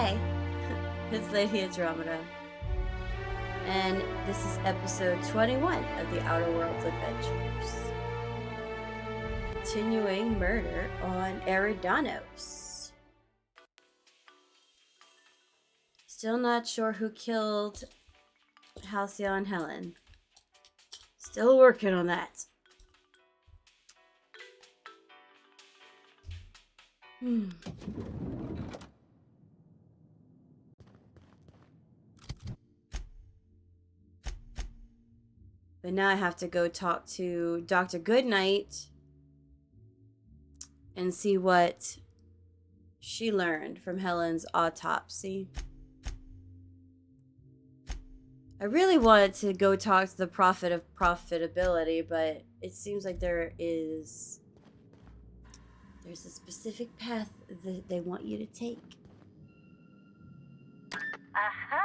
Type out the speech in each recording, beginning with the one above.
Hey, it's Lady Andromeda, and this is episode 21 of the Outer Worlds Adventures. Continuing murder on Eridanos. Still not sure who killed Halcyon and Helen. Still working on that. But now I have to go talk to Dr. Goodnight and see what she learned from Helen's autopsy. I really wanted to go talk to the Prophet of Profitability, but it seems like there's a specific path that they want you to take. Aha!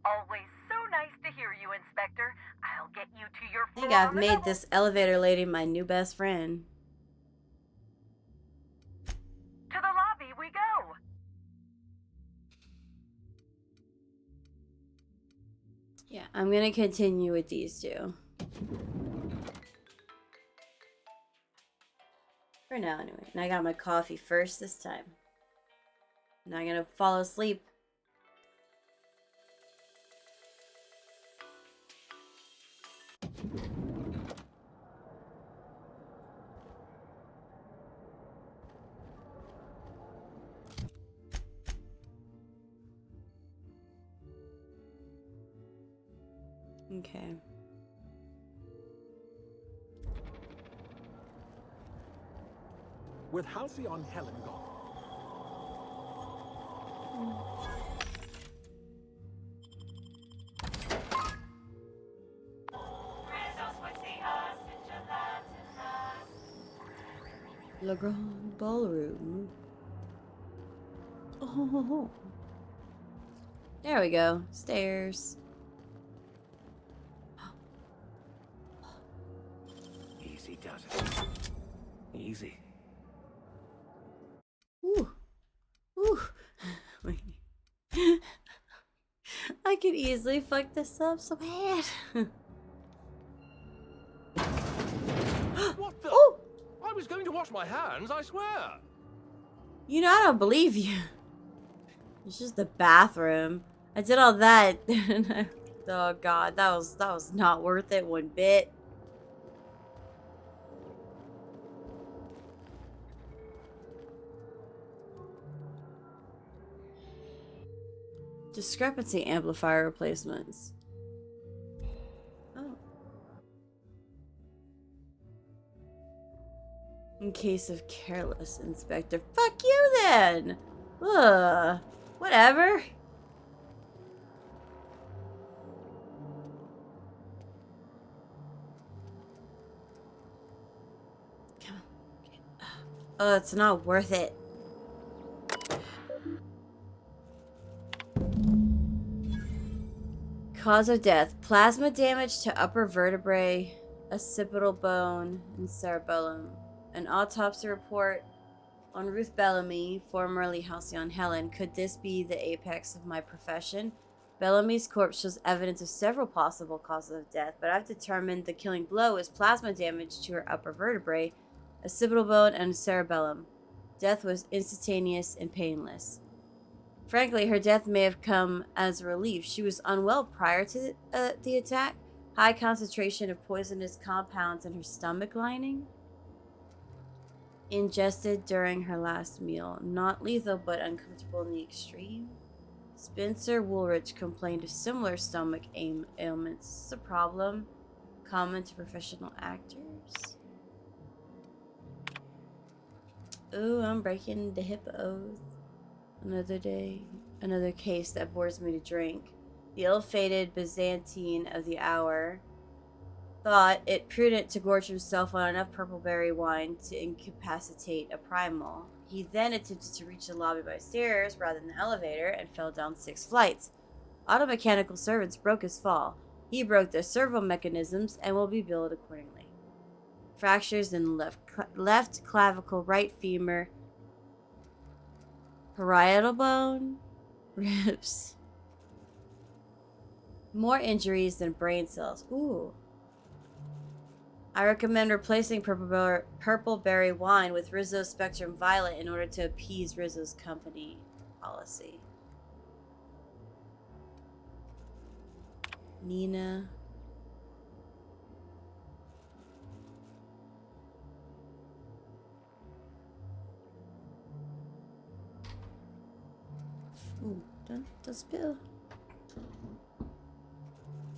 Always so nice to hear you, Inspector. I'll get you to your floor. I think I've made this elevator lady my new best friend. To the lobby we go. Yeah, I'm gonna continue with these two. For now, anyway. And I got my coffee first this time. Now I'm gonna fall asleep. Okay. With Halcyon Helen gone. Le Grand Ballroom. Oh. There we go. Stairs. Easy does it. Easy. Ooh. Ooh. Wait. I could easily fuck this up so bad. What the? Oh! I was going to wash my hands, I swear. You know, I don't believe you. It's just the bathroom. I did all that. Oh god, that was not worth it one bit. Discrepancy amplifier replacements. Oh. In case of careless, Inspector. Fuck you then! Ugh. Whatever. Come on. Oh, it's not worth it. Cause of death. Plasma damage to upper vertebrae, occipital bone, and cerebellum. An autopsy report on Ruth Bellamy, formerly Halcyon Helen. Could this be the apex of my profession? Bellamy's corpse shows evidence of several possible causes of death, but I've determined the killing blow is plasma damage to her upper vertebrae, occipital bone, and cerebellum. Death was instantaneous and painless. Frankly, her death may have come as a relief. She was unwell prior to the attack. High concentration of poisonous compounds in her stomach lining. Ingested during her last meal. Not lethal, but uncomfortable in the extreme. Spencer Woolrich complained of similar stomach ailments. This is a problem common to professional actors. Ooh, I'm breaking the hip oath. Another day, another case that bores me to drink. The ill-fated Byzantine of the hour thought it prudent to gorge himself on enough purple-berry wine to incapacitate a primal. He then attempted to reach the lobby by stairs rather than the elevator and fell down 6 flights. Automechanical servants broke his fall. He broke their servo mechanisms and will be billed accordingly. Fractures in left clavicle, right femur, parietal bone, Ribs. More injuries than brain cells. Ooh. I recommend replacing purple berry wine with Rizzo Spectrum Violet in order to appease Rizzo's company policy. Nina. Ooh, don't spill.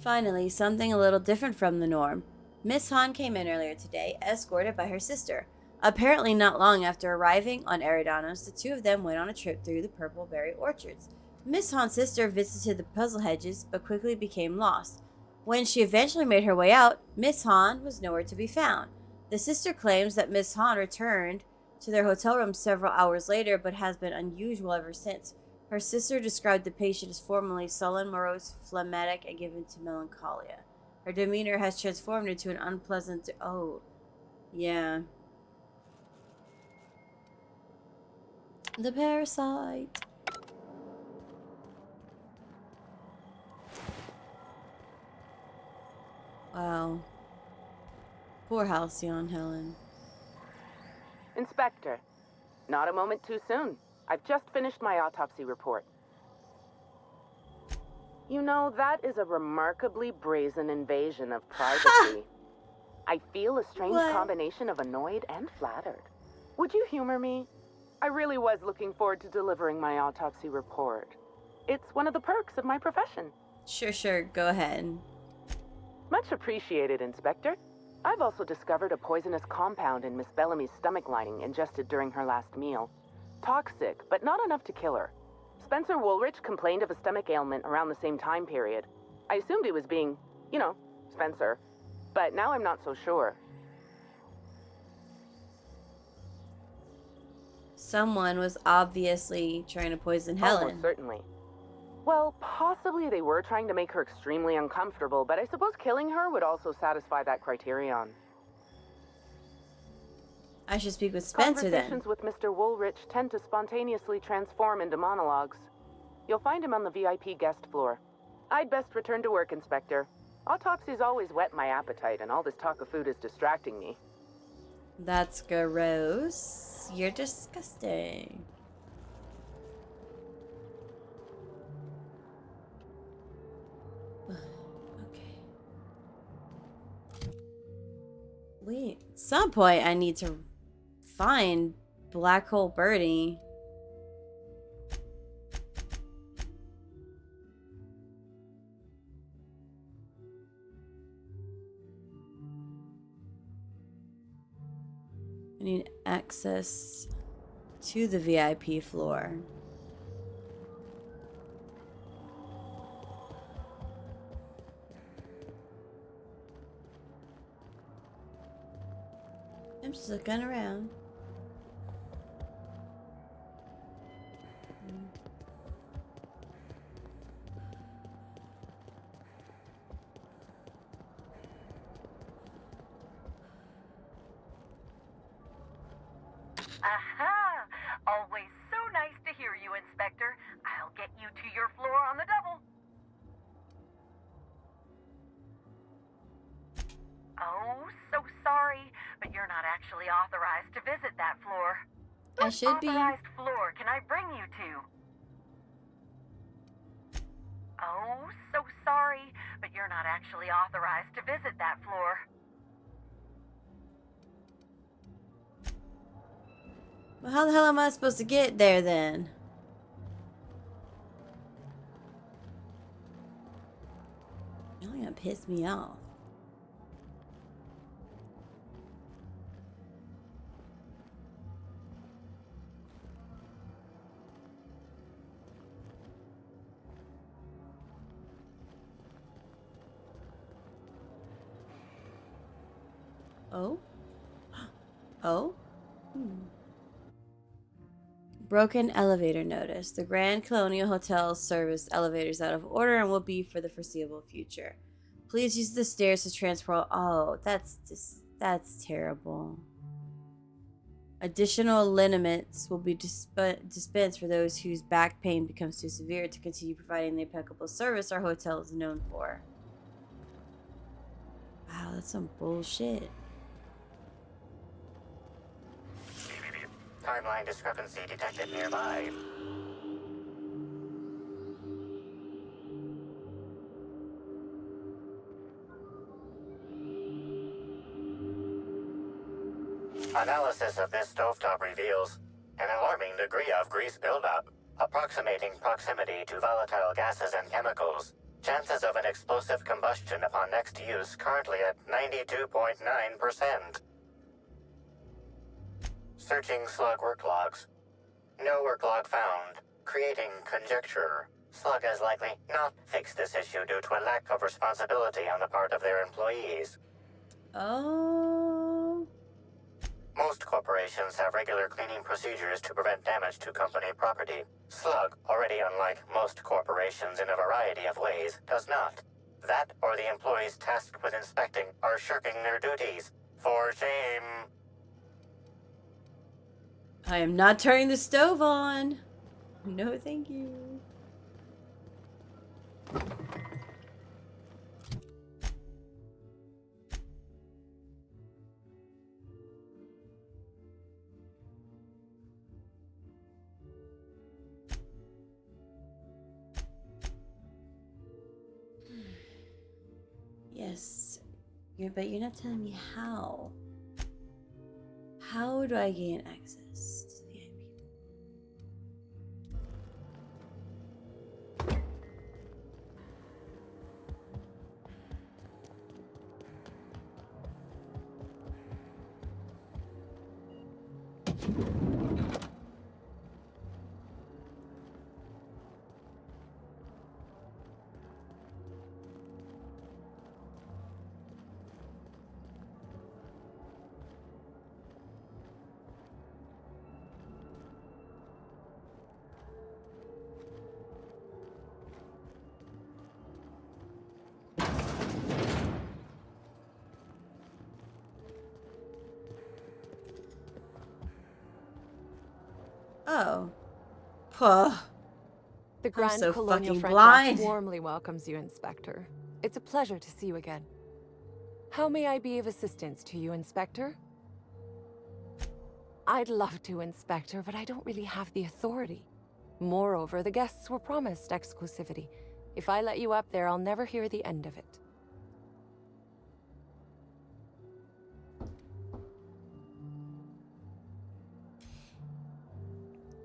Finally, something a little different from the norm. Miss Han came in earlier today, escorted by her sister. Apparently not long after arriving on Eridanos, the two of them went on a trip through the purple berry orchards. Miss Han's sister visited the puzzle hedges, but quickly became lost. When she eventually made her way out, Miss Han was nowhere to be found. The sister claims that Miss Han returned to their hotel room several hours later, but has been unusual ever since. Her sister described the patient as formerly sullen, morose, phlegmatic, and given to melancholia. Her demeanor has transformed into an unpleasant... Oh, yeah. The parasite. Wow. Poor Halcyon, Helen. Inspector, not a moment too soon. I've just finished my autopsy report. You know, that is a remarkably brazen invasion of privacy. I feel a strange combination of annoyed and flattered. Would you humor me? I really was looking forward to delivering my autopsy report. It's one of the perks of my profession. Sure, go ahead. Much appreciated, Inspector. I've also discovered a poisonous compound in Miss Bellamy's stomach lining ingested during her last meal. Toxic, but not enough to kill her. Spencer Woolrich complained of a stomach ailment around the same time period. I assumed he was being, Spencer. But now I'm not so sure. Someone was obviously trying to poison Helen. Almost certainly. Well, possibly they were trying to make her extremely uncomfortable, but I suppose killing her would also satisfy that criterion. I should speak with Spencer then. Conversations with Mr. Woolrich tend to spontaneously transform into monologues. You'll find him on the VIP guest floor. I'd best return to work, Inspector. Autopsies always whet my appetite, and all this talk of food is distracting me. That's gross. You're disgusting. Okay. Wait, at some point I need to find Black Hole Birdie. I need access to the VIP floor. I'm just looking around. Aha! Always so nice to hear you, Inspector. I'll get you to your floor on the double. Oh, so sorry, but you're not actually authorized to visit that floor. I What should be. authorized floor can I bring you to? Oh, so sorry, but you're not actually authorized to visit that floor. Well, how the hell am I supposed to get there then? You're gonna piss me off. Oh? Oh? Broken elevator notice. The Grand Colonial Hotel service elevators out of order and will be for the foreseeable future. Please use the stairs to transport. Oh, that's terrible. Additional liniments will be dispensed for those whose back pain becomes too severe to continue providing the impeccable service our hotel is known for. Wow, that's some bullshit. Timeline discrepancy detected nearby. Analysis of this stovetop reveals an alarming degree of grease buildup, approximating proximity to volatile gases and chemicals. Chances of an explosive combustion upon next use currently at 92.9%. Searching slug work logs. No work log found. Creating conjecture. Slug has likely not fixed this issue due to a lack of responsibility on the part of their employees. Oh. Most corporations have regular cleaning procedures to prevent damage to company property. Slug, already unlike most corporations in a variety of ways, does not. That or the employees tasked with inspecting are shirking their duties. For shame. I am not turning the stove on. No, thank you. Yes, but you're not telling me how. How do I gain access to the IP? Oh. Puh. The Grand so Colonial fucking Front blind. Desk warmly welcomes you, Inspector. It's a pleasure to see you again. How may I be of assistance to you, Inspector? I'd love to, Inspector, but I don't really have the authority. Moreover, the guests were promised exclusivity. If I let you up there, I'll never hear the end of it.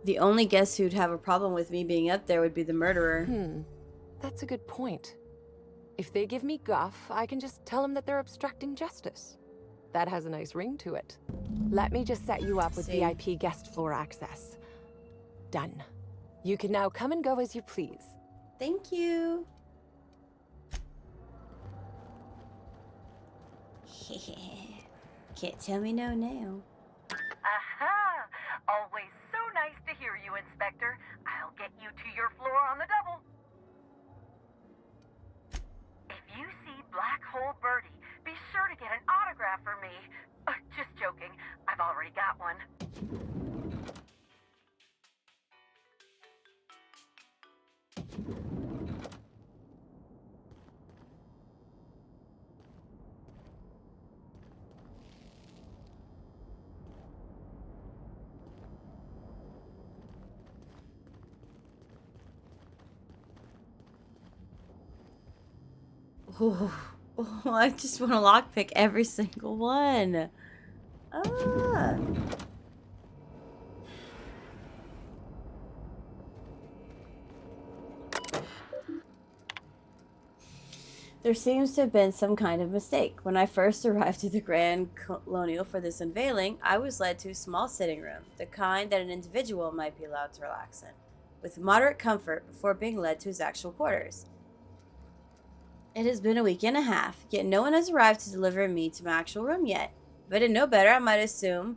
The only guest who'd have a problem with me being up there would be the murderer. That's a good point. If they give me guff, I can just tell them that they're obstructing justice. That has a nice ring to it. Let me just set you up with VIP guest floor access. Done. You can now come and go as you please. Thank you. Can't tell me no now. Aha! Always so nice to hear you, Inspector. I'll get you to your floor on the double. If you see Black Hole Birdie, be sure to get an autograph for me. Just joking. I've already got one. Oh, I just want to lockpick every single one. Ah. There seems to have been some kind of mistake. When I first arrived at the Grand Colonial for this unveiling, I was led to a small sitting room, the kind that an individual might be allowed to relax in, with moderate comfort before being led to his actual quarters. It has been a week and a half, yet no one has arrived to deliver me to my actual room yet. If I didn't know better, I might assume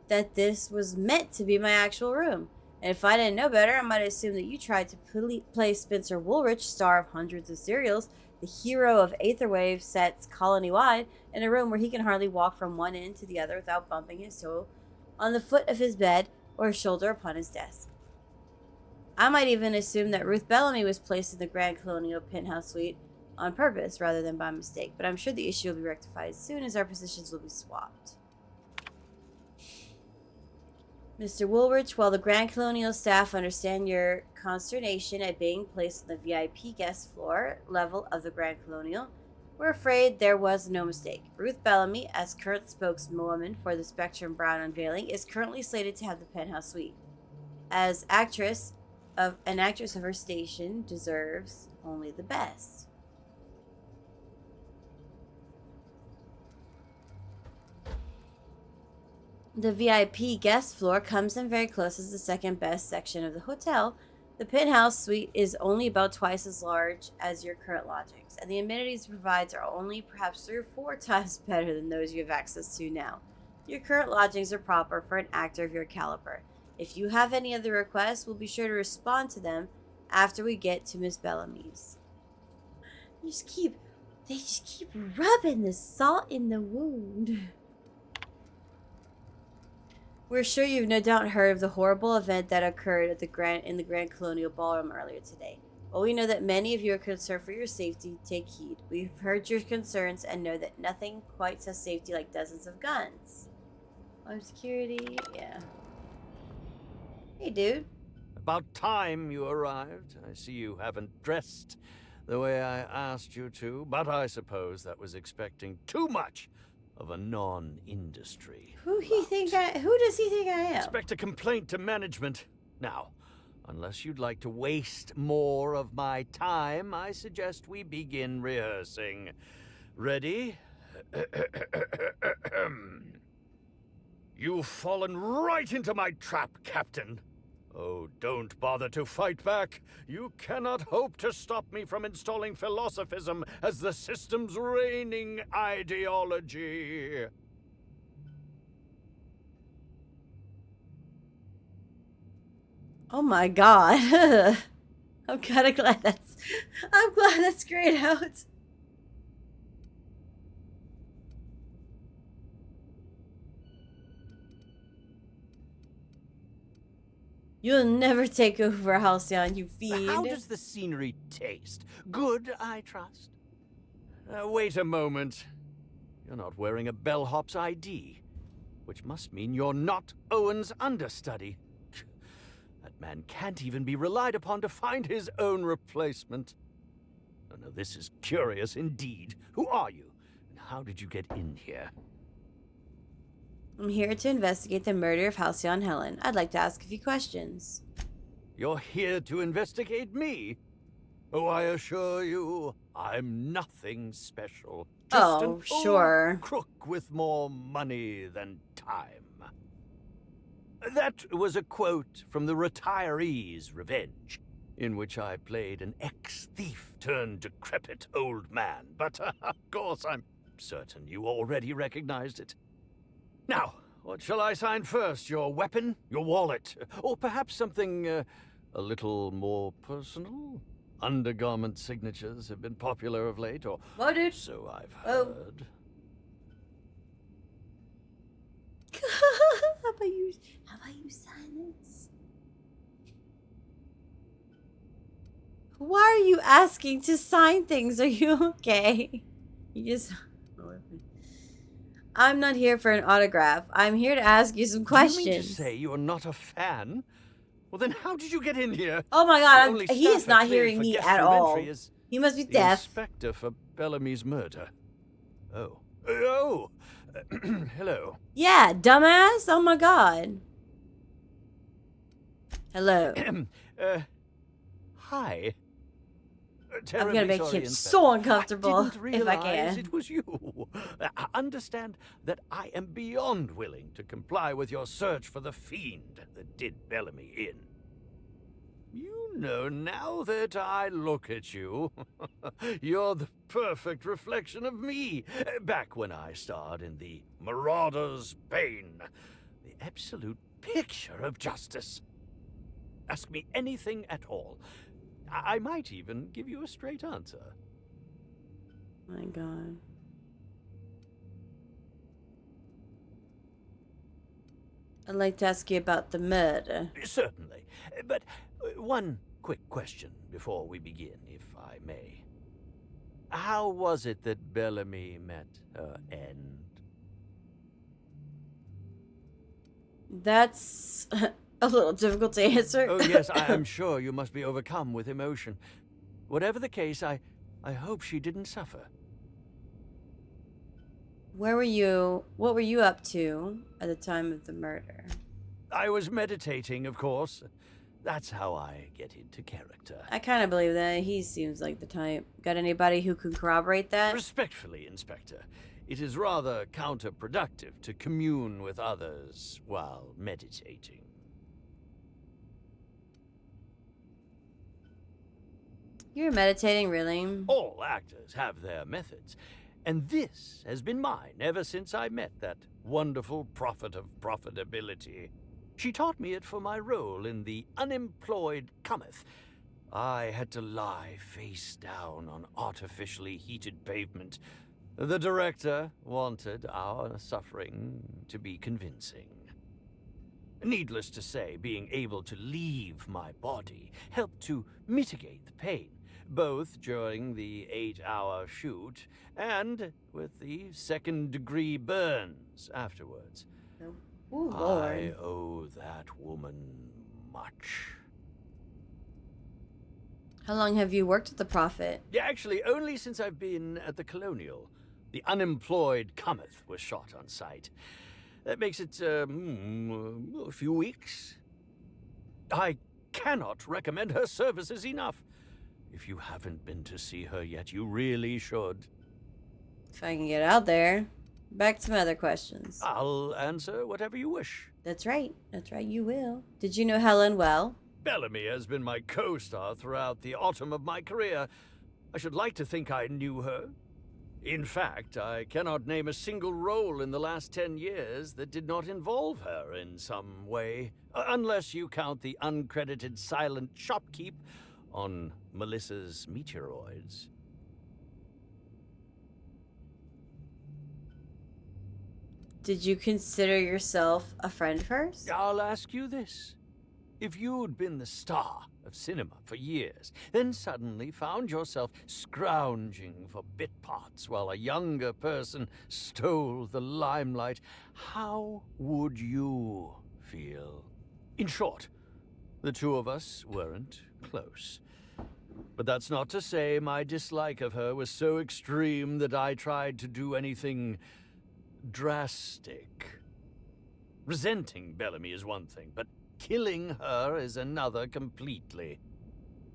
that this was meant to be my actual room. And if I didn't know better, I might assume that you tried to place Spencer Woolrich, star of hundreds of serials, the hero of Aetherwave sets colony-wide, in a room where he can hardly walk from one end to the other without bumping his toe on the foot of his bed or a shoulder upon his desk. I might even assume that Ruth Bellamy was placed in the Grand Colonial Penthouse Suite on purpose rather than by mistake, but I'm sure the issue will be rectified as soon as our positions will be swapped. Mr. Woolrich, while the Grand Colonial staff understand your consternation at being placed on the VIP guest floor level of the Grand Colonial, we're afraid there was no mistake. Ruth Bellamy, as current spokeswoman for the Spectrum Brown unveiling, is currently slated to have the penthouse suite. As an actress of her station deserves only the best. The VIP guest floor comes in very close as the second best section of the hotel. The penthouse suite is only about twice as large as your current lodgings, and the amenities it provides are only perhaps 3 or 4 times better than those you have access to now. Your current lodgings are proper for an actor of your caliber. If you have any other requests, we'll be sure to respond to them after we get to Miss Bellamy's. They just keep rubbing the salt in the wound. We're sure you've no doubt heard of the horrible event that occurred at in the Grand Colonial Ballroom earlier today. While we know that many of you are concerned for your safety, take heed. We've heard your concerns and know that nothing quite says safety like dozens of guns. Armed security, yeah. Hey, dude. About time you arrived. I see you haven't dressed the way I asked you to, but I suppose that was expecting too much of a non-industry. Who does he think I am? Expect a complaint to management. Now, unless you'd like to waste more of my time, I suggest we begin rehearsing. Ready? You've fallen right into my trap, Captain. Oh, don't bother to fight back. You cannot hope to stop me from installing philosophism as the system's reigning ideology. Oh my god. I'm kind of glad that's grayed out. You'll never take over Halcyon, you fiend. How does the scenery taste? Good, I trust. Wait a moment. You're not wearing a bellhop's ID, which must mean you're not Owen's understudy. That man can't even be relied upon to find his own replacement. Oh, no, this is curious indeed. Who are you? And how did you get in here? I'm here to investigate the murder of Halcyon Helen. I'd like to ask a few questions. You're here to investigate me? Oh, I assure you, I'm nothing special. Just an sure. old crook with more money than time. That was a quote from The Retiree's Revenge, in which I played an ex-thief turned decrepit old man. But, of course, I'm certain you already recognized it. Now, what shall I sign first? Your weapon? Your wallet? Or perhaps something a little more personal? Undergarment signatures have been popular of late, or Whoa, dude. so I've Whoa. heard. How about you sign this? Why are you asking to sign things? Are you okay? You just... I'm not here for an autograph. I'm here to ask you some questions. Do you mean to say you're not a fan? Well, then how did you get in here? Oh my The god, only he is staff not cleared hearing for me guest at room all. entry is He must be the deaf. inspector for Bellamy's murder. Oh. Hello. Yeah, dumbass. Oh my god. Hello. Hi. I'm gonna make him Inspector. so uncomfortable I didn't if realize I can. it was you. Understand that I am beyond willing to comply with your search for the fiend that did Bellamy in. You know, now that I look at you, you're the perfect reflection of me. Back when I starred in The Marauder's Bane, the absolute picture of justice. Ask me anything at all. I might even give you a straight answer. My god. I'd like to ask you about the murder. Certainly. But one quick question before we begin, if I may. How was it that Bellamy met her end? That's a little difficult to answer. Oh, yes, I'm sure you must be overcome with emotion. Whatever the case, I hope she didn't suffer. Where were you? What were you up to at the time of the murder? I was meditating, of course. That's how I get into character. I kind of believe that. He seems like the type. Got anybody who can corroborate that? Respectfully, Inspector, it is rather counterproductive to commune with others while meditating. You're meditating, really? All actors have their methods, and this has been mine ever since I met that wonderful prophet of profitability. She taught me it for my role in The Unemployed Cometh. I had to lie face down on artificially heated pavement. The director wanted our suffering to be convincing. Needless to say, being able to leave my body helped to mitigate the pain, both during the 8-hour shoot and with the second-degree burns afterwards. Ooh, I Lord. owe that woman much. How long have you worked at the Prophet? Yeah, actually, only since I've been at the Colonial. The Unemployed Cometh was shot on site. That makes it, a few weeks. I cannot recommend her services enough. If you haven't been to see her yet, you really should. If I can get out there. Back to my other questions. I'll answer whatever you wish. That's right. That's right, you will. Did you know Helen well? Bellamy has been my co-star throughout the autumn of my career. I should like to think I knew her. In fact, I cannot name a single role in the last 10 years that did not involve her in some way, unless you count the uncredited silent shopkeep on Melissa's Meteoroids. Did you consider yourself a friend first? I'll ask you this. If you'd been the star of cinema for years, then suddenly found yourself scrounging for bit parts while a younger person stole the limelight, how would you feel? In short, the two of us weren't close. But that's not to say my dislike of her was so extreme that I tried to do anything drastic. Resenting Bellamy is one thing, but killing her is another completely.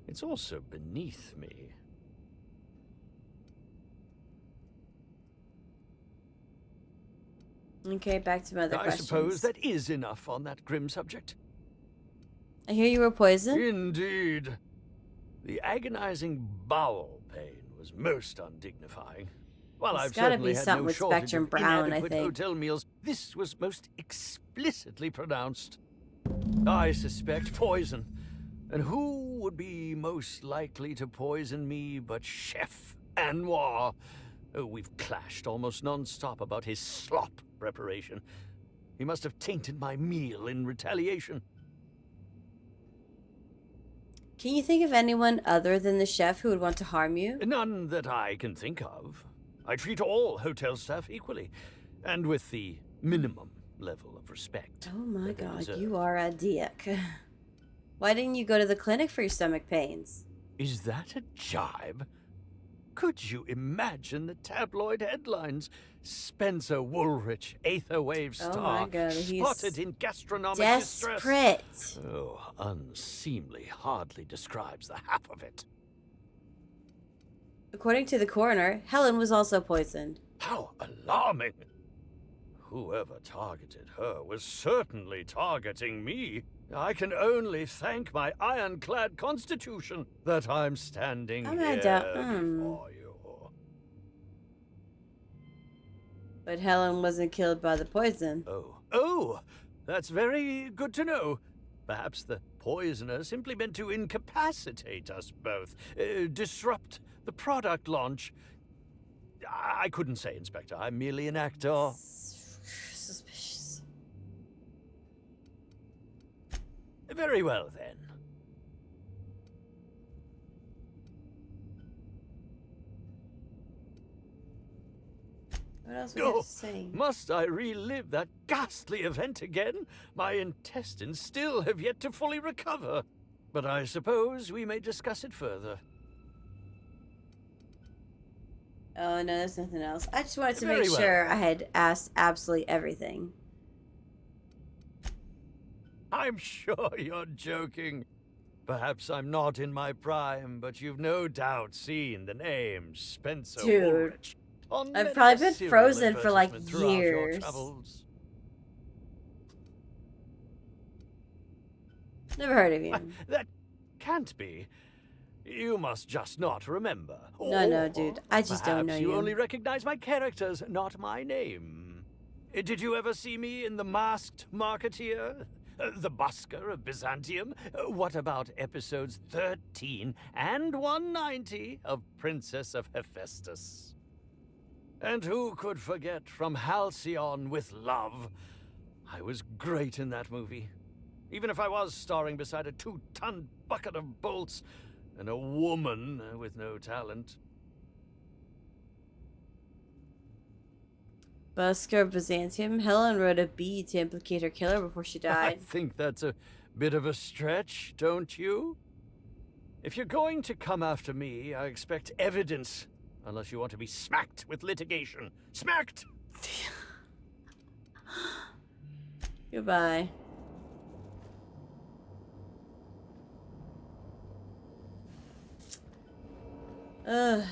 It's also beneath me. Okay, back to my other I questions. suppose that is enough on that grim subject. I hear you were poisoned. Indeed. The agonizing bowel pain was most undignifying. While It's I've gotta certainly be had something no with shortage Spectrum of Brown, I inadequate think. hotel meals, this was most explicitly pronounced. I suspect poison. And who would be most likely to poison me but Chef Anwar? Oh, we've clashed almost non-stop about his slop preparation. He must have tainted my meal in retaliation. Can you think of anyone other than the chef who would want to harm you? None that I can think of. I treat all hotel staff equally, and with the minimum level of respect. Oh my that they god, deserve. you are a dick. Why didn't you go to the clinic for your stomach pains? Is that a jibe? Could you imagine the tabloid headlines? Spencer Woolrich, Aetherwave Oh star, my God, he's spotted in gastronomic distress. Desperate. Oh, unseemly hardly describes the half of it. According to the coroner, Helen was also poisoned. How alarming! Whoever targeted her was certainly targeting me. I can only thank my ironclad constitution that I'm standing I here don't- before you. But Helen wasn't killed by the poison. Oh, that's very good to know. Perhaps the poisoner simply meant to incapacitate us both, disrupt the product launch. I couldn't say, Inspector. I'm merely an actor. Suspicious. Very well, then. What else we have Oh, to say? must I relive that ghastly event again? My intestines still have yet to fully recover. But I suppose we may discuss it further. Oh, no, there's nothing else. I just wanted to Very make well. sure I had asked absolutely everything. I'm sure you're joking. Perhaps I'm not in my prime, but you've no doubt seen the name Spencer Dude, Woolrich on I've many probably a been serial frozen for, like, advertisement throughout your years. travels. Never heard of you. That can't be. You must just not remember. No, Or dude. I just don't know perhaps you. you only recognize my characters, not my name. Did you ever see me in The Masked Marketeer? The Busker of Byzantium? What about episodes 13 and 190 of Princess of Hephaestus? And who could forget From Halcyon with Love? I was great in that movie. Even if I was starring beside a 2-ton bucket of bolts and a woman with no talent. Busker of Byzantium. Helen wrote a bee to implicate her killer before she I died. think that's a bit of a stretch, don't you? If you're going to come after me, I expect evidence. Unless you want to be smacked with litigation. Smacked! Goodbye. Ugh.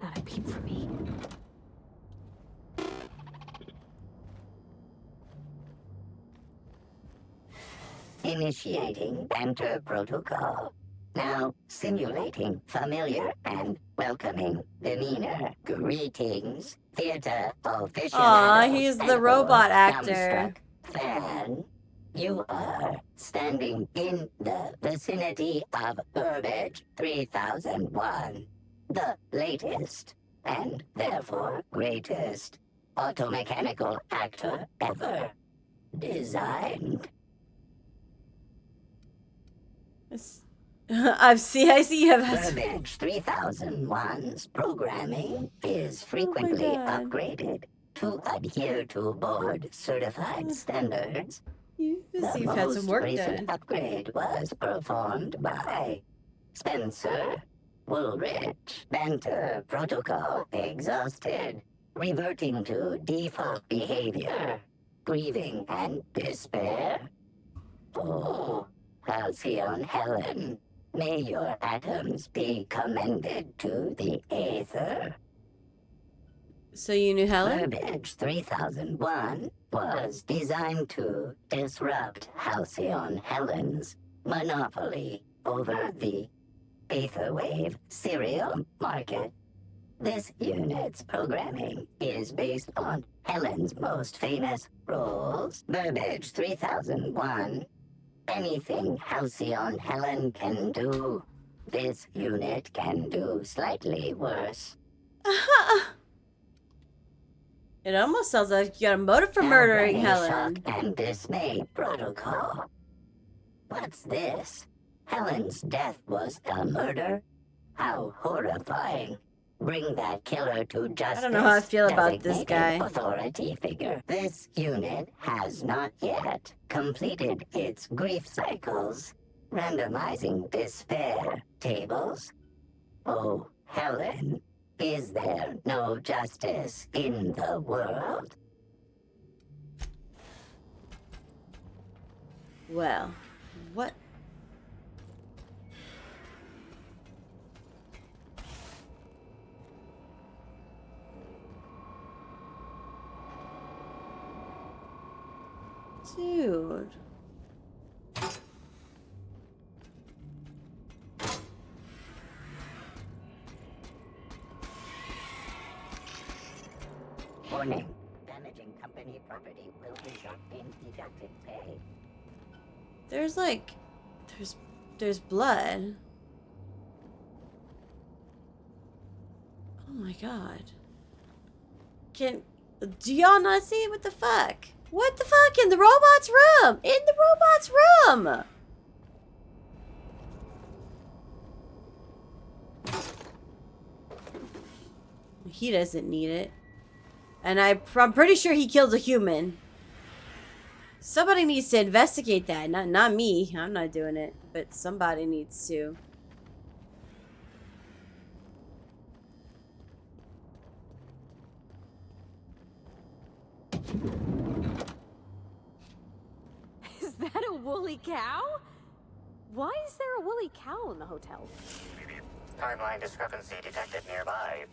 Not a peep for me. Initiating banter protocol. Now simulating familiar and welcoming demeanor. Greetings, theater aficionados. Aw, he's the and robot or actor. dumbstruck fan. You are standing in the vicinity of Burbage 3001, the latest and therefore greatest automechanical actor ever designed. I see you have. Burbage 3001's programming is frequently God. upgraded to adhere to board certified standards. You've The had most some work recent done. upgrade was performed by Spencer Woolrich. Banter protocol exhausted, reverting to default behavior, grieving and despair. Oh, Halcyon Helen, may your atoms be commended to the aether. So you knew Helen? Burbage 3001 was designed to disrupt Halcyon Helen's monopoly over the Aetherwave serial market. This unit's programming is based on Helen's most famous roles. Burbage 3001. Anything Halcyon Helen can do, this unit can do slightly worse. It almost sounds like you got a motive for murdering Now running Helen. Shock and dismay protocol. What's this? Helen's death was a murder? How horrifying. Bring that killer to justice. I don't know how I feel about this Designated guy. Authority figure. This unit has not yet completed its grief cycles. Randomizing despair tables. Oh, Helen, is there no justice in the world? Well, what? Dude. Warning. Damaging company property will result in deducted pay. There's like, there's blood. my god. Do y'all not see what the fuck? What the fuck? In the robot's room! In the robot's room! He doesn't need it. And I'm pretty sure he killed a human. Somebody needs to investigate that. Not me. I'm not doing it. But somebody needs to. Is that a woolly cow? Why is there a woolly cow in the hotel? Timeline discrepancy detected nearby.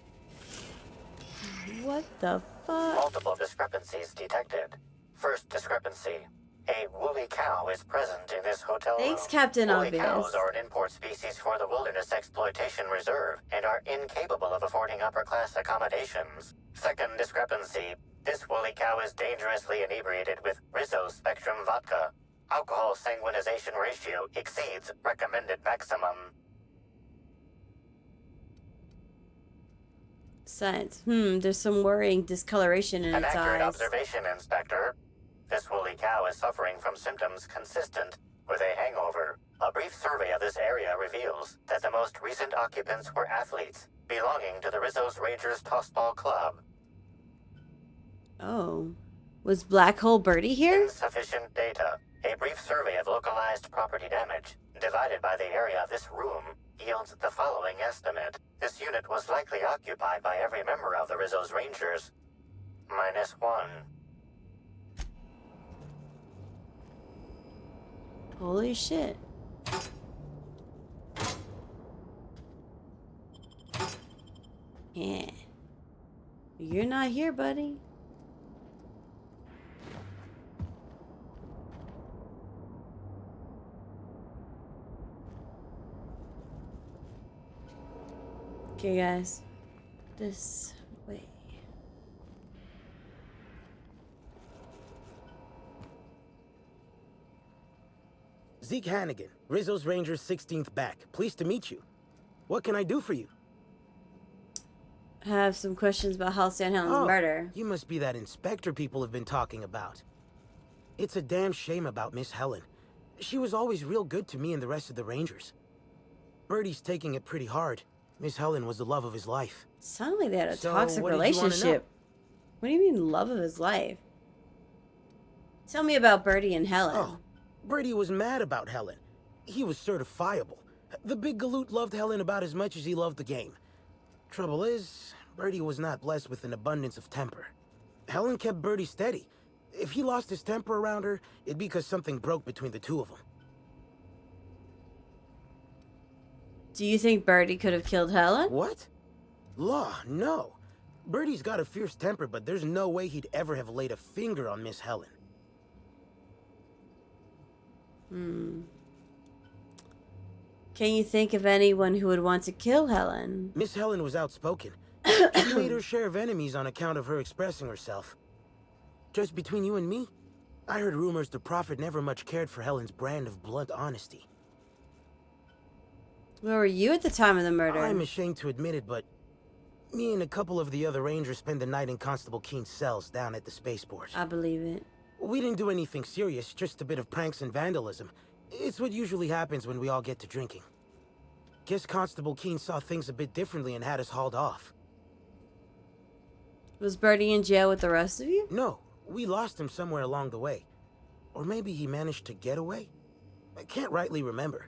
What the fuck? Multiple discrepancies detected. First discrepancy. A woolly cow is present in this hotel Thanks, room. Captain Woolly Obvious. cows are an import species for the Wilderness Exploitation Reserve and are incapable of affording upper-class accommodations. Second discrepancy. This woolly cow is dangerously inebriated with Rizzo Spectrum vodka. Alcohol sanguinization ratio exceeds recommended maximum. Science. There's some worrying discoloration in An its accurate eyes. observation, Inspector. This woolly cow is suffering from symptoms consistent with a hangover. A brief survey of this area reveals that the most recent occupants were athletes belonging to the Rizzo's Rangers Tossball Club. Oh. Was Black Hole Birdie here? Insufficient data. A brief survey of localized property damage, divided by the area of this room, yields the following estimate. This unit was likely occupied by every member of the Rizzo's Rangers. -1. Holy shit. Yeah. You're not here, buddy. Okay, guys. This way. Zeke Hannigan, Rizzo's Rangers 16th back. Pleased to meet you. What can I do for you? I have some questions about Halcyon Helen's murder. You must be that inspector people have been talking about. It's a damn shame about Miss Helen. She was always real good to me and the rest of the Rangers. Birdie's taking it pretty hard. Miss Helen was the love of his life. Sounded like they had a So, toxic what did you wanna know? relationship. What do you mean, love of his life? Tell me about Birdie and Helen. Oh, Birdie was mad about Helen. He was certifiable. The big galoot loved Helen about as much as he loved the game. Trouble is, Birdie was not blessed with an abundance of temper. Helen kept Birdie steady. If he lost his temper around her, it'd be because something broke between the two of them. Do you think Birdie could have killed Helen? What? Law, no. Birdie's got a fierce temper, but there's no way he'd ever have laid a finger on Miss Helen. Can you think of anyone who would want to kill Helen? Miss Helen was outspoken. She made her share of enemies on account of her expressing herself. Just between you and me, I heard rumors the Prophet never much cared for Helen's brand of blunt honesty. Where were you at the time of the murder? I'm ashamed to admit it, but me and a couple of the other Rangers spent the night in Constable Keen's cells down at the spaceport. I believe it. We didn't do anything serious, just a bit of pranks and vandalism. It's what usually happens when we all get to drinking. Guess Constable Keen saw things a bit differently and had us hauled off. Was Birdie in jail with the rest of you? No, we lost him somewhere along the way. Or maybe he managed to get away? I can't rightly remember.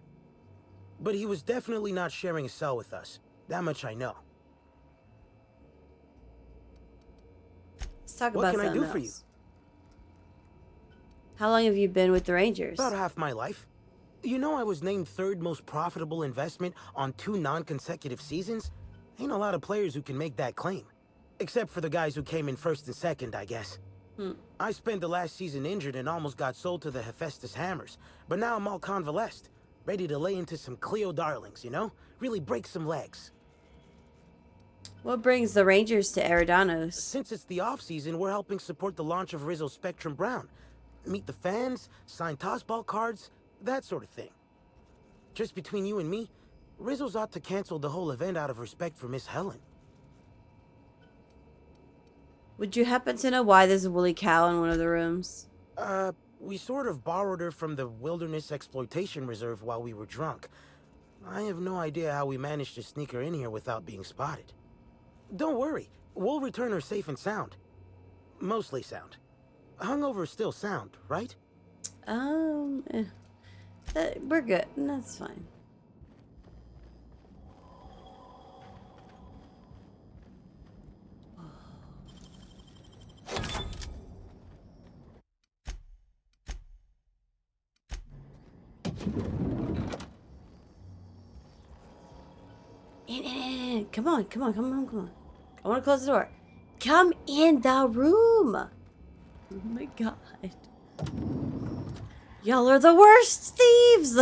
But he was definitely not sharing a cell with us. That much I know. Let's talk What about can I something do for you? else. How long have you been with the Rangers? About half my life. You know I was named third most profitable investment on 2 non-consecutive seasons? Ain't a lot of players who can make that claim. Except for the guys who came in first and second, I guess. I spent the last season injured and almost got sold to the Hephaestus Hammers. But now I'm all convalesced. Ready to lay into some Cleo darlings, you know? Really break some legs. What brings the Rangers to Eridanos? Since it's the off-season, we're helping support the launch of Rizzo Spectrum Brown. Meet the fans, sign tossball cards, that sort of thing. Just between you and me, Rizzo's ought to cancel the whole event out of respect for Miss Helen. Would you happen to know why there's a woolly cow in one of the rooms? We sort of borrowed her from the Wilderness Exploitation Reserve while we were drunk. I have no idea how we managed to sneak her in here without being spotted. Don't worry, we'll return her safe and sound. Mostly sound. Hungover is still sound, right? Eh. We're good. That's fine. In. Come on. I want to close the door. Come in the room. Oh my god. Y'all are the worst thieves.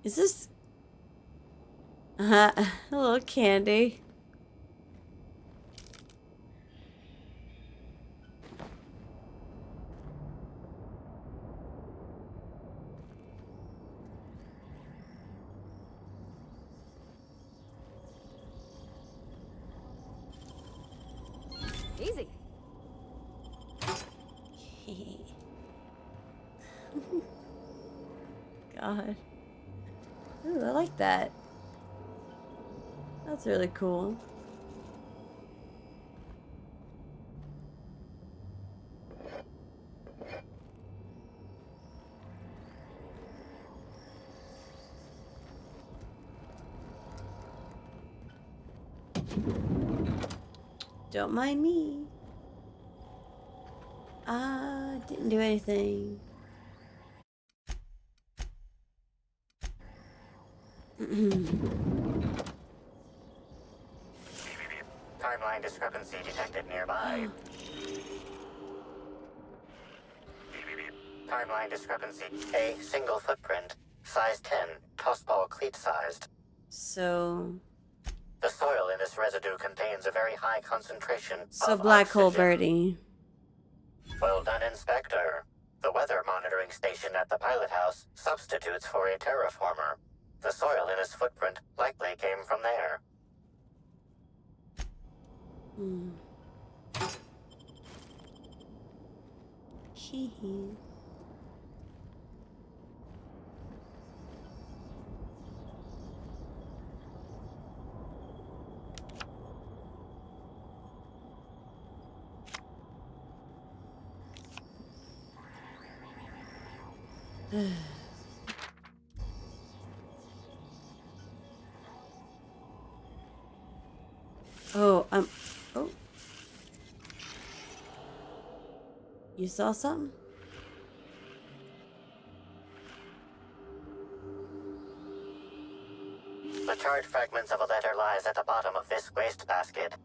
Is this a little candy? Easy. God. Ooh, I like that. That's really cool. Don't mind me. I didn't do anything. Timeline discrepancy detected nearby. Timeline discrepancy. A single footprint. Size 10. Tossball cleat sized. So The soil in this residue contains a very high concentration of black hole oxygen. birdie. Well done, Inspector. The weather monitoring station at the pilot house substitutes for a terraformer. The soil in this footprint likely came from there. Hee hee. Oh. You saw something? The charred fragments of a letter lies at the bottom of this wastebasket.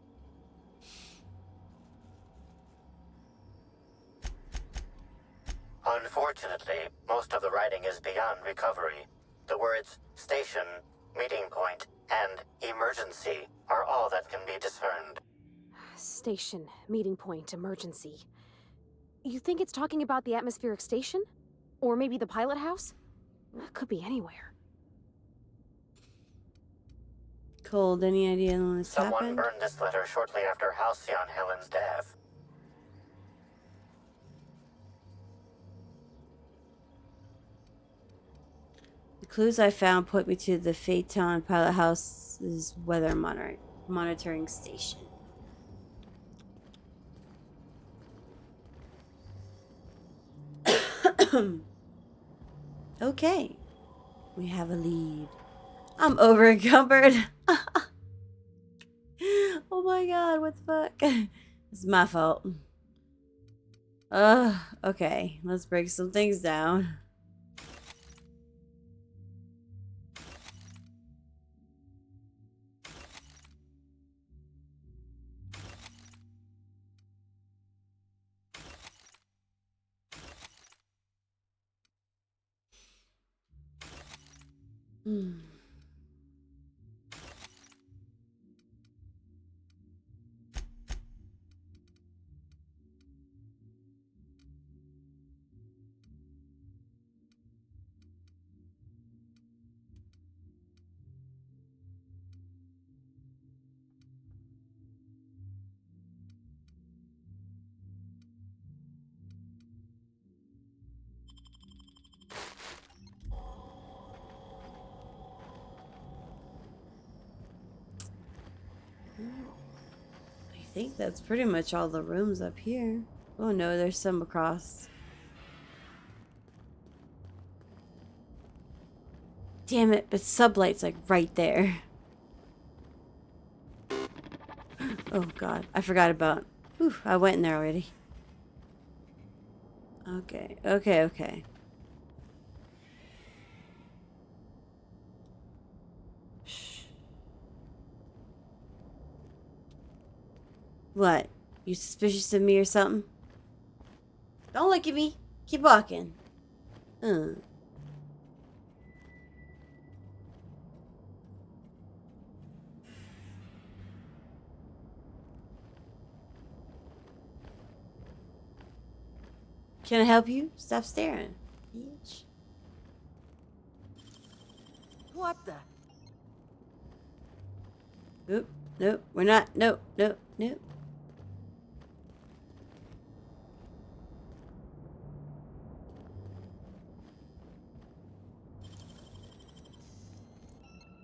Unfortunately, most of the writing is beyond recovery. The words station, meeting point, and emergency are all that can be discerned. Station, meeting point, emergency. You think it's talking about the atmospheric station? Or maybe the pilot house? Could be anywhere. Cold, any idea when this Someone happened? burned this letter shortly after Halcyon Helen's death. The clues I found point me to the Phaeton Pilot House's weather monitoring station. Okay. We have a lead. I'm over encumbered. Oh my god, what the fuck? It's my fault. Okay. Let's break some things down. think that's pretty much all the rooms up here. Oh no, there's some across. Damn it, but Sublight's like right there. Oh god, I forgot about... Whew, I went in there already. Okay, okay, okay. Shh. What? You suspicious of me or something? Don't look at me. Keep walking. Can I help you? Stop staring, bitch. What the? Nope, nope, we're not. Nope, nope, nope.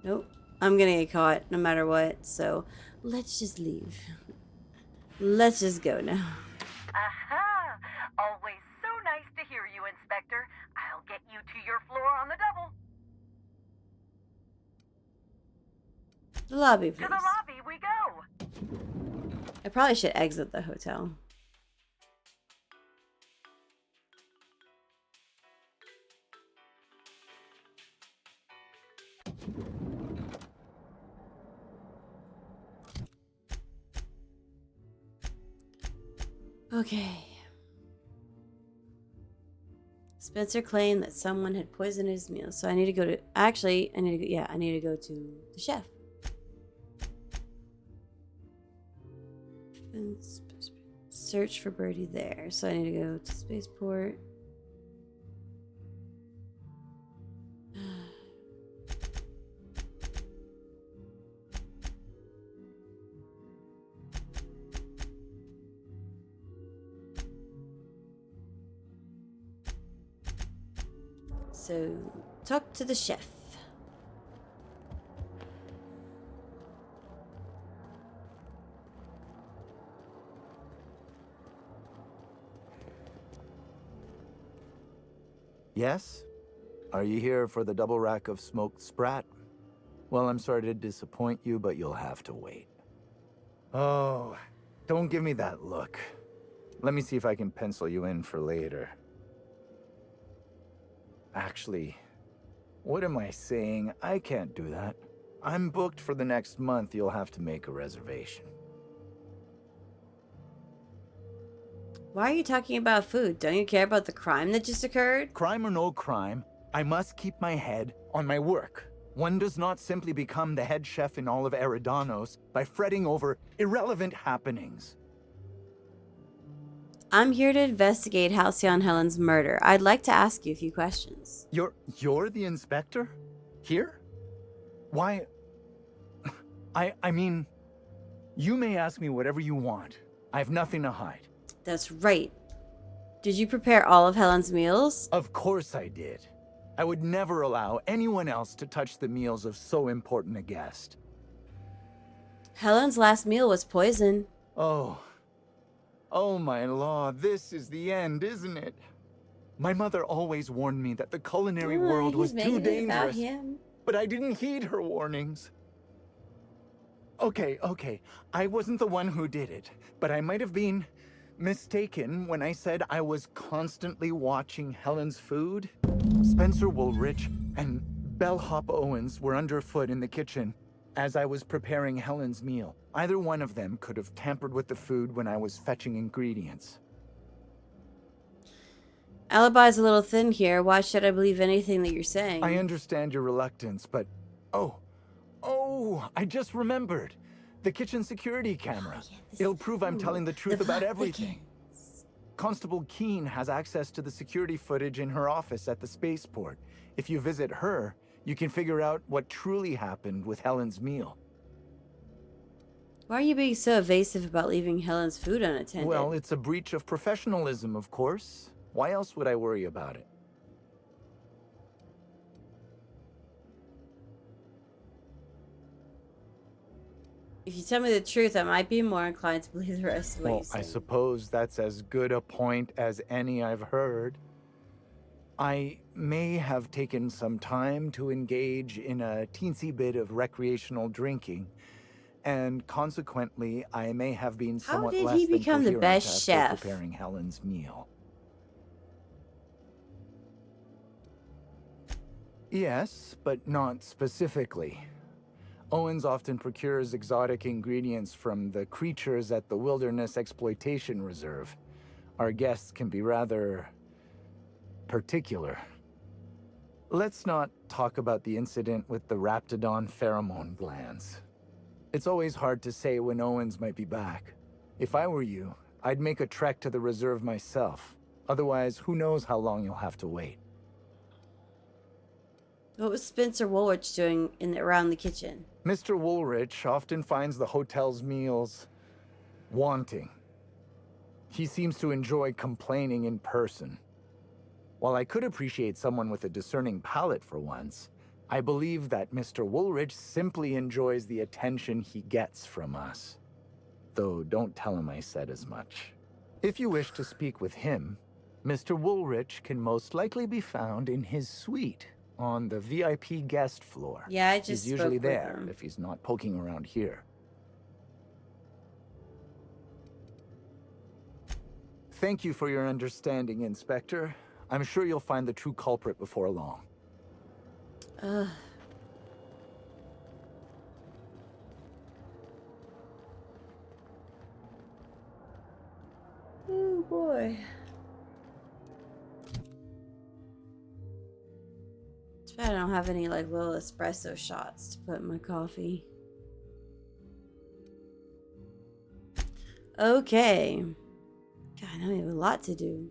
Nope, I'm gonna get caught no matter what, so let's just leave. Let's just go now. Aha! Always so nice to hear you, Inspector. I'll get you to your floor on the double. The lobby, To please. the lobby we go. I probably should exit the hotel. Okay. Spencer claimed that someone had poisoned his meal, so I need to go to... Actually, I need to go... Yeah, I need to go to the chef. Search for Birdie there. So I need to go to Spaceport. So, talk to the chef. Yes? Are you here for the double rack of smoked sprat? Well, I'm sorry to disappoint you, but you'll have to wait. Oh, don't give me that look. Let me see if I can pencil you in for later. Actually, what am I saying? I can't do that. I'm booked for the next month. You'll have to make a reservation. Why are you talking about food? Don't you care about the crime that just occurred? Crime or no crime, I must keep my head on my work. One does not simply become the head chef in all of Eridanos by fretting over irrelevant happenings. I'm here to investigate Halcyon Helen's murder. I'd like to ask you a few questions. You're the inspector? Here? Why? I mean, you may ask me whatever you want. I have nothing to hide. That's right. Did you prepare all of Helen's meals? Of course I did. I would never allow anyone else to touch the meals of so important a guest. Helen's last meal was poison. Oh my law, this is the end, isn't it? My mother always warned me that the culinary world was too dangerous, but I didn't heed her warnings. Okay, I wasn't the one who did it, but I might have been mistaken when I said I was constantly watching Helen's food. Spencer Woolrich and Bellhop Owens were underfoot in the kitchen as I was preparing Helen's meal. Either one of them could have tampered with the food when I was fetching ingredients. Alibi's a little thin here. Why should I believe anything that you're saying? I understand your reluctance, but... Oh, I just remembered. The kitchen security camera. It'll prove I'm telling the truth about everything. Constable Keene has access to the security footage in her office at the spaceport. If you visit her, you can figure out what truly happened with Helen's meal. Why are you being so evasive about leaving Helen's food unattended? Well, it's a breach of professionalism, of course. Why else would I worry about it? If you tell me the truth, I might be more inclined to believe the rest of what you Well, say. I suppose that's as good a point as any I've heard. I may have taken some time to engage in a teensy bit of recreational drinking, and consequently, I may have been How somewhat did less he than become the coherent best after chef? preparing Helen's meal. Yes, but not specifically. Owens often procures exotic ingredients from the creatures at the Wilderness Exploitation Reserve. Our guests can be rather particular. Let's not talk about the incident with the Raptidon pheromone glands. It's always hard to say when Owens might be back. If I were you, I'd make a trek to the reserve myself. Otherwise, who knows how long you'll have to wait. What was Spencer Woolrich doing around the kitchen? Mr. Woolrich often finds the hotel's meals wanting. He seems to enjoy complaining in person. While I could appreciate someone with a discerning palate for once, I believe that Mr. Woolrich simply enjoys the attention he gets from us. Though don't tell him I said as much. If you wish to speak with him, Mr. Woolrich can most likely be found in his suite on the VIP guest floor. Yeah, I just He's usually spoke with there him. if he's not poking around here. Thank you for your understanding, Inspector. I'm sure you'll find the true culprit before long. Ugh. Oh boy. Too bad I don't have any like little espresso shots to put in my coffee. Okay. God, I know we have a lot to do.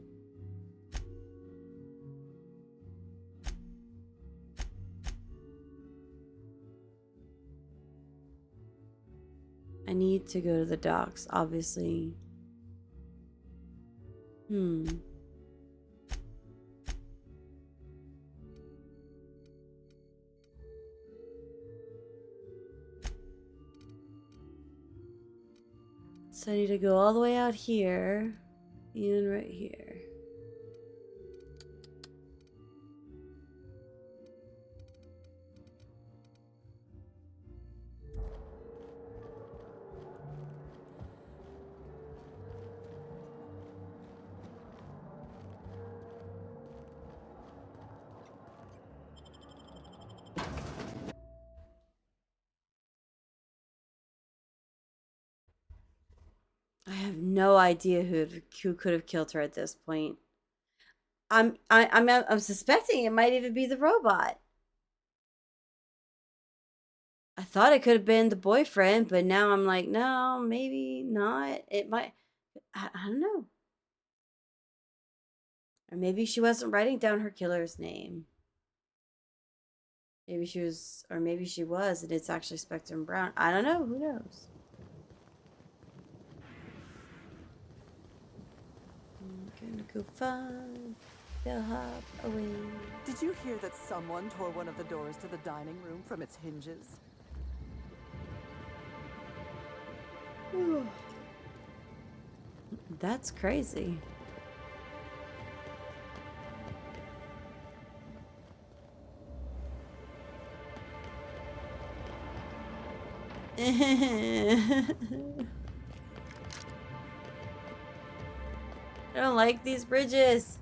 I need to go to the docks, obviously. So I need to go all the way out here and right here. I have no idea who could have killed her at this point. I'm suspecting it might even be the robot. I thought it could have been the boyfriend, but now I'm like, no, maybe not. It might. I don't know. Or maybe she wasn't writing down her killer's name. Maybe she was, or maybe she was, and it's actually Spectrum Brown. I don't know. Who knows? I'm gonna go find the hop away. Did you hear that someone tore one of the doors to the dining room from its hinges? That's crazy. I don't like these bridges.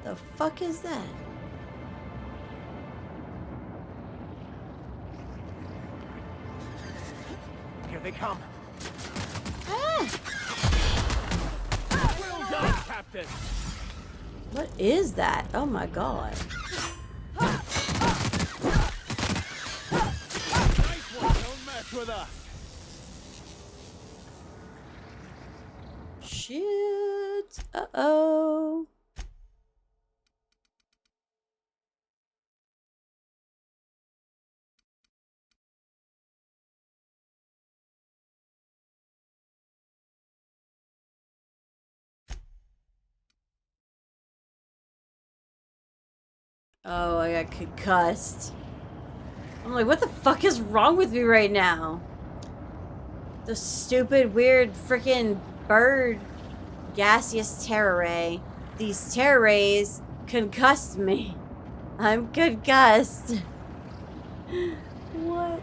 The fuck is that? Here they come. Ah! Well done, Captain. What is that? Oh my god. Nice one. Don't mess with us. Shit. Uh-oh. Oh, I got concussed. I'm like, what the fuck is wrong with me right now? The stupid, weird, freaking bird gaseous terror ray. These terror rays concussed me. I'm concussed. What?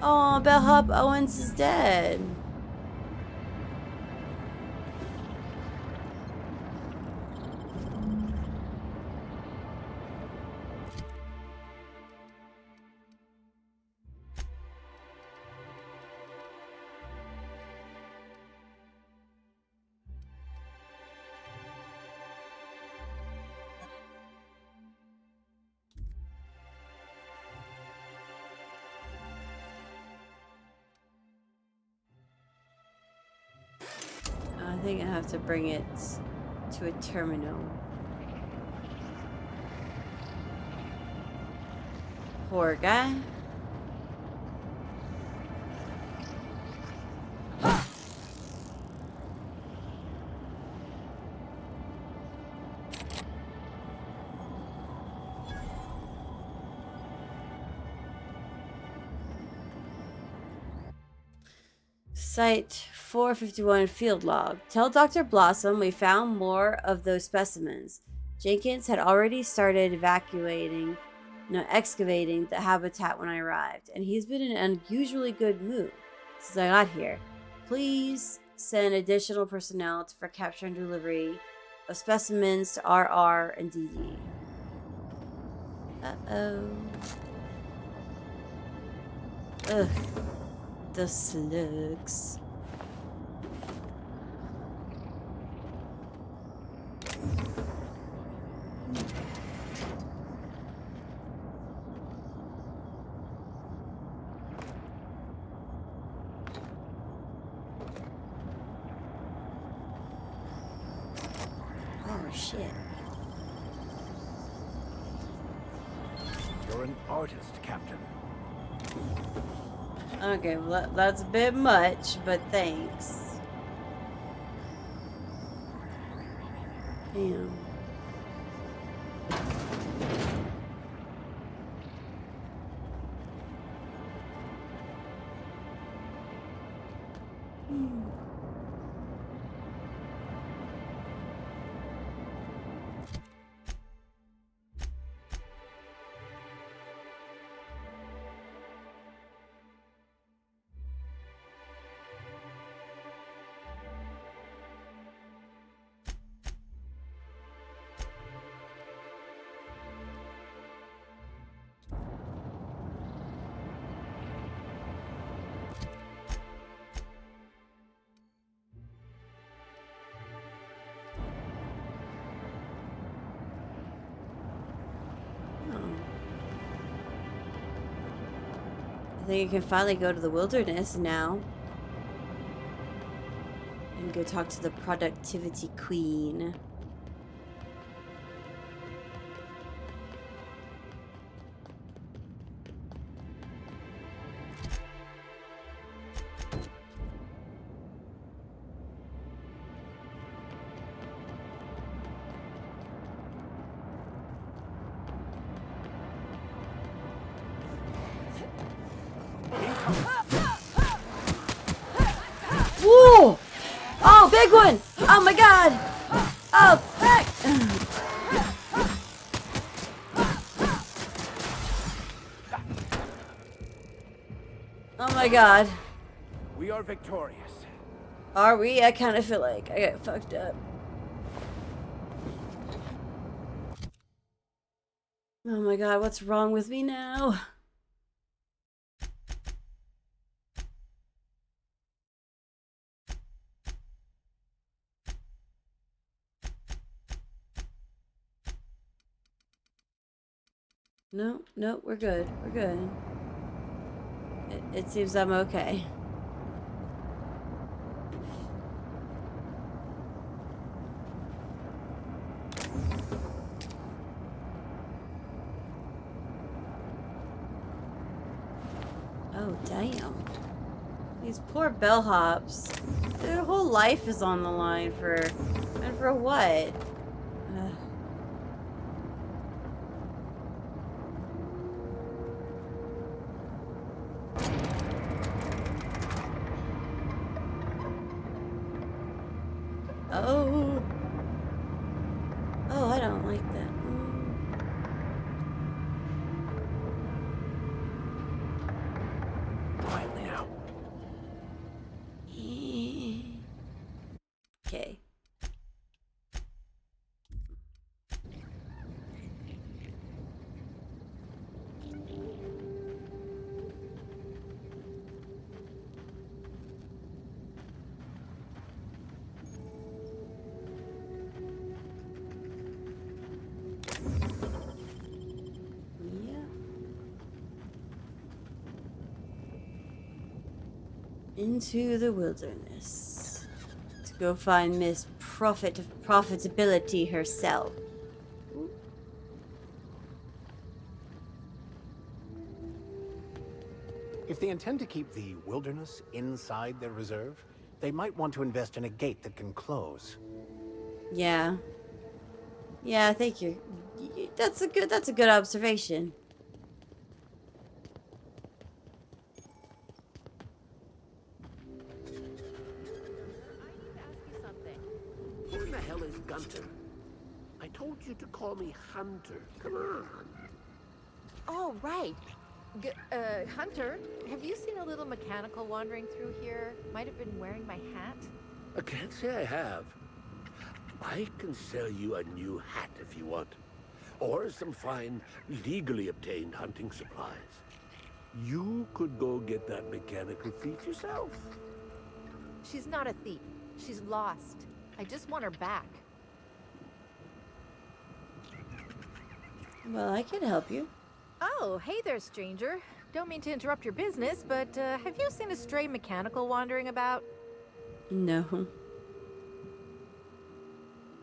Oh, Bellhop Owens is dead. I think I have to bring it to a terminal. Poor guy. Site 451 field log. Tell Dr. Blossom we found more of those specimens. Jenkins had already started excavating the habitat when I arrived, and he's been in an unusually good mood since I got here. Please send additional personnel for capture and delivery of specimens to RR and DD. Uh-oh. Ugh. The slugs. Oh shit. You're an artist, Captain. Okay, well that's a bit much, but thanks. Damn. I think I can finally go to the wilderness now. And go talk to the productivity queen. Whoa! Oh, big one! Oh my god! Oh, fuck! Oh my god. We are victorious. Are we? I kind of feel like I got fucked up. Oh my god, what's wrong with me now? No, no, we're good. We're good. It seems I'm okay. Oh, damn. These poor bellhops. Their whole life is on the line for... And for what? Oh. Oh, I don't like that. Quietly now. Okay. Yeah. Into the wilderness to go find Miss Profitability herself. If they intend to keep the wilderness inside their reserve, they might want to invest in a gate that can close. Yeah. Yeah, I think that's a good observation. Who in the hell is Gunter? I told you to call me Hunter. Come on. Oh, right. Hunter, have you seen a little mechanical wandering through here? Might have been wearing my hat. I can't say I have. I can sell you a new hat if you want. Or some fine, legally obtained hunting supplies. You could go get that mechanical thief yourself. She's not a thief. She's lost. I just want her back. Well, I can help you. Oh, hey there, stranger. Don't mean to interrupt your business, but have you seen a stray mechanical wandering about? No.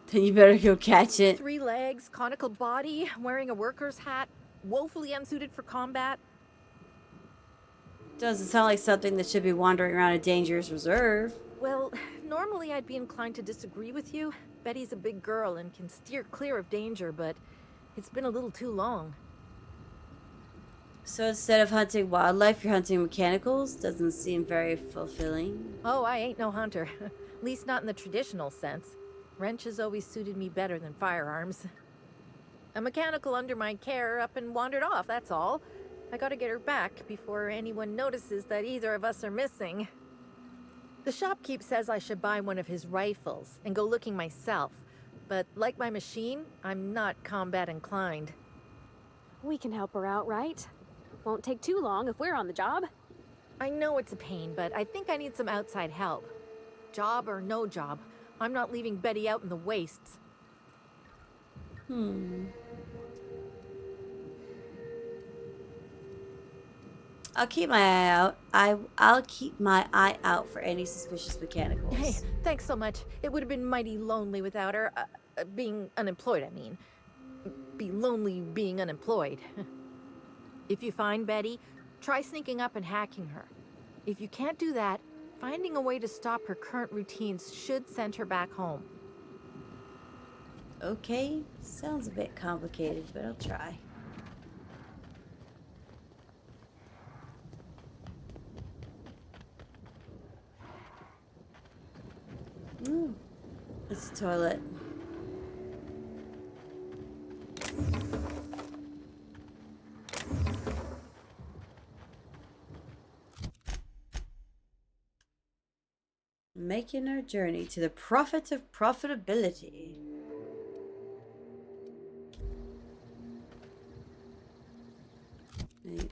Then you better go catch it. 3 legs, conical body, wearing a worker's hat, woefully unsuited for combat. Doesn't sound like something that should be wandering around a dangerous reserve. Well, normally I'd be inclined to disagree with you. Betty's a big girl and can steer clear of danger, but it's been a little too long. So instead of hunting wildlife, you're hunting mechanicals? Doesn't seem very fulfilling. Oh, I ain't no hunter. At least not in the traditional sense. Wrenches always suited me better than firearms. A mechanical under my care up and wandered off, that's all. I gotta get her back before anyone notices that either of us are missing. The shopkeep says I should buy one of his rifles and go looking myself. But like my machine, I'm not combat inclined. We can help her out, right? Won't take too long if we're on the job. I know it's a pain, but I think I need some outside help. Job or no job, I'm not leaving Betty out in the wastes. I'll keep my eye out. I'll keep my eye out for any suspicious mechanicals. Hey, thanks so much. It would have been mighty lonely without her. Being unemployed, I mean. Be lonely being unemployed. If you find Betty, try sneaking up and hacking her. If you can't do that, finding a way to stop her current routines should send her back home. Okay, sounds a bit complicated, but I'll try. Ooh, it's a toilet. Making our journey to the profit of profitability. Right.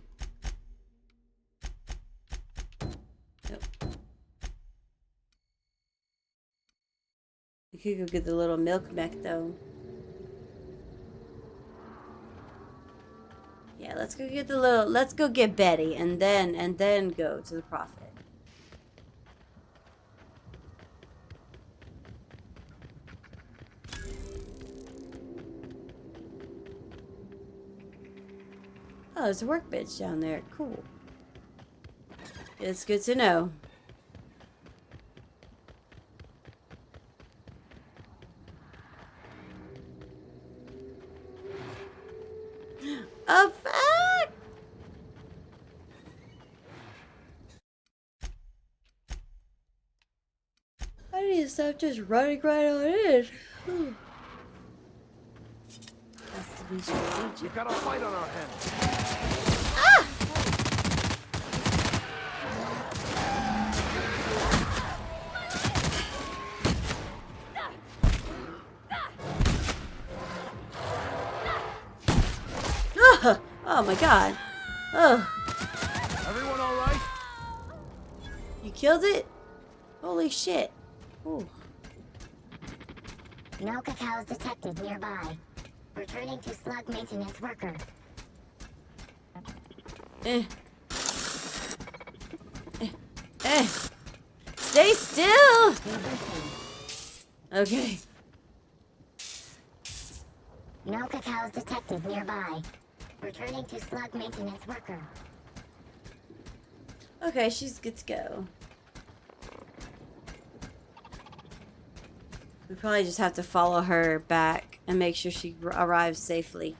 Yep. We could go get the little milk mech though. Yeah, let's go get the little. Let's go get Betty, and then go to the profit. Oh, there's a workbench down there. Cool. It's good to know. A fact! I need instead of just running right on in. Has to be strategic. We've got a fight on our hands. Ah! Oh my god. Oh. Everyone all right? You killed it? Holy shit. Ooh. No cacaos detected nearby. Returning to slug maintenance worker. Stay still! Okay. No cacaos detected nearby. Returning to slug maintenance worker. Okay, she's good to go. We probably just have to follow her back and make sure she arrives safely.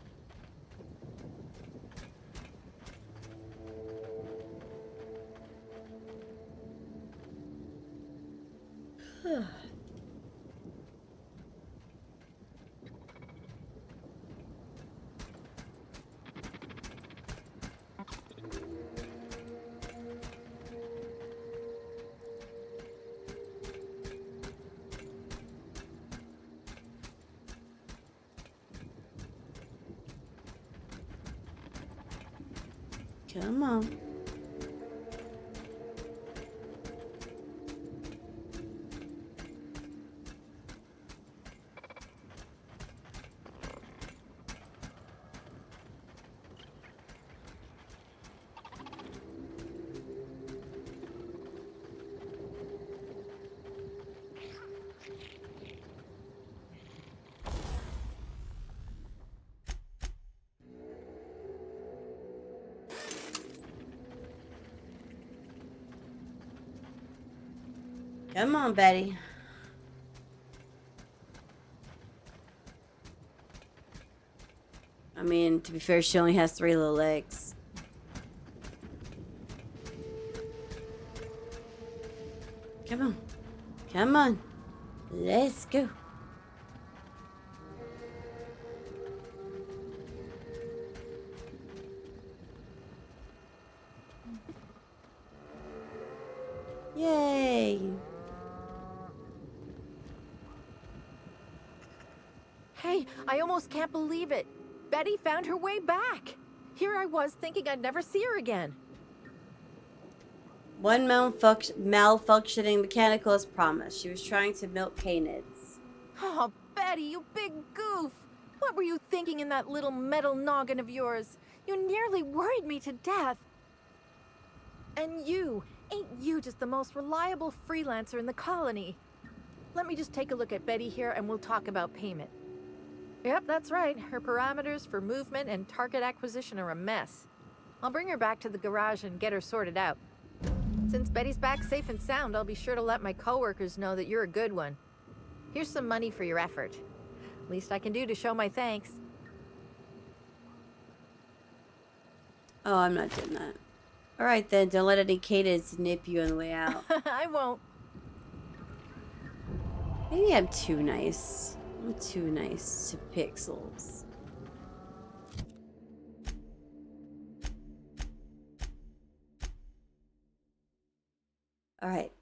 Come on. Come on, Betty. I mean, to be fair, she only has 3 little legs. Come on. Come on. Let's go. Yay. Hey, I almost can't believe it. Betty found her way back. Here I was thinking I'd never see her again. One malfunctioning mechanical as promised. She was trying to milk canids. Oh, Betty, you big goof. What were you thinking in that little metal noggin of yours? You nearly worried me to death. And ain't you just the most reliable freelancer in the colony? Let me just take a look at Betty here and we'll talk about payment. Yep, that's right. Her parameters for movement and target acquisition are a mess. I'll bring her back to the garage and get her sorted out. Since Betty's back safe and sound, I'll be sure to let my coworkers know that you're a good one. Here's some money for your effort. Least I can do to show my thanks. Oh, I'm not doing that. Alright then, don't let any canids nip you on the way out. I won't. Maybe I'm too nice. I'm too nice to pixels. Alright.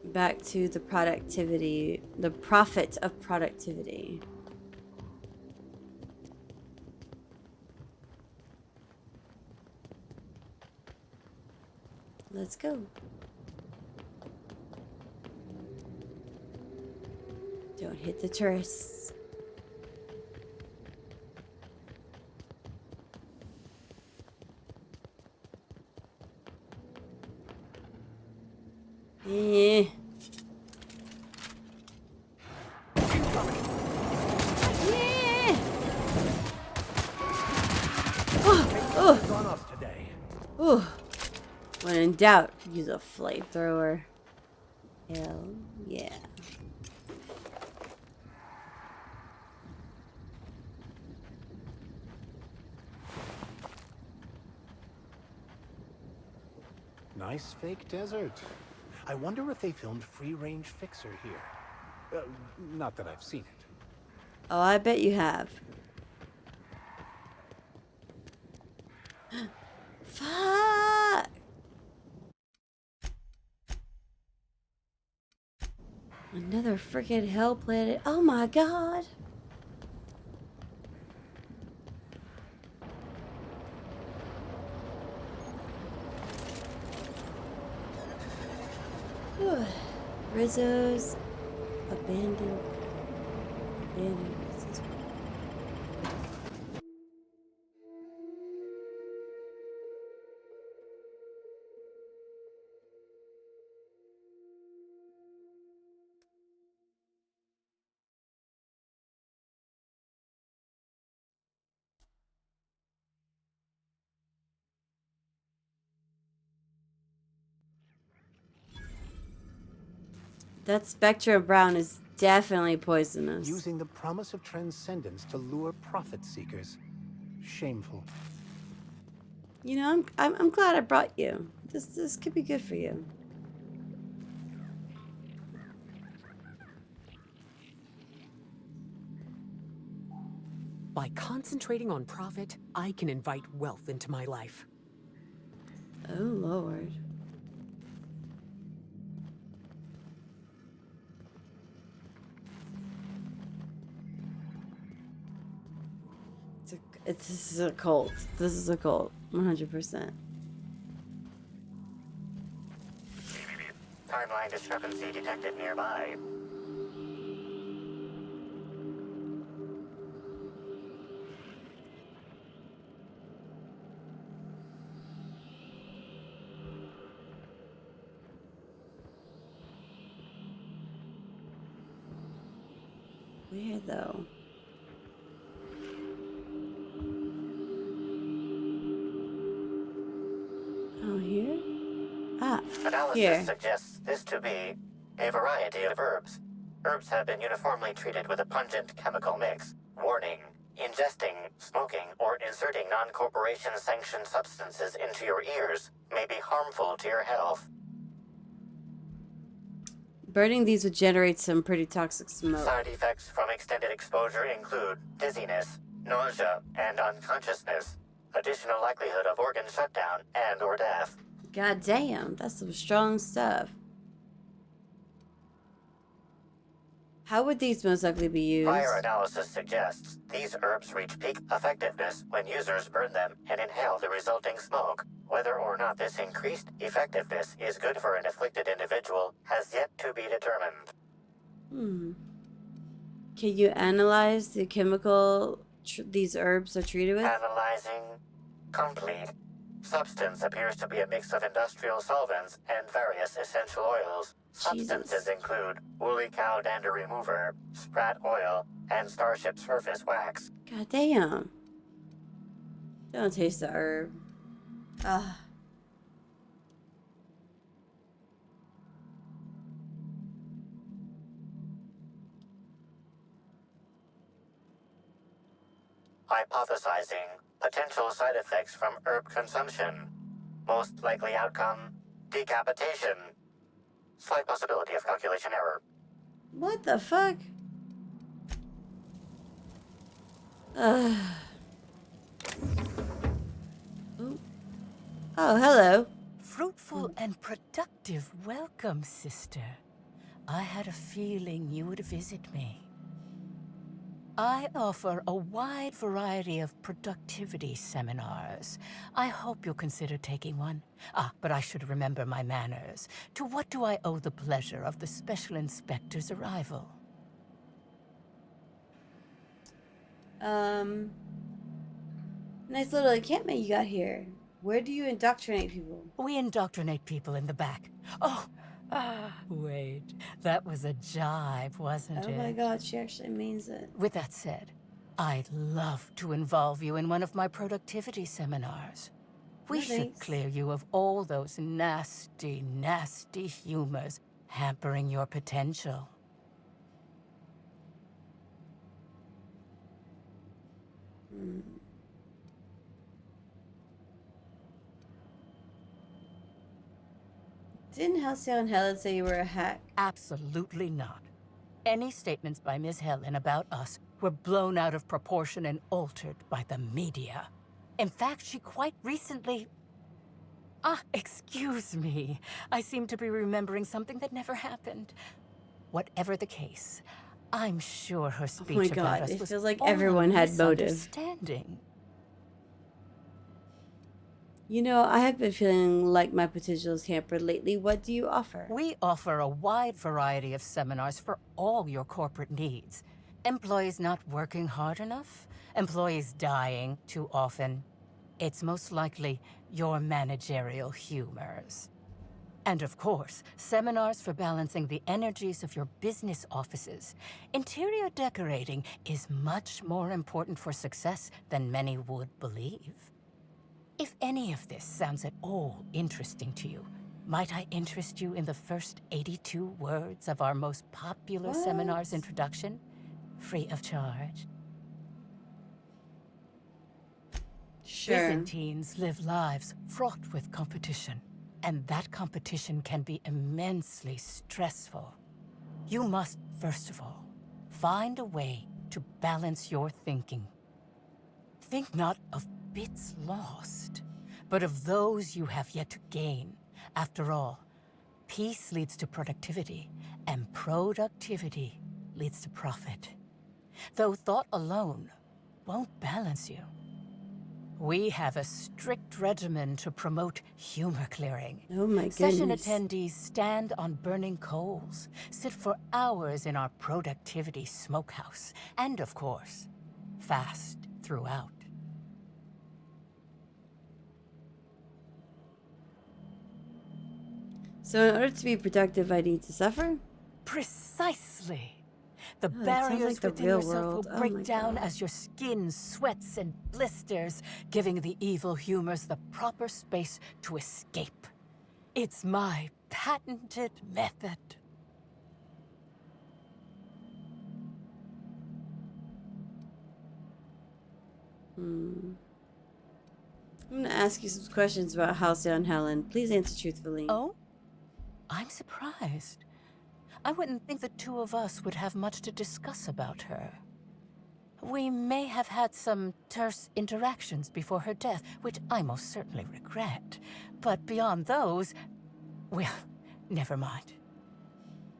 Back to the productivity, the profit of productivity. Let's go. Don't hit the tourists. Yeah. Yeah. On us today. Oh. When in doubt, use a flamethrower. Hell yeah. Nice fake desert. I wonder if they filmed Free Range Fixer here. Not that I've seen it. Oh, I bet you have. Fuck! Another freaking hell planet. Oh my god! Rizzo's abandoned Rizzo's. That Spectrum Brown is definitely poisonous. Using the promise of transcendence to lure profit seekers. Shameful. You know, I'm glad I brought you. This could be good for you. By concentrating on profit, I can invite wealth into my life. Oh, Lord. This is a cult. This is a cult. 100%. Timeline discrepancy detected nearby. Where, though? Oh, here? Ah, Analysis here. suggests this to be a variety of herbs. Herbs have been uniformly treated with a pungent chemical mix. Warning: ingesting, smoking, or inserting non-corporation sanctioned substances into your ears may be harmful to your health. Burning these would generate some pretty toxic smoke. Side effects from extended exposure include dizziness, nausea, and unconsciousness. Additional likelihood of organ shutdown and/or death. God damn, that's some strong stuff. How would these most likely be used? Prior analysis suggests these herbs reach peak effectiveness when users burn them and inhale the resulting smoke. Whether or not this increased effectiveness is good for an afflicted individual has yet to be determined. Can you analyze the chemical these herbs are treated with? Analyzing complete. Substance appears to be a mix of industrial solvents and various essential oils. Substances include woolly cow dander remover, sprat oil, and starship surface wax. God damn. Don't taste the herb. Ah. Hypothesizing potential side effects from herb consumption. Most likely outcome, decapitation. Slight possibility of calculation error. What the fuck? Oh, hello. Fruitful and productive welcome, sister. I had a feeling you would visit me. I offer a wide variety of productivity seminars. I hope you'll consider taking one. But I should remember my manners. To what do I owe the pleasure of the Special Inspector's arrival? Nice little encampment you got here. Where do you indoctrinate people? We indoctrinate people in the back. Wait. That was a jibe, wasn't it? Oh my god, she actually means it. With that said, I'd love to involve you in one of my productivity seminars. We should clear you of all those nasty, nasty humors hampering your potential. Didn't Halcyon Helen say you were a hack? Absolutely not. Any statements by Miss Helen about us were blown out of proportion and altered by the media. In fact, she quite recently... excuse me. I seem to be remembering something that never happened. Whatever the case, I'm sure her Oh speech my about god, us it was feels like all a everyone had motive. misunderstanding. You know, I have been feeling like my potential is hampered lately. What do you offer? We offer a wide variety of seminars for all your corporate needs. Employees not working hard enough? Employees dying too often? It's most likely your managerial humors. And of course, seminars for balancing the energies of your business offices. Interior decorating is much more important for success than many would believe. If any of this sounds at all interesting to you, might I interest you in the first 82 words of our most popular seminar's introduction? Free of charge. Sure. Byzantines live lives fraught with competition, and that competition can be immensely stressful. You must, first of all, find a way to balance your thinking. Think not of bits lost, but of those you have yet to gain. After all, peace leads to productivity, and productivity leads to profit. Though thought alone won't balance you. We have a strict regimen to promote humor clearing. Oh my Session goodness. attendees stand on burning coals, sit for hours in our productivity smokehouse, and of course, fast throughout. So in order to be productive, I need to suffer? Precisely. The Oh, that sounds barriers like the within real yourself world. will Oh break my down God. as your skin sweats and blisters, giving the evil humors the proper space to escape. It's my patented method. I'm gonna ask you some questions about Halcyon Helen. Please answer truthfully. Oh? I'm surprised. I wouldn't think the two of us would have much to discuss about her. We may have had some terse interactions before her death, which I most certainly regret. But beyond those, well, never mind.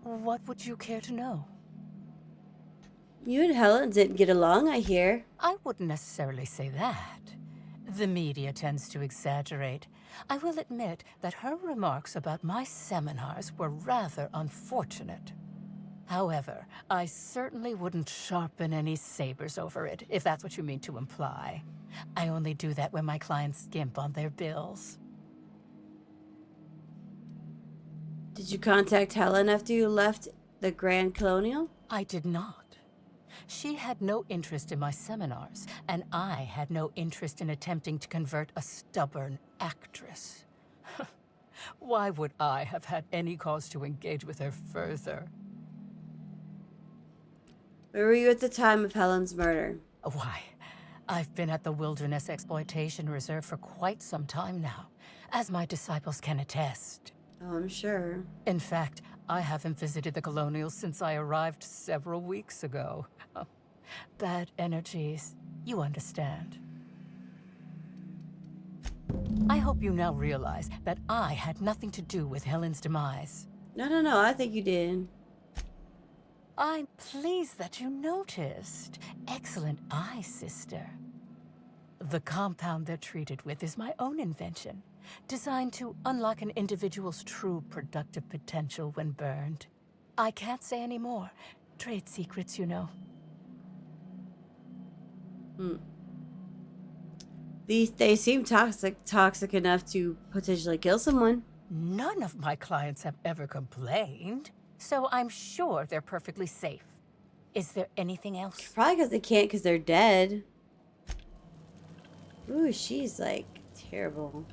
What would you care to know? You and Helen didn't get along, I hear. I wouldn't necessarily say that. The media tends to exaggerate. I will admit that her remarks about my seminars were rather unfortunate. However, I certainly wouldn't sharpen any sabers over it, if that's what you mean to imply. I only do that when my clients skimp on their bills. Did you contact Helen after you left the Grand Colonial? I did not. She had no interest in my seminars, and I had no interest in attempting to convert a stubborn actress. Why would I have had any cause to engage with her further? Where were you at the time of Helen's murder? Why, I've been at the Wilderness Exploitation Reserve for quite some time now, as my disciples can attest. Oh, I'm sure. In fact, I haven't visited the Colonials since I arrived several weeks ago. Bad energies, you understand. I hope you now realize that I had nothing to do with Helen's demise. No, I think you did. I'm pleased that you noticed. Excellent eye, sister. The compound they're treated with is my own invention, designed to unlock an individual's true productive potential when burned. I can't say any more. Trade secrets, you know. They seem toxic enough to potentially kill someone. None of my clients have ever complained, so I'm sure they're perfectly safe. Is there anything else? Probably because they can't because they're dead. Ooh, she's like terrible.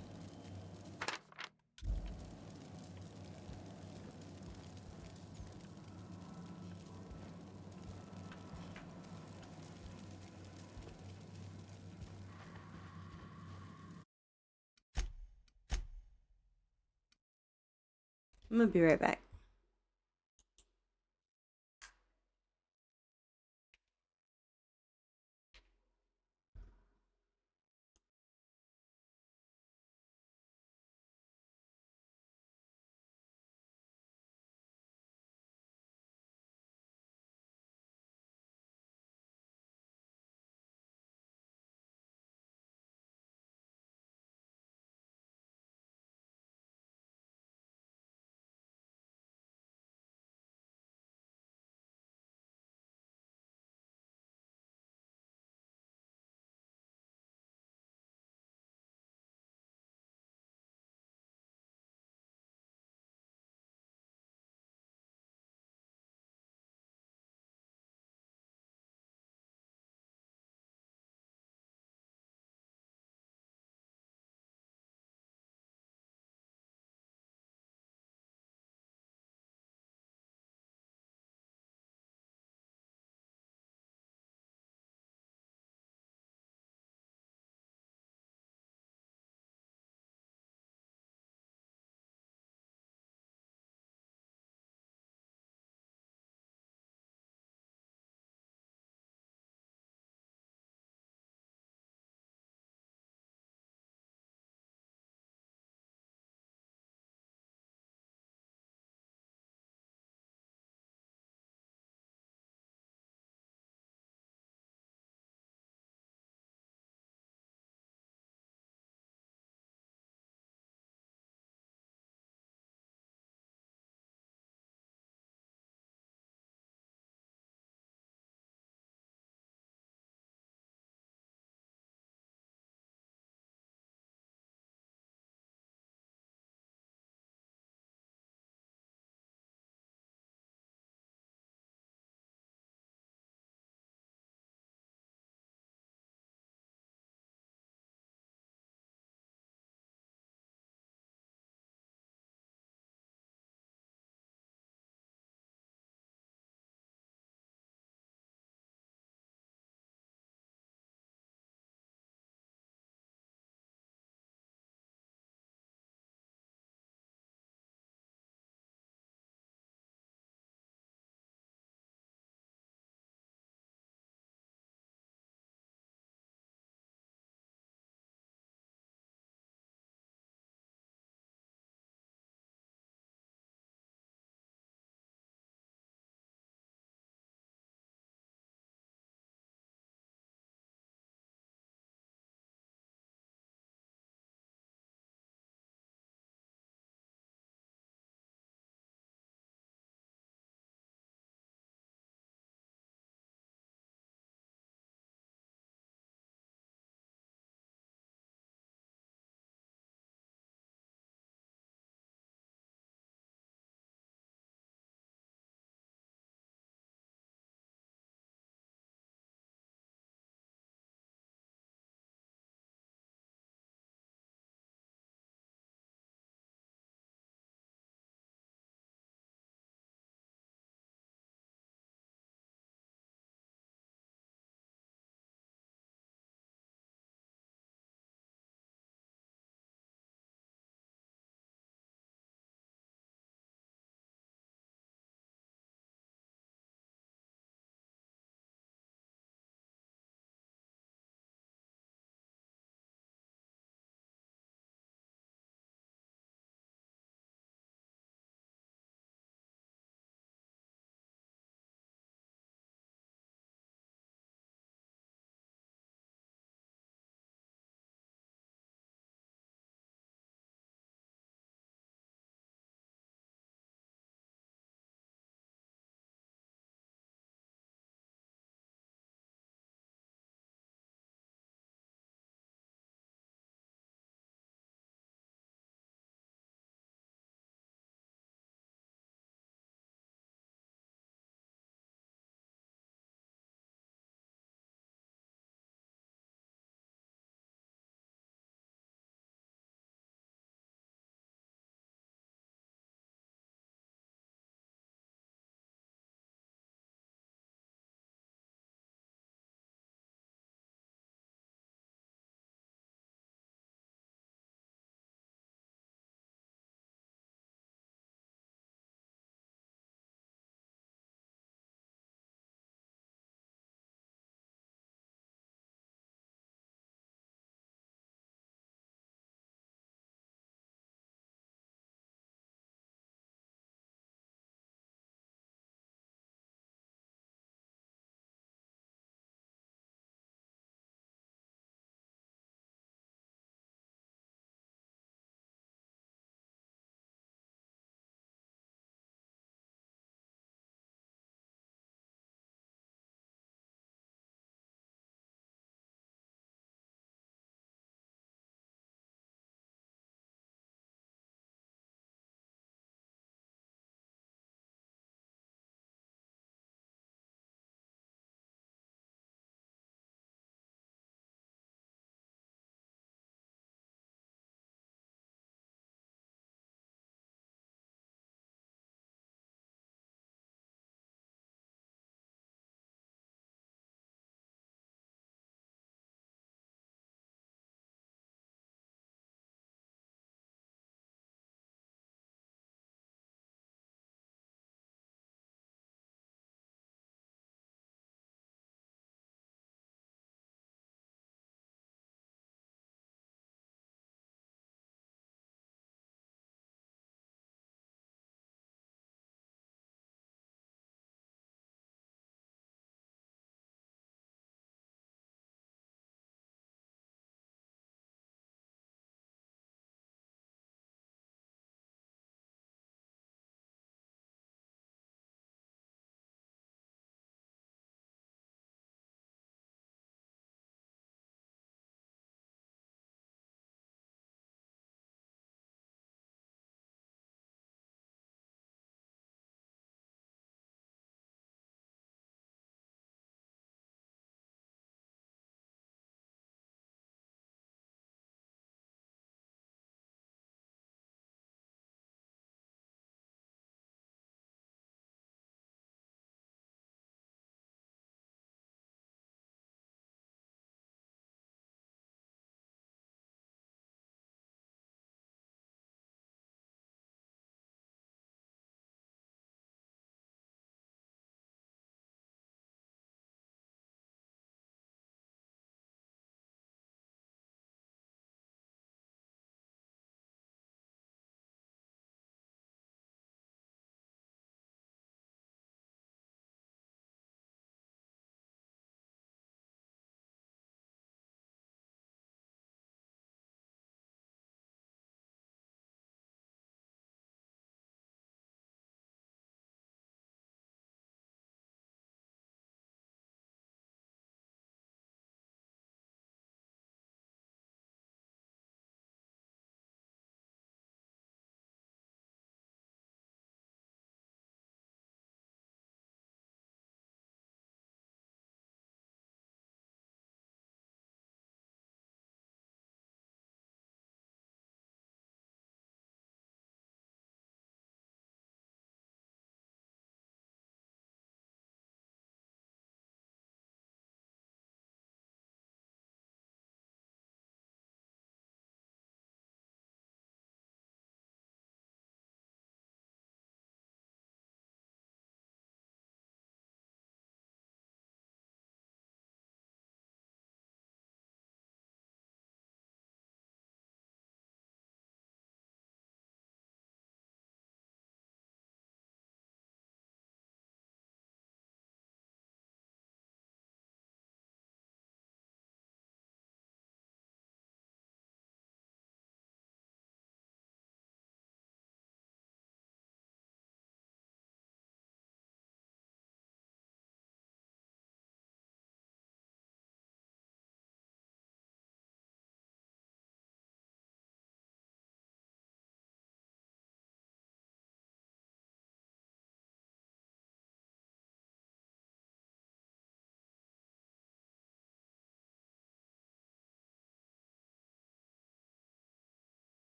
I'm gonna be right back.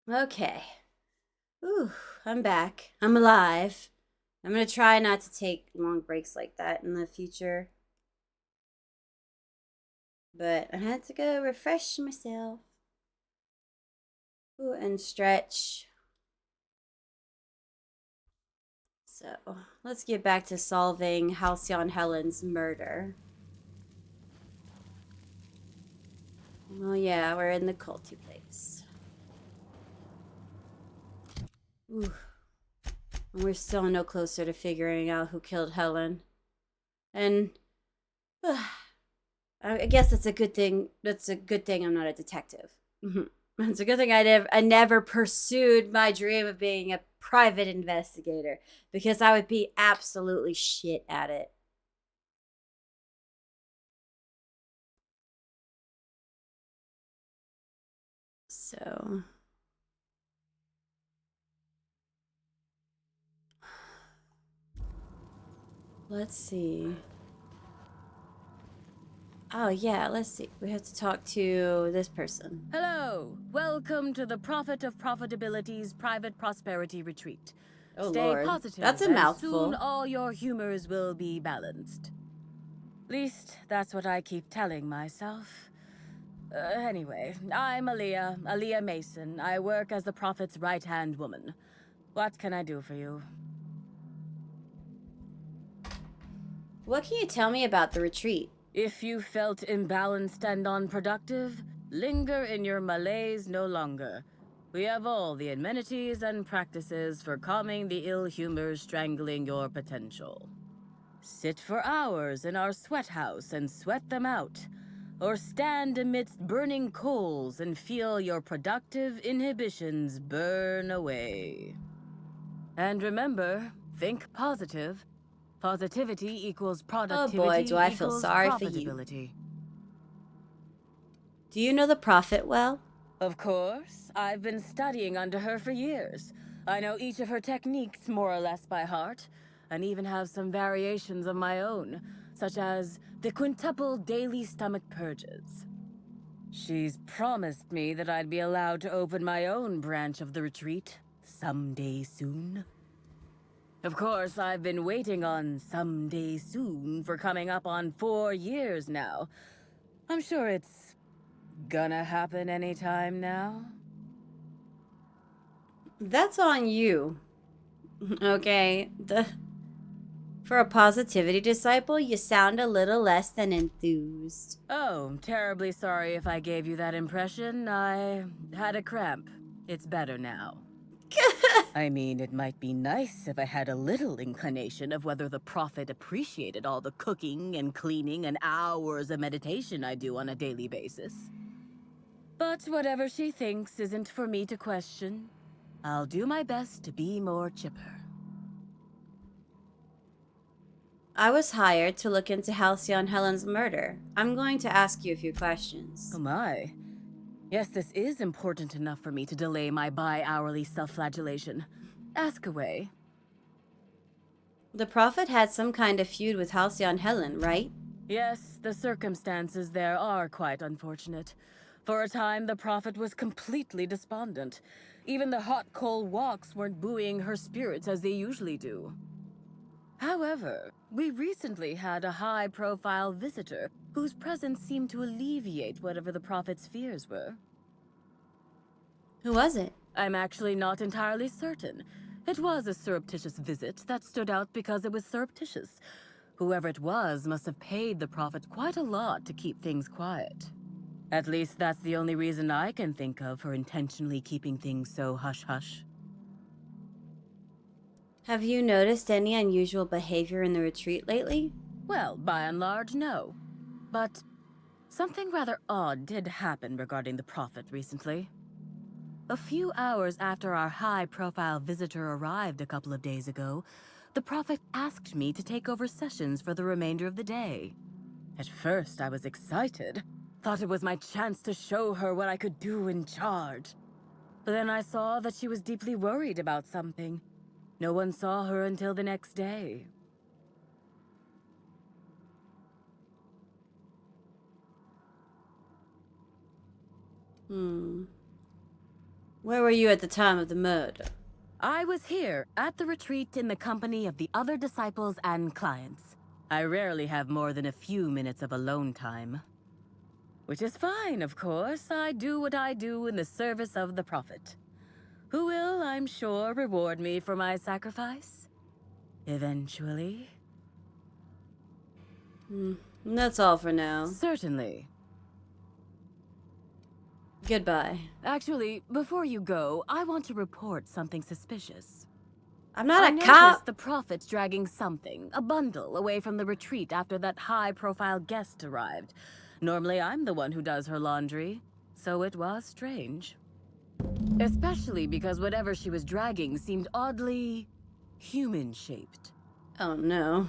Okay. Ooh, I'm back. I'm alive. I'm gonna try not to take long breaks like that in the future. But I had to go refresh myself. Ooh, and stretch. So, let's get back to solving Halcyon Helen's murder. Oh yeah, we're in the culty place. Ooh. And we're still no closer to figuring out who killed Helen. And I guess that's a good thing. That's a good thing I'm not a detective. It's a good thing I never pursued my dream of being a private investigator, because I would be absolutely shit at it. So let's see. Oh yeah, let's see. We have to talk to this person. Hello. Welcome to the Prophet of Profitability's Private Prosperity Retreat. Oh Stay Lord, positive, that's a and mouthful. soon all your humors will be balanced. At least, that's what I keep telling myself. Anyway, I'm Aaliyah Mason. I work as the Prophet's right-hand woman. What can I do for you? What can you tell me about the retreat? If you felt imbalanced and unproductive, linger in your malaise no longer. We have all the amenities and practices for calming the ill humors strangling your potential. Sit for hours in our sweat house and sweat them out, or stand amidst burning coals and feel your productive inhibitions burn away. And remember, think positive. Positivity equals productivity. Oh boy, do I feel sorry for you. Do you know the Prophet well? Of course. I've been studying under her for years. I know each of her techniques more or less by heart, and even have some variations of my own, such as the quintuple daily stomach purges. She's promised me that I'd be allowed to open my own branch of the retreat someday soon. Of course, I've been waiting on someday soon for coming up on 4 years now. I'm sure it's gonna happen anytime now. That's on you. Okay. For a positivity disciple, you sound a little less than enthused. Oh, terribly sorry if I gave you that impression. I had a cramp. It's better now. I mean, it might be nice if I had a little inclination of whether the Prophet appreciated all the cooking and cleaning and hours of meditation I do on a daily basis. But whatever she thinks isn't for me to question. I'll do my best to be more chipper. I was hired to look into Halcyon Helen's murder. I'm going to ask you a few questions. Oh my. Yes, this is important enough for me to delay my bi-hourly self-flagellation. Ask away. The Prophet had some kind of feud with Halcyon Helen, right? Yes, the circumstances there are quite unfortunate. For a time, the Prophet was completely despondent. Even the hot coal walks weren't buoying her spirits as they usually do. However, we recently had a high-profile visitor whose presence seemed to alleviate whatever the Prophet's fears were. Who was it? I'm actually not entirely certain. It was a surreptitious visit that stood out because it was surreptitious. Whoever it was must have paid the Prophet quite a lot to keep things quiet. At least that's the only reason I can think of for intentionally keeping things so hush-hush. Have you noticed any unusual behavior in the retreat lately? Well, by and large, no. But something rather odd did happen regarding the Prophet recently. A few hours after our high-profile visitor arrived a couple of days ago, the Prophet asked me to take over sessions for the remainder of the day. At first, I was excited. Thought it was my chance to show her what I could do in charge. But then I saw that she was deeply worried about something. No one saw her until the next day. Where were you at the time of the murder? I was here at the retreat in the company of the other disciples and clients. I rarely have more than a few minutes of alone time. Which is fine, of course. I do what I do in the service of the Prophet, who will, I'm sure, reward me for my sacrifice. Eventually. That's all for now. Certainly. Goodbye. Actually, before you go, I want to report something suspicious. I'm not I a noticed cop. the Prophet's dragging something, a bundle, away from the retreat after that high-profile guest arrived. Normally, I'm the one who does her laundry, so it was strange. Especially because whatever she was dragging seemed oddly human-shaped. Oh no.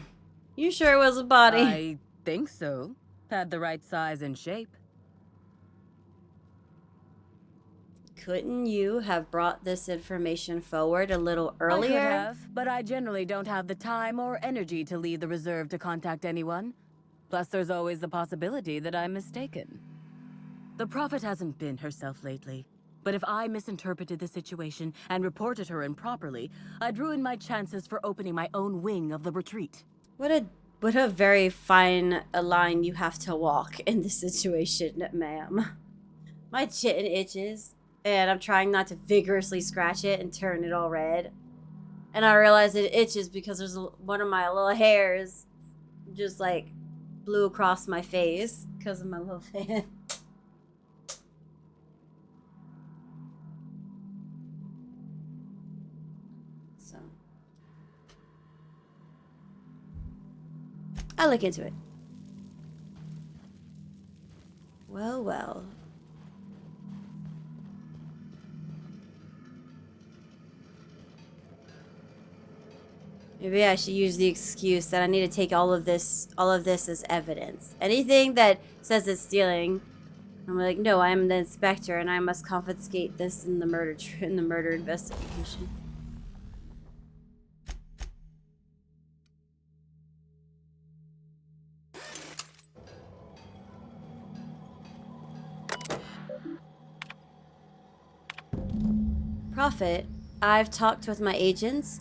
You sure it was a body? I think so. Had the right size and shape. Couldn't you have brought this information forward a little earlier? I could have, but I generally don't have the time or energy to leave the reserve to contact anyone. Plus, there's always the possibility that I'm mistaken. The Prophet hasn't been herself lately, but if I misinterpreted the situation and reported her improperly, I'd ruin my chances for opening my own wing of the retreat. What a very fine line you have to walk in this situation, ma'am. My chin itches, and I'm trying not to vigorously scratch it and turn it all red. And I realize it itches because there's one of my little hairs just like blew across my face because of my little fan. So I'll look into it. Well, well. Maybe I should use the excuse that I need to take all of this as evidence. Anything that says it's stealing, I'm like, no, I am the inspector and I must confiscate this in the murder investigation. Prophet, I've talked with my agents,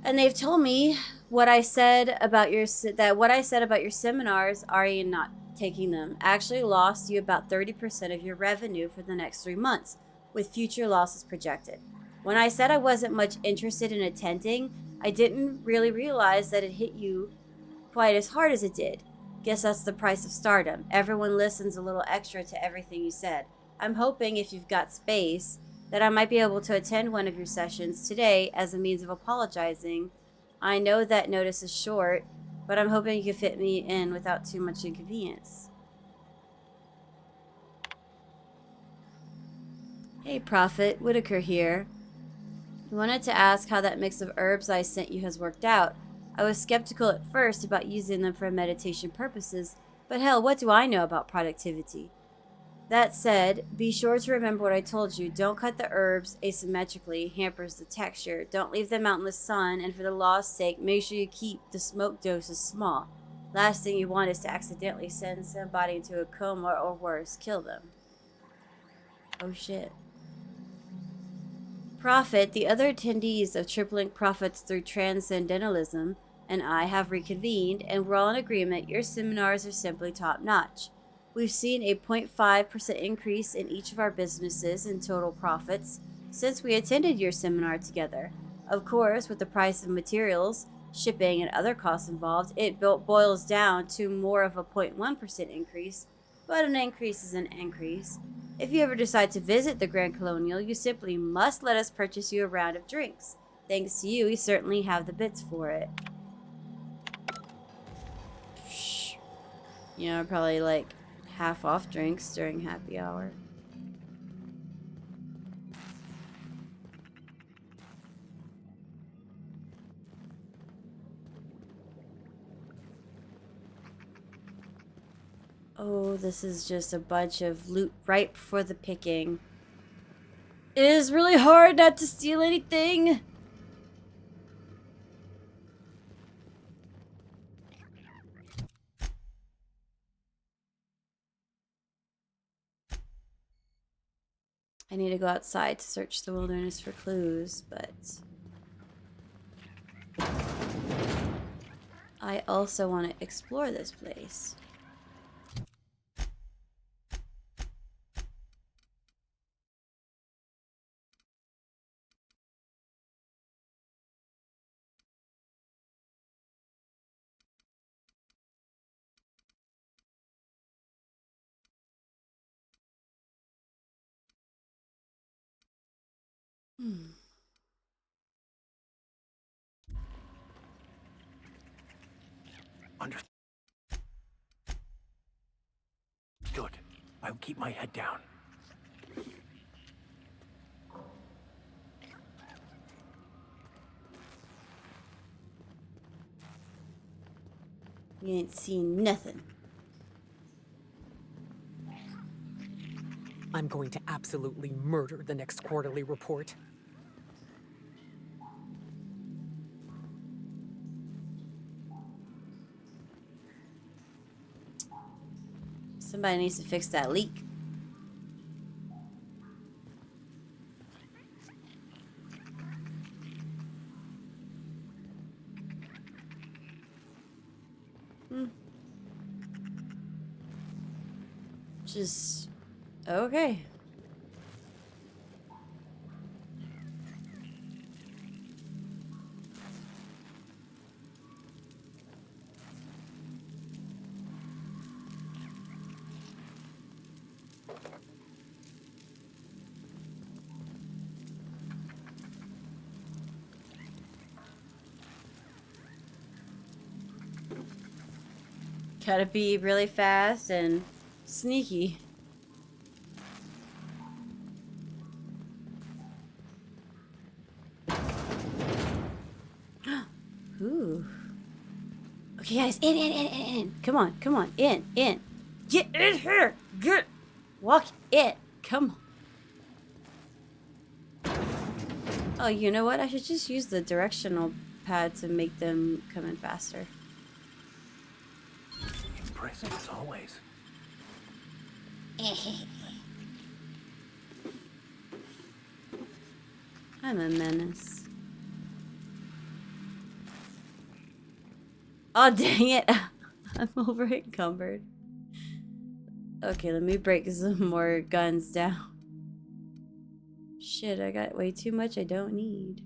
and they've told me what I said about your seminars, are you not taking them, actually lost you about 30% of your revenue for the next 3 months, with future losses projected. When I said I wasn't much interested in attending, I didn't really realize that it hit you quite as hard as it did. Guess that's the price of stardom. Everyone listens a little extra to everything you said. I'm hoping, if you've got space, that I might be able to attend one of your sessions today as a means of apologizing. I know that notice is short, but I'm hoping you can fit me in without too much inconvenience. Hey, Prophet, Whitaker here. I wanted to ask how that mix of herbs I sent you has worked out. I was skeptical at first about using them for meditation purposes, but hell, what do I know about productivity? That said, be sure to remember what I told you. Don't cut the herbs asymmetrically, hampers the texture. Don't leave them out in the sun, and for the law's sake, make sure you keep the smoke doses small. Last thing you want is to accidentally send somebody into a coma or worse, kill them. Oh shit. Prophet, the other attendees of Tripling Prophets through Transcendentalism, and I have reconvened, and we're all in agreement your seminars are simply top-notch. We've seen a 0.5% increase in each of our businesses in total profits since we attended your seminar together. Of course, with the price of materials, shipping, and other costs involved, it boils down to more of a 0.1% increase, but an increase is an increase. If you ever decide to visit the Grand Colonial, you simply must let us purchase you a round of drinks. Thanks to you, we certainly have the bits for it. You know, probably like half off drinks during happy hour. Oh, this is just a bunch of loot ripe for the picking. It is really hard not to steal anything. I need to go outside to search the wilderness for clues, but I also want to explore this place. Understood. I'll keep my head down. You ain't seen nothing. I'm going to absolutely murder the next quarterly report. Somebody needs to fix that leak. Just okay. Gotta be really fast and sneaky. Ooh. Okay, guys, in. Come on, in. Get in here. Walk in. Come on. Oh, you know what? I should just use the directional pad to make them come in faster. Impressive as always. I'm a menace. Oh, dang it. I'm over encumbered. Okay, let me break some more guns down. Shit, I got way too much I don't need.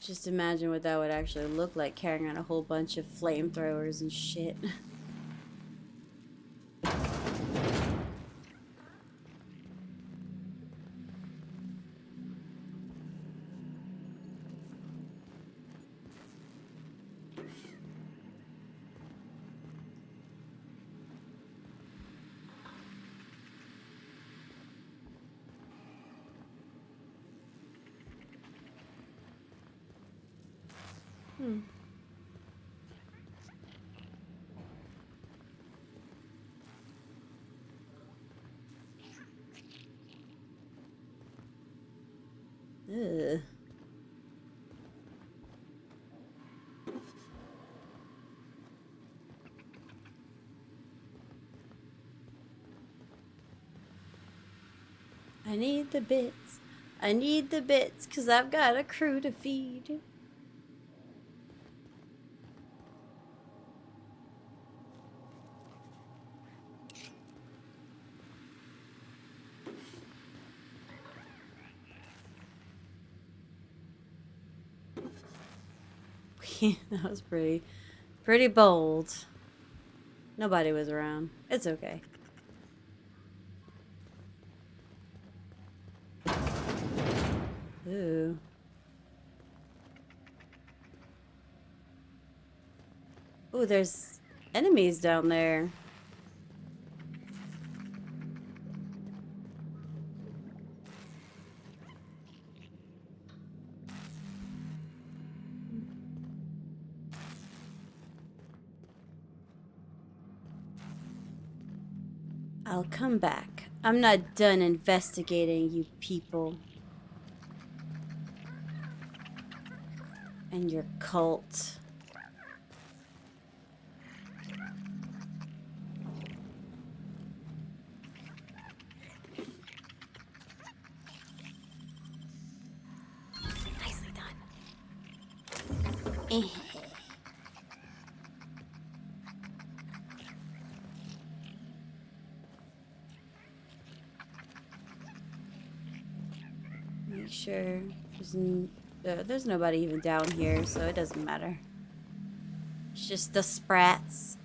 Just imagine what that would actually look like, carrying around a whole bunch of flamethrowers and shit. Ugh. I need the bits. I need the bits, 'cause I've got a crew to feed. That was pretty bold. Nobody was around. It's okay. Ooh. Ooh, there's enemies down there. I'll come back. I'm not done investigating you people. And your cult. Nicely done. Make sure there's nobody even down here, so it doesn't matter. It's just the sprats.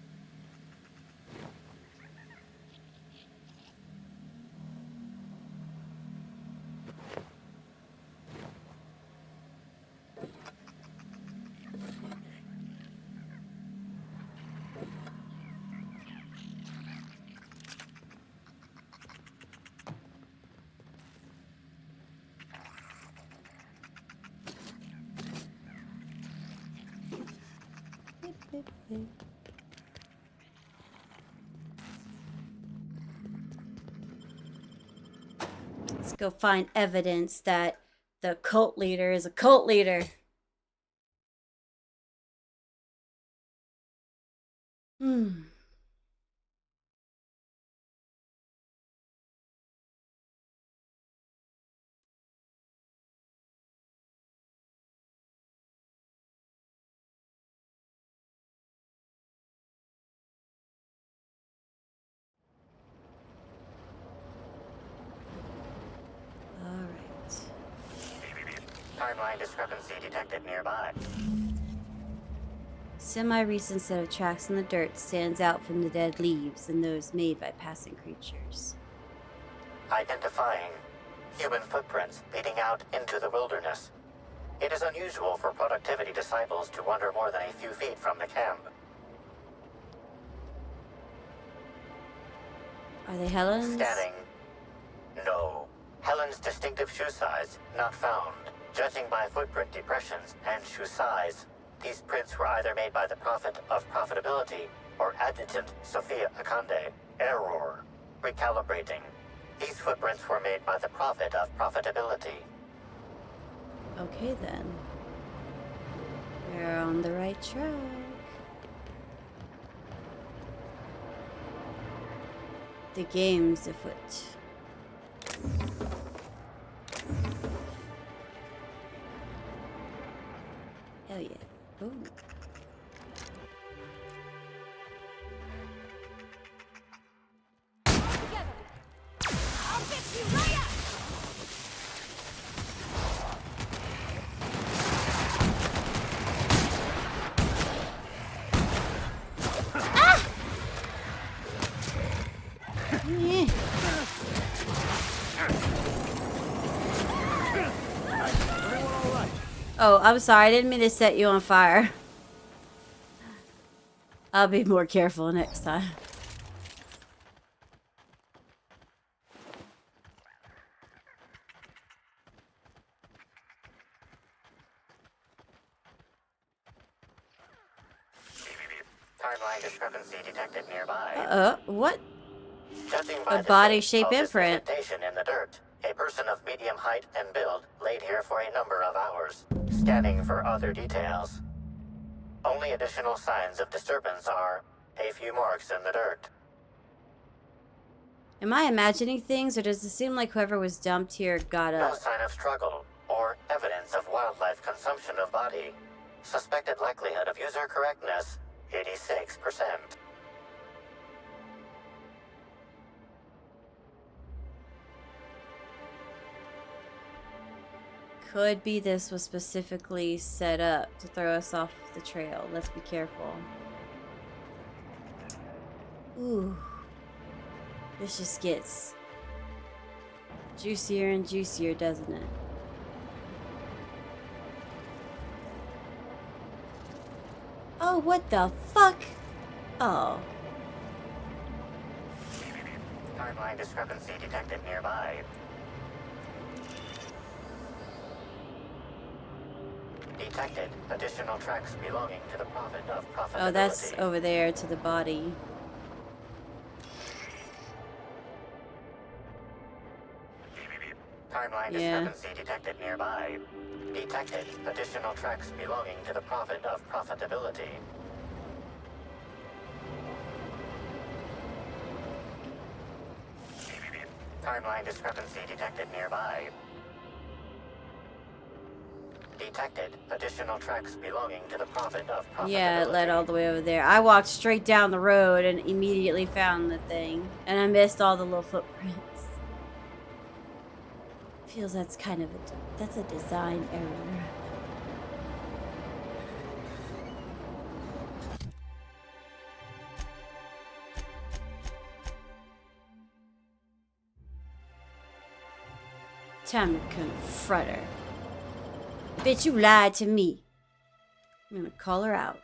Let's go find evidence that the cult leader is a cult leader. Timeline discrepancy detected nearby. Semi-recent set of tracks in the dirt stands out from the dead leaves and those made by passing creatures. Identifying human footprints leading out into the wilderness. It is unusual for productivity disciples to wander more than a few feet from the camp. Are they Helen's? Scanning. No. Helen's distinctive shoe size not found. Judging by footprint depressions and shoe size, these prints were either made by the Prophet of Profitability or Adjutant Sophia Akande. Error. Recalibrating. These footprints were made by the Prophet of Profitability. Okay then. We're on the right track. The game's afoot. Hell yeah. Ooh. I'll fix you right up! Oh, I'm sorry. I didn't mean to set you on fire. I'll be more careful next time. Timeline discrepancy detected nearby. What? Judging by A the body shape shape of this imprint. indentation in the dirt, a person of medium height and build laid here for a number of hours. Scanning for other details. Only additional signs of disturbance are a few marks in the dirt. Am I imagining things, or does it seem like whoever was dumped here got No up? sign of struggle or evidence of wildlife consumption of body. Suspected likelihood of user correctness, 86%. Could be this was specifically set up to throw us off the trail. Let's be careful. Ooh. This just gets juicier and juicier, doesn't it? Oh, what the fuck? Oh. Timeline discrepancy detected nearby. Detected additional tracks belonging to the Prophet of Profitability. Oh, that's over there to the body. Timeline Yeah. discrepancy detected nearby. Detected additional tracks belonging to the Prophet of Profitability. Timeline discrepancy detected nearby. Detected additional tracks belonging to the Prophet of Profitability. Yeah, it led all the way over there. I walked straight down the road and immediately found the thing. And I missed all the little footprints. Feels that's kind of that's a design error. Time to confront her. Bitch, you lied to me. I'm gonna call her out.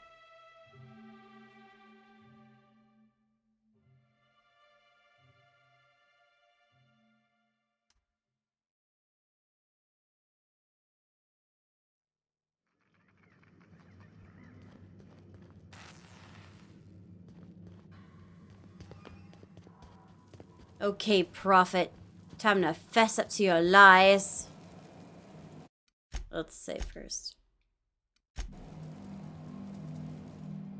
Okay, Prophet. Time to fess up to your lies. Let's say first.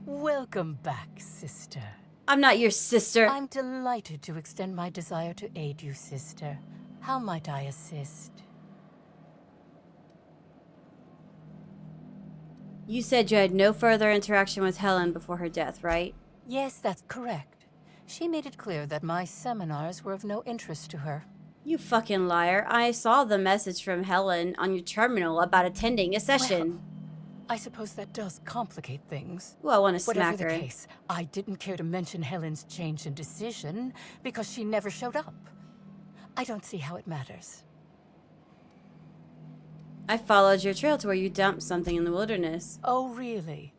Welcome back, sister. I'm not your sister. I'm delighted to extend my desire to aid you, sister. How might I assist? You said you had no further interaction with Helen before her death, right? Yes, that's correct. She made it clear that my seminars were of no interest to her. You fucking liar. I saw the message from Helen on your terminal about attending a session. Well, I suppose that does complicate things. Well, I want to Whatever smack her. the case, I didn't care to mention Helen's change in decision because she never showed up. I don't see how it matters. I followed your trail to where you dumped something in the wilderness. Oh, really?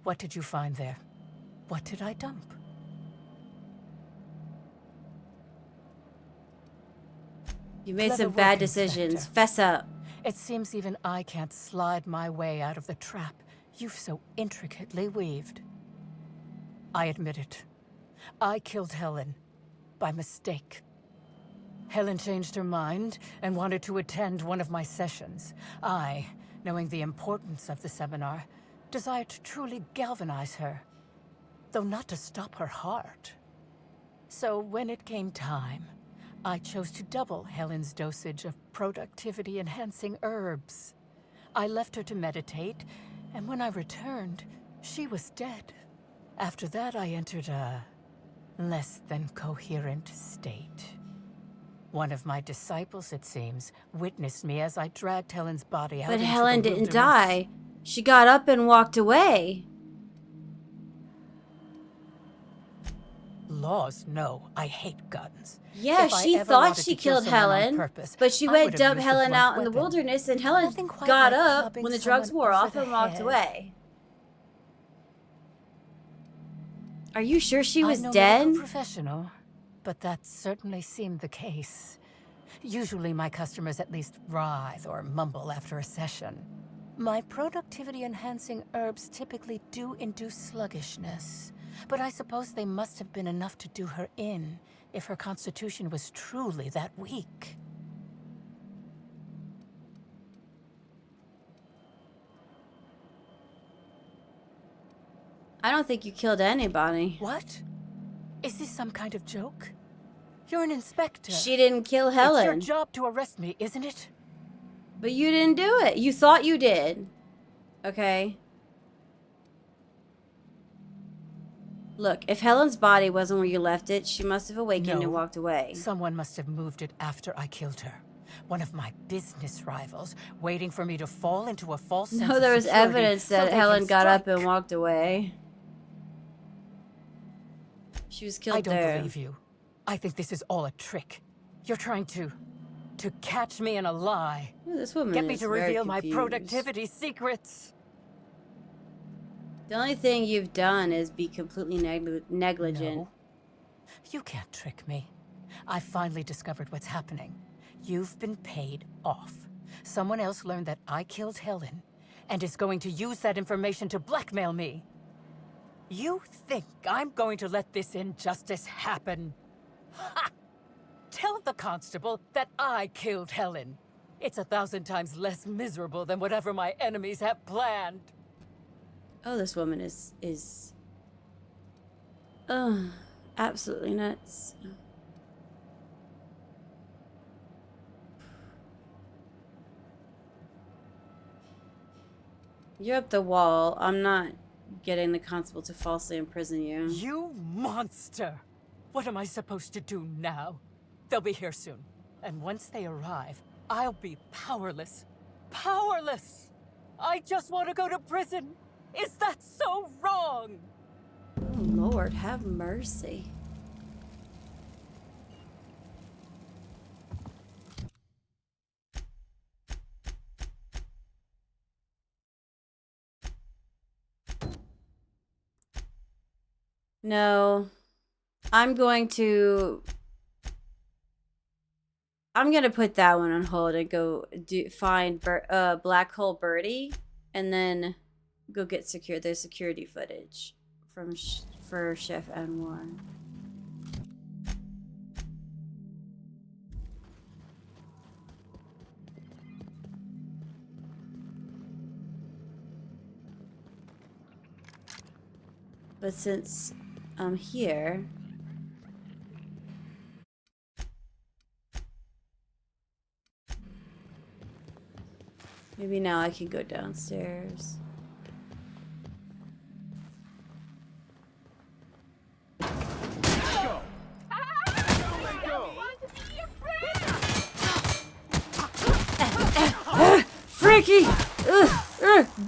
What did you find there? What did I dump? You made Clever some bad work, decisions. Inspector. Fess up. It seems even I can't slide my way out of the trap you've so intricately weaved. I admit it. I killed Helen. By mistake. Helen changed her mind and wanted to attend one of my sessions. I, knowing the importance of the seminar, desired to truly galvanize her, though not to stop her heart. So when it came time, I chose to double Helen's dosage of productivity-enhancing herbs. I left her to meditate, and when I returned, she was dead. After that, I entered a less than coherent state. One of my disciples, it seems, witnessed me as I dragged Helen's body out But into Helen the didn't wilderness. die. She got up and walked away. Laws, no. I hate guns. Yeah, If I she ever thought wanted she to kill killed someone on Helen, purpose, but she I went would have dump used a Helen blunt out in the weapon. wilderness, and Helen Nothing quite got like up clubbing when the drugs someone wore over off the and walked head. away. Are you sure she was I'm no dead? medical professional, but that certainly seemed the case. Usually my customers at least writhe or mumble after a session. My productivity-enhancing herbs typically do induce sluggishness, but I suppose they must have been enough to do her in if her constitution was truly that weak. I don't think you killed anybody. What? Is this some kind of joke? You're an inspector. She didn't kill It's your Helen. job to arrest me, isn't it? But you didn't do it. You thought you did. Okay. Look, if Helen's body wasn't where you left it, she must have awakened and walked away. Someone must have moved it after I killed her. One of my business rivals, waiting for me to fall into a false sense No, of there was security evidence so that they can Helen got up strike. and walked away. She was killed there. I don't believe you. I think this is all a trick. You're trying to catch me in a lie. Ooh, this woman Get me is to very reveal my confused. productivity secrets. The only thing you've done is be completely negligent. No. You can't trick me. I finally discovered what's happening. You've been paid off. Someone else learned that I killed Helen and is going to use that information to blackmail me. You think I'm going to let this injustice happen? Ha! Tell the constable that I killed Helen. It's 1,000 times less miserable than whatever my enemies have planned. Oh, this woman is absolutely nuts. You're up the wall. I'm not getting the constable to falsely imprison you. You monster! What am I supposed to do now? They'll be here soon. And once they arrive, I'll be powerless. Powerless! I just want to go to prison. Is that so wrong? Oh, Lord, have mercy. No. I'm going to put that one on hold and go find Black Hole Birdie and then go get the security footage from for Chef Anwar. But since I'm here, maybe now I can go downstairs. Frankie!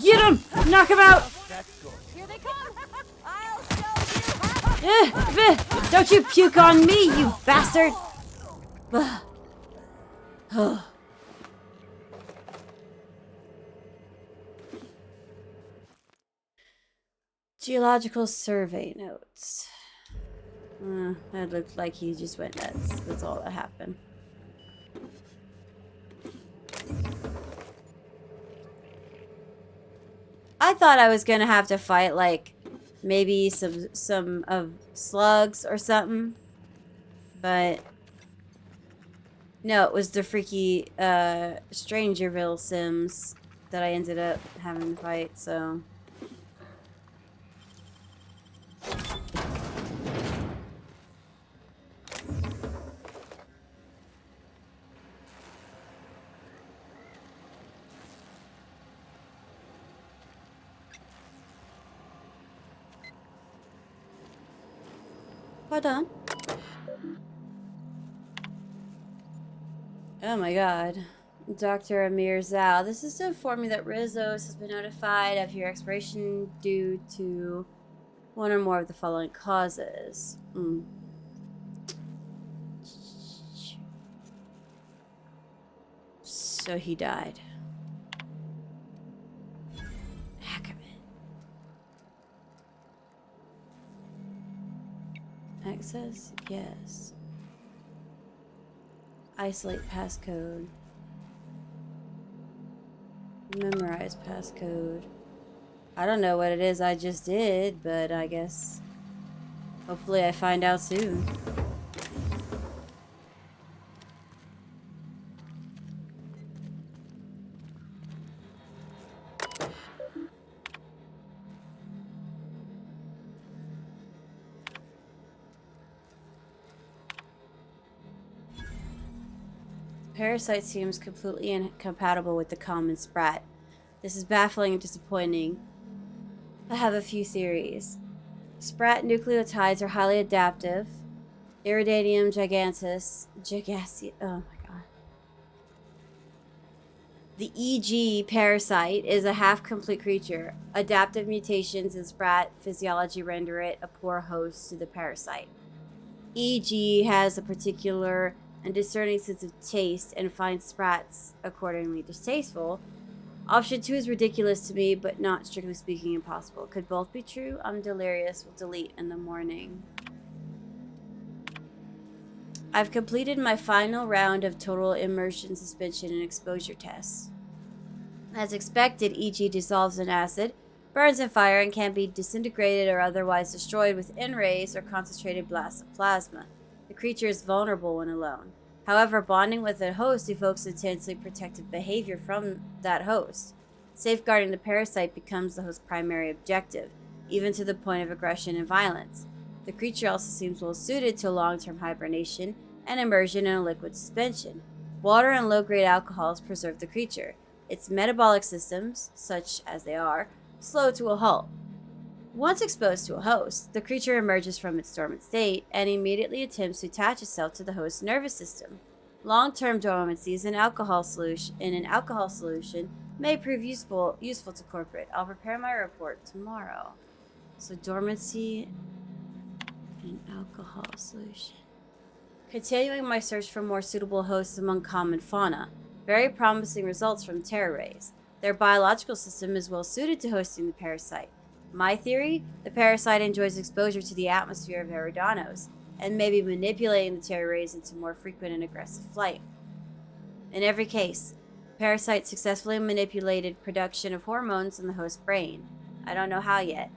Get him! Knock him out! Here they come! I'll show you! Don't you puke on me, you bastard! Geological survey notes. That looked like he just went nuts. That's all that happened. I thought I was gonna have to fight like maybe some of slugs or something, but no, it was the freaky Strangerville Sims that I ended up having to fight. So. Hold on. Oh my god. Dr. Amir Zhao, this is to inform you that Rizos has been notified of your expiration due to one or more of the following causes. So he died. Access? Yes. Isolate passcode. Memorize passcode. I don't know what it is I just did, but I guess hopefully I find out soon. Parasite seems completely incompatible with the common sprat. This is baffling and disappointing. I have a few theories. Sprat nucleotides are highly adaptive. Iridium giganteus, oh my god. The EG parasite is a half-complete creature. Adaptive mutations in sprat physiology render it a poor host to the parasite. EG has a particular and discerning sense of taste and finds sprats accordingly distasteful. Option 2 is ridiculous to me, but not strictly speaking impossible. Could both be true? I'm delirious. Will delete in the morning. I've completed my final round of total immersion suspension and exposure tests. As expected, EG dissolves in acid, burns in fire, and can be disintegrated or otherwise destroyed with N-rays or concentrated blasts of plasma. The creature is vulnerable when alone. However, bonding with a host evokes intensely protective behavior from that host. Safeguarding the parasite becomes the host's primary objective, even to the point of aggression and violence. The creature also seems well suited to long-term hibernation and immersion in a liquid suspension. Water and low-grade alcohols preserve the creature. Its metabolic systems, such as they are, slow to a halt. Once exposed to a host, the creature emerges from its dormant state and immediately attempts to attach itself to the host's nervous system. Long-term dormancies in an alcohol solution may prove useful to corporate. I'll prepare my report tomorrow. So dormancy in alcohol solution. Continuing my search for more suitable hosts among common fauna. Very promising results from terror rays. Their biological system is well suited to hosting the parasite. My theory, the parasite enjoys exposure to the atmosphere of Eridanos, and may be manipulating the terror rays into more frequent and aggressive flight. In every case, the parasite successfully manipulated production of hormones in the host brain. I don't know how yet.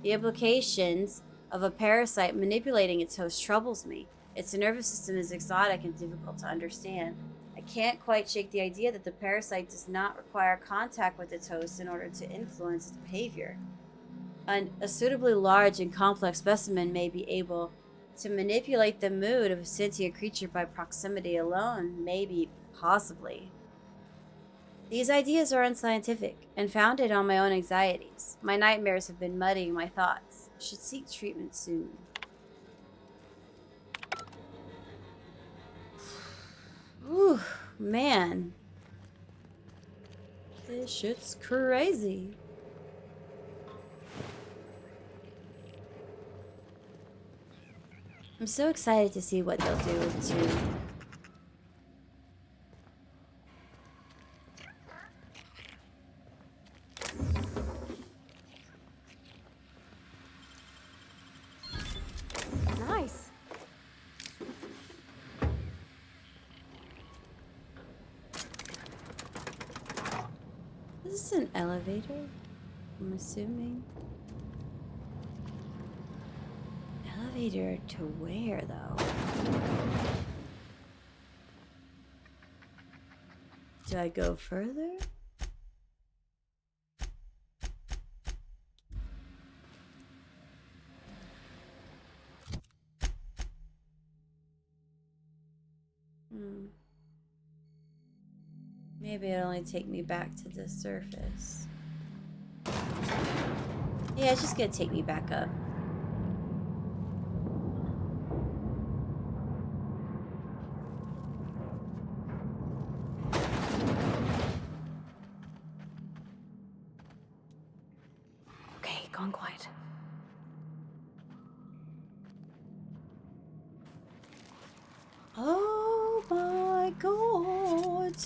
The implications of a parasite manipulating its host troubles me. Its nervous system is exotic and difficult to understand. I can't quite shake the idea that the parasite does not require contact with its host in order to influence its behavior. And a suitably large and complex specimen may be able to manipulate the mood of a sentient creature by proximity alone, maybe, possibly. These ideas are unscientific and founded on my own anxieties. My nightmares have been muddying my thoughts. I should seek treatment soon. Ooh, man. This shit's crazy. I'm so excited to see what they'll do with 2. Nice. Is this an elevator? I'm assuming. Elevator to where, though? Do I go further? Maybe it'll only take me back to the surface. Yeah, it's just gonna take me back up. Okay, gone quiet. Oh my god!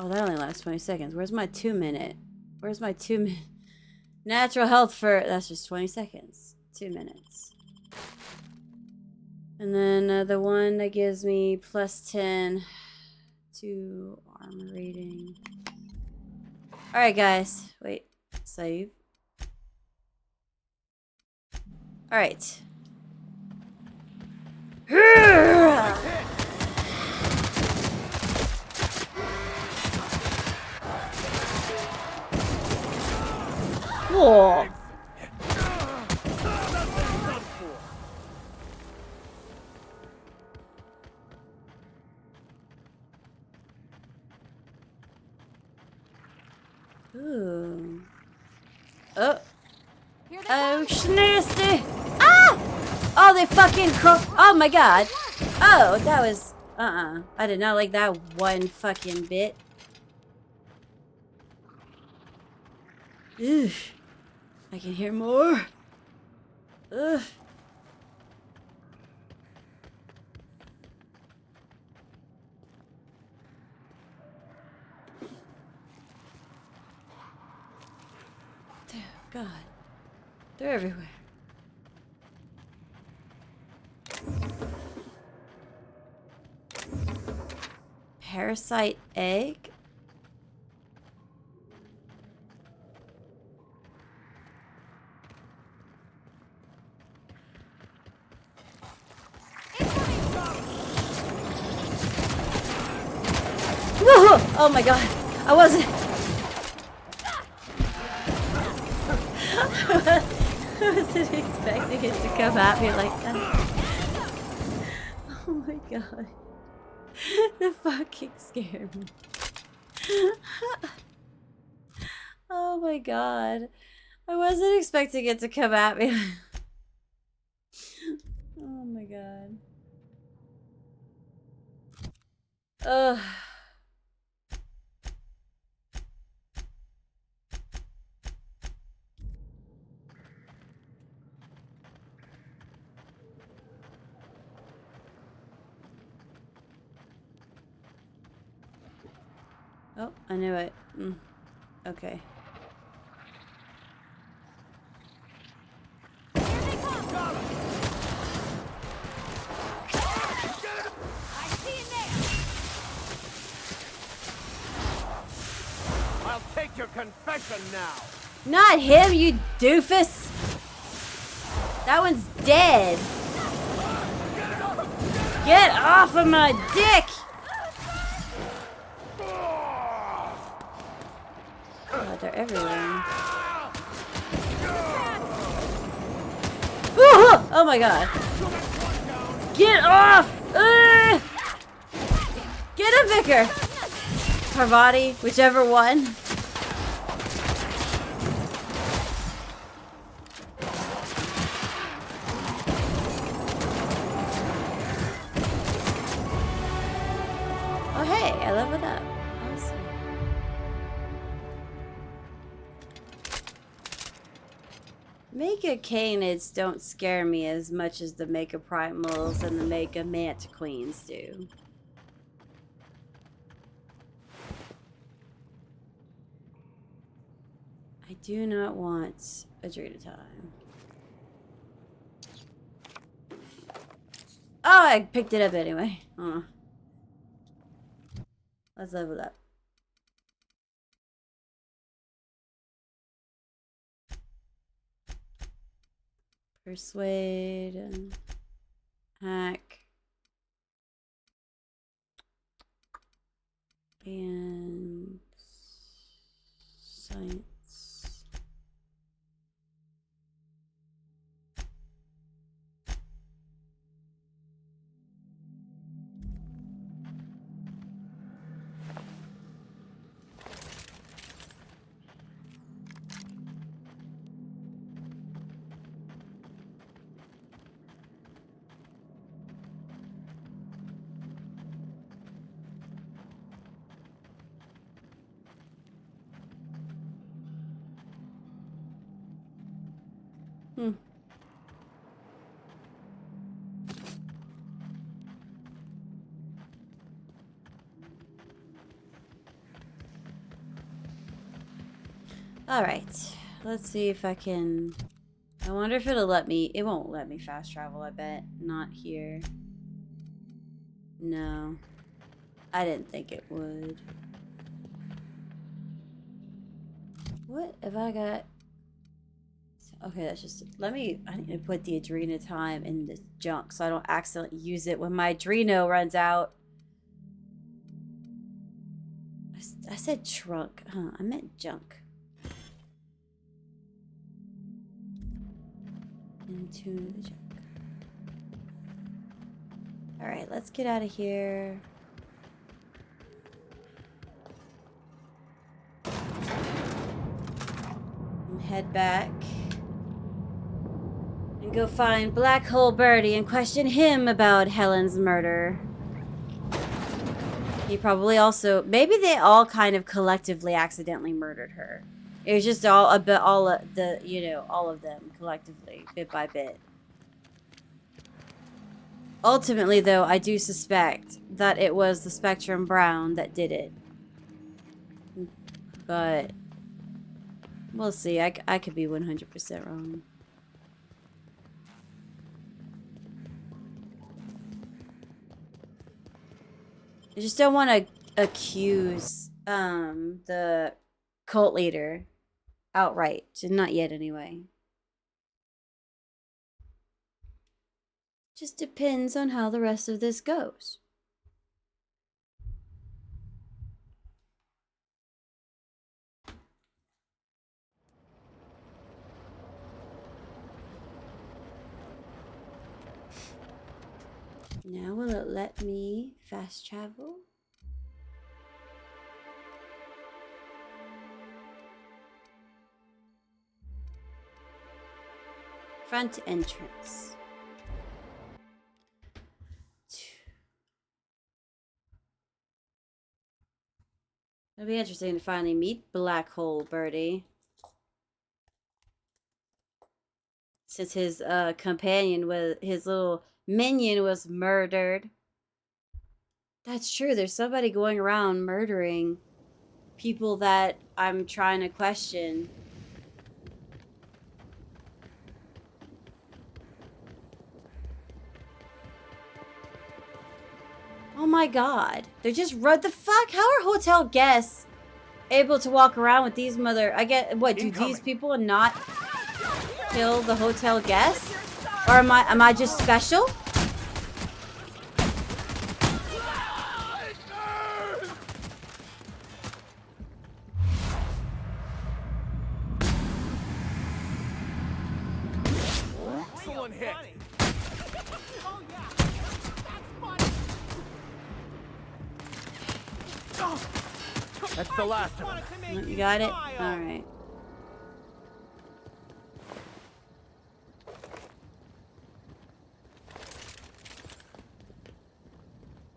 Oh, that only lasts 20 seconds. Where's my 2-minute? Where's my 2-minute? Natural health for... That's just 20 seconds. 2 minutes. And then the one that gives me plus 10 to armor rating. Alright, guys. Wait. Save. All right. Whoa. Ooh. Oh. Oh, snasty. Ah! Oh, they fucking oh my god. Oh, that was... I did not like that one fucking bit. Ugh. I can hear more. Ugh. Oh, God. They're everywhere. Parasite egg? Whoa! Oh my god. I wasn't... I wasn't expecting it to come at me like that. Oh my god. That fucking scared me. Oh my god. I wasn't expecting it to come at me. Oh my god. Ugh. Oh, I knew it. Okay. I'll take your confession now. Not him, you doofus! That one's dead. Get off of my dick! God, they're everywhere. Oh my god. Get off! Get him, Vicar! Parvati, whichever one. Oh hey, I leveled up. Awesome. Mega Canids don't scare me as much as the Mega Primals and the Mega Mantiqueens do. I do not want a Druida time. Oh, I picked it up anyway. Let's level up. Persuade and hack and science. Alright, let's see if I can... I wonder if it'll let me... It won't let me fast travel, I bet. Not here. No. I didn't think it would. What have I got? So Okay, that's just. I need to put the Adrena time in the junk so I don't accidentally use it when my Adreno runs out. I said trunk. Huh, I meant junk. Into the junk. Alright, let's get out of here. And head back. And go find Black Hole Birdie and question him about Helen's murder. He probably also... Maybe they all kind of collectively accidentally murdered her. It was just all of the, you know, all of them collectively, bit by bit. Ultimately, though, I do suspect that it was the Spectrum Brown that did it. But we'll see. I could be 100% wrong. I just don't want to accuse the cult leader outright. Not yet, anyway. Just depends on how the rest of this goes. Now will it let me fast travel? Front entrance. It'll be interesting to finally meet Black Hole Birdie. Since his companion was, his little minion was murdered. That's true. There's somebody going around murdering people that I'm trying to question. Oh my god. They're just what the fuck? How are hotel guests able to walk around with these I get what, do these people not kill the hotel guests? Or am I just special? Someone hit. That's the last of them. You got it? Alright.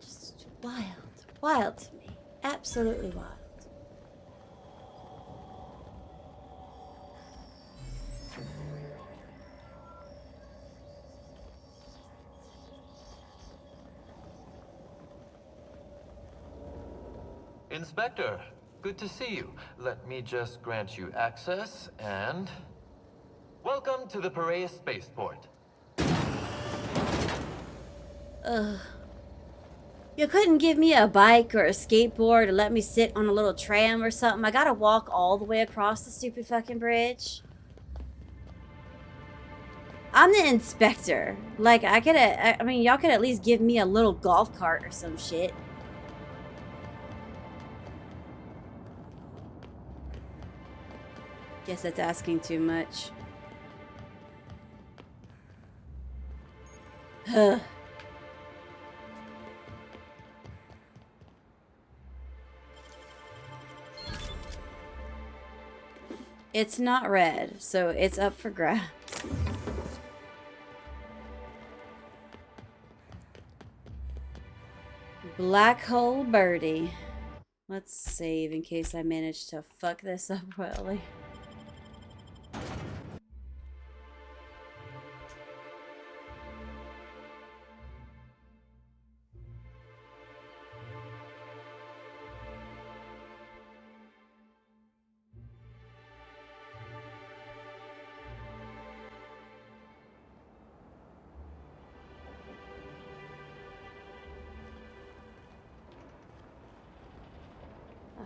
Just wild. Wild to me. Absolutely wild. Inspector, good to see you. Let me just grant you access and... Welcome to the Piraeus Spaceport. Ugh. You couldn't give me a bike or a skateboard or let me sit on a little tram or something. I gotta walk all the way across the stupid fucking bridge. I'm the inspector. Like, I mean, y'all could at least give me a little golf cart or some shit. Guess that's asking too much. Huh. It's not red, so it's up for grabs. Black Hole Birdie. Let's save in case I manage to fuck this up royally.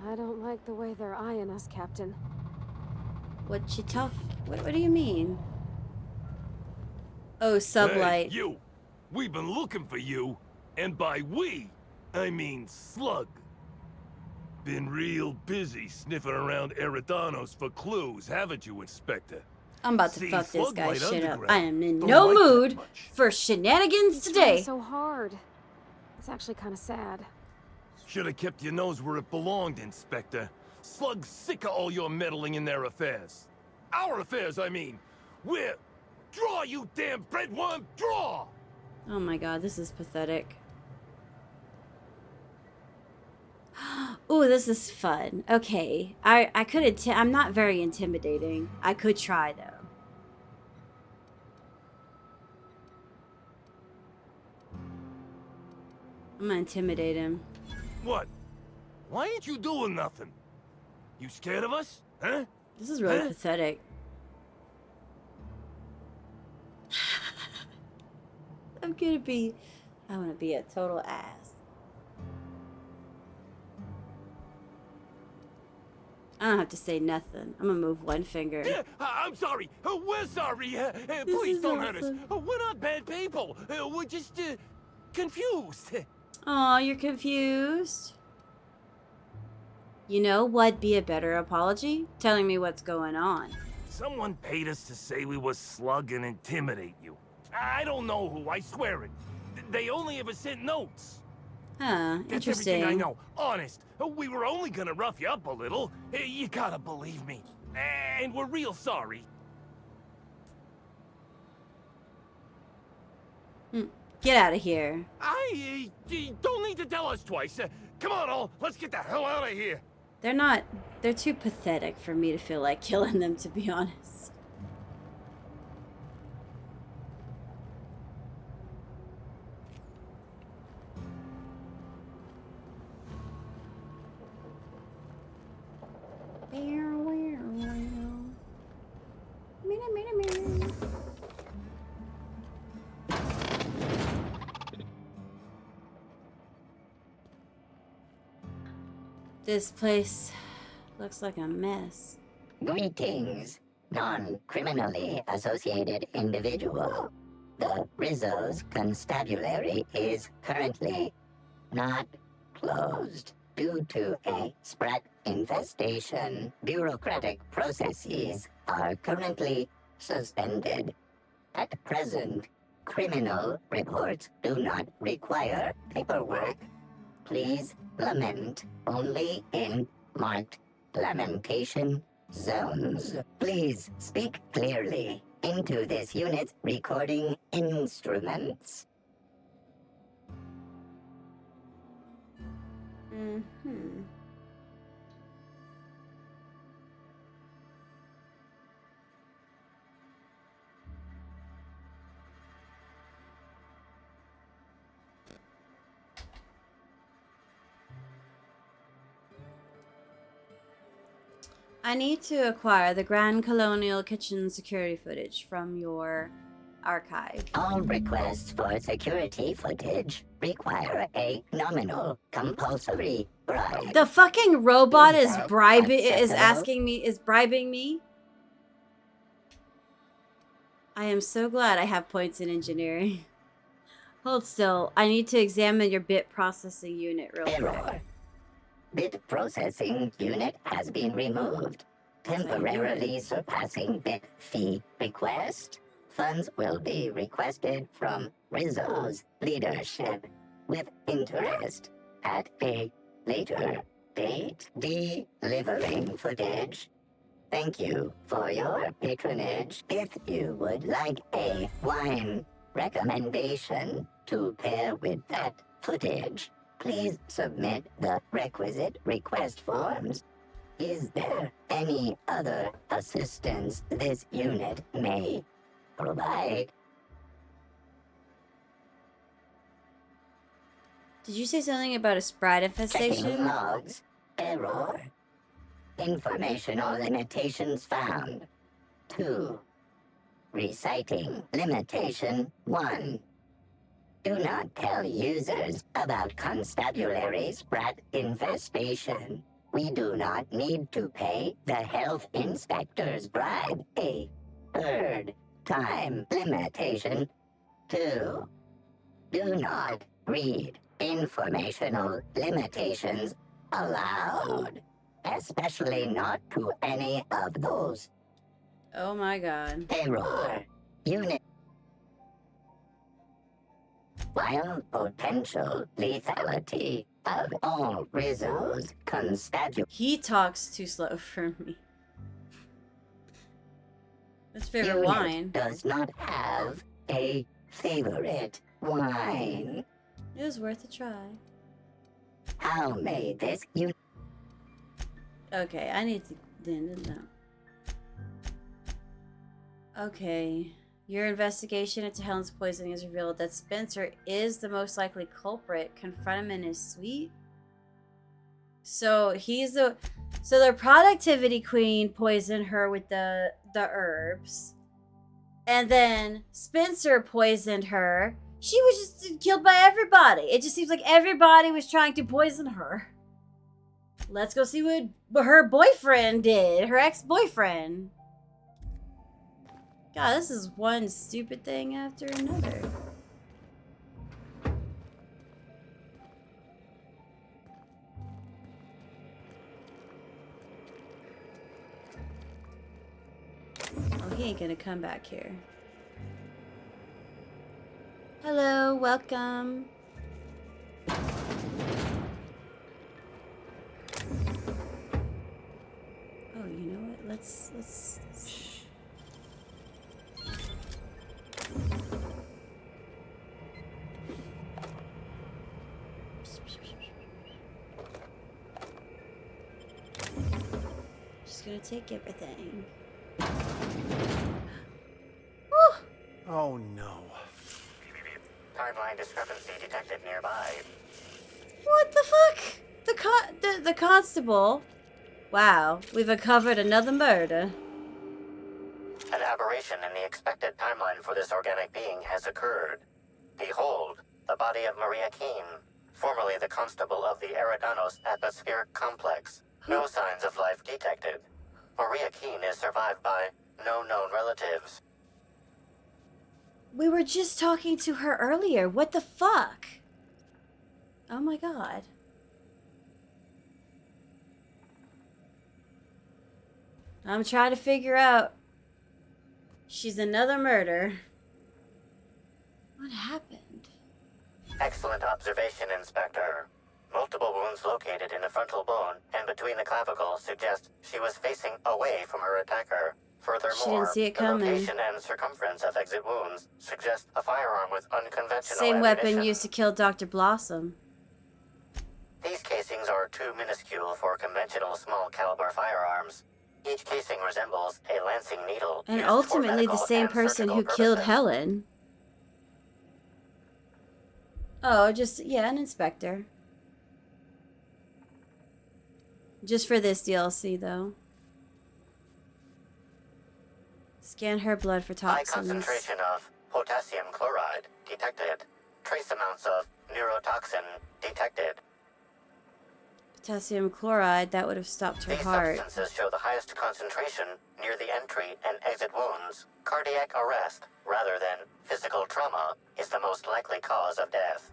I don't like the way they're eyeing us, Captain. What you talk? What do you mean? Oh, sublight. Hey, you! We've been looking for you, and by we, I mean Slug. Been real busy sniffing around Eridanos for clues, haven't you, Inspector? I'm about to See, fuck this Slug guy Light shit up. Underground I am in don't no like that mood much. for shenanigans He's today. trying so hard. It's actually kind of sad. Should have kept your nose where it belonged, Inspector. Slug's sick of all your meddling in their affairs. Our affairs, I mean. We're... Draw, you damn breadworm, draw! Oh my god, this is pathetic. Ooh, this is fun. Okay, I could I'm not very intimidating. I could try though. I'm gonna intimidate him. What? Why ain't you doing nothing? You scared of us? Huh? This is really Huh? pathetic. I'm gonna be... I wanna be a total ass. I don't have to say nothing. I'm gonna move one finger. Yeah, I'm sorry. We're sorry. Please is don't hurt us. awesome. We're not bad people. We're just confused. Aw, you're confused. You know what'd be a better apology? Telling me what's going on. Someone paid us to say we were Slug and intimidate you. I don't know who, I swear it. They only ever sent notes. Huh, That's interesting. everything I know. Honest. We were only gonna rough you up a little. You gotta believe me. And we're real sorry. Get out of here. You don't need to tell us twice. Come on, all. Let's get the hell out of here. They're too pathetic for me to feel like killing them, to be honest. This place looks like a mess. Greetings, non-criminally associated individual. The Rizzo's constabulary is currently not closed due to a sprat infestation. Bureaucratic processes are currently suspended. At present, criminal reports do not require paperwork. Please lament only in marked lamentation zones. Please speak clearly into this unit's recording instruments. Mm-hmm. I need to acquire the Grand Colonial Kitchen security footage from your archive. All requests for security footage require a nominal compulsory bribe. The fucking robot is that bribing me. I am so glad I have points in engineering. Hold still. I need to examine your bit processing unit real quick. Error. Bit processing unit has been removed, temporarily surpassing bit fee request. Funds will be requested from Rizzo's leadership with interest at a later date. Delivering footage. Thank you for your patronage. If you would like a wine recommendation to pair with that footage, please submit the requisite request forms. Is there any other assistance this unit may provide? Did you say something about a sprite Checking infestation? logs. Error. Informational limitations found. 2. Reciting limitation 1. Do not tell users about constabulary sprat infestation. we do not need to pay the health inspector's bribe. A third time limitation. 2. Do not read informational limitations aloud, especially not to any of those. Oh my god. Error. Unit. While potential lethality of all results constitute. He talks too slow for me. His favorite Unit wine. does not have a favorite wine. It was worth a try. How may this unit? Okay, I need to know. Okay. Your investigation into Helen's poisoning has revealed that Spencer is the most likely culprit. Confront him in his suite. So he's the productivity queen poisoned her with the herbs. And then Spencer poisoned her. She was just killed by everybody. It just seems like everybody was trying to poison her. Let's go see what her boyfriend did. Her ex-boyfriend. God, this is one stupid thing after another. Oh, he ain't gonna come back here. Hello, welcome. Oh, you know what? Let's just gonna take everything. Oh no. Timeline discrepancy detected nearby. What the fuck? The constable. Wow, we've uncovered another murder. An aberration in the expected timeline for this organic being has occurred. Behold, the body of Maria Keene, formerly the constable of the Eridanos atmospheric complex. No signs of life detected. Maria Keene is survived by no known relatives. We were just talking to her earlier. What the fuck? Oh my god. I'm trying to figure out. She's another murder. What happened? Excellent observation, Inspector. Multiple wounds located in the frontal bone and between the clavicles suggest she was facing away from her attacker. Furthermore, She didn't see it coming. The location and circumference of exit wounds suggest a firearm with unconventional Same weapon ammunition. used to kill Dr. Blossom. These casings are too minuscule for conventional small caliber firearms. Each casing resembles a lancing needle. And used for ultimately the medical same and person who surgical killed purposes. Helen. Oh, yeah, an inspector. Just for this DLC, though. Scan her blood for High toxins. concentration of potassium chloride detected. Trace amounts of neurotoxin detected. Potassium chloride, that would have stopped her These heart. substances show the highest concentration near the entry and exit wounds. Cardiac arrest, rather than physical trauma, is the most likely cause of death.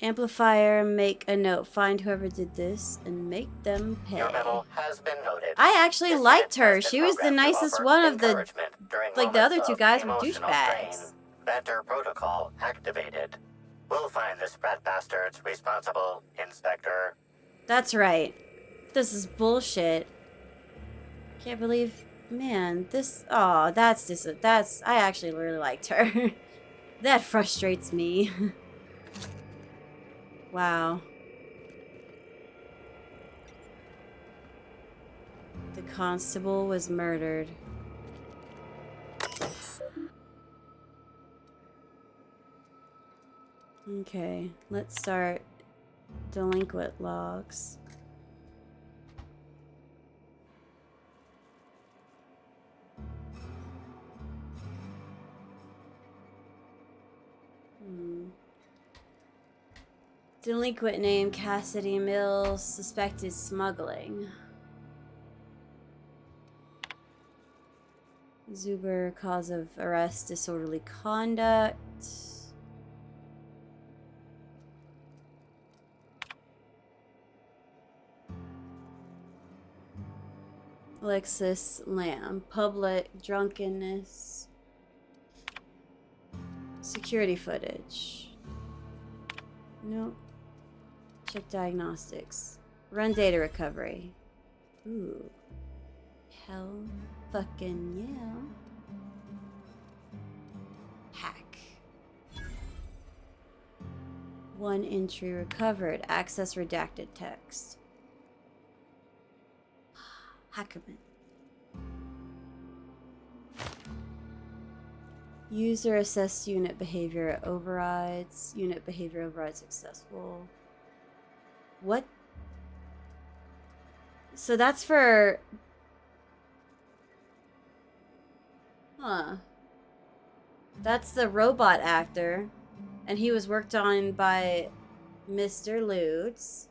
Amplifier, make a note. Find whoever did this and make them pay. Your memo has been noted. I actually This liked unit her. has been She was the programmed to nicest offer one of the... encouragement during Like, the other moments two of guys were emotional douchebags. strain. Banter protocol activated. We'll find the sprat bastards responsible, Inspector. That's right. This is bullshit. Can't believe... Man, this... Oh, that's... I actually really liked her. That frustrates me. Wow. The constable was murdered. Okay, let's start delinquent logs. Delinquent named Cassidy Mills, suspected smuggling. Zuber, cause of arrest, disorderly conduct. Alexis Lamb, public drunkenness. Security footage. Nope. Check diagnostics. Run data recovery. Ooh. Hell fucking yeah. Hack. One entry recovered. Access redacted text. Hackerman. User assessed unit behavior overrides. Unit behavior overrides successful. What? So that's for... Huh. That's the robot actor. And he was worked on by Mr. Lutz.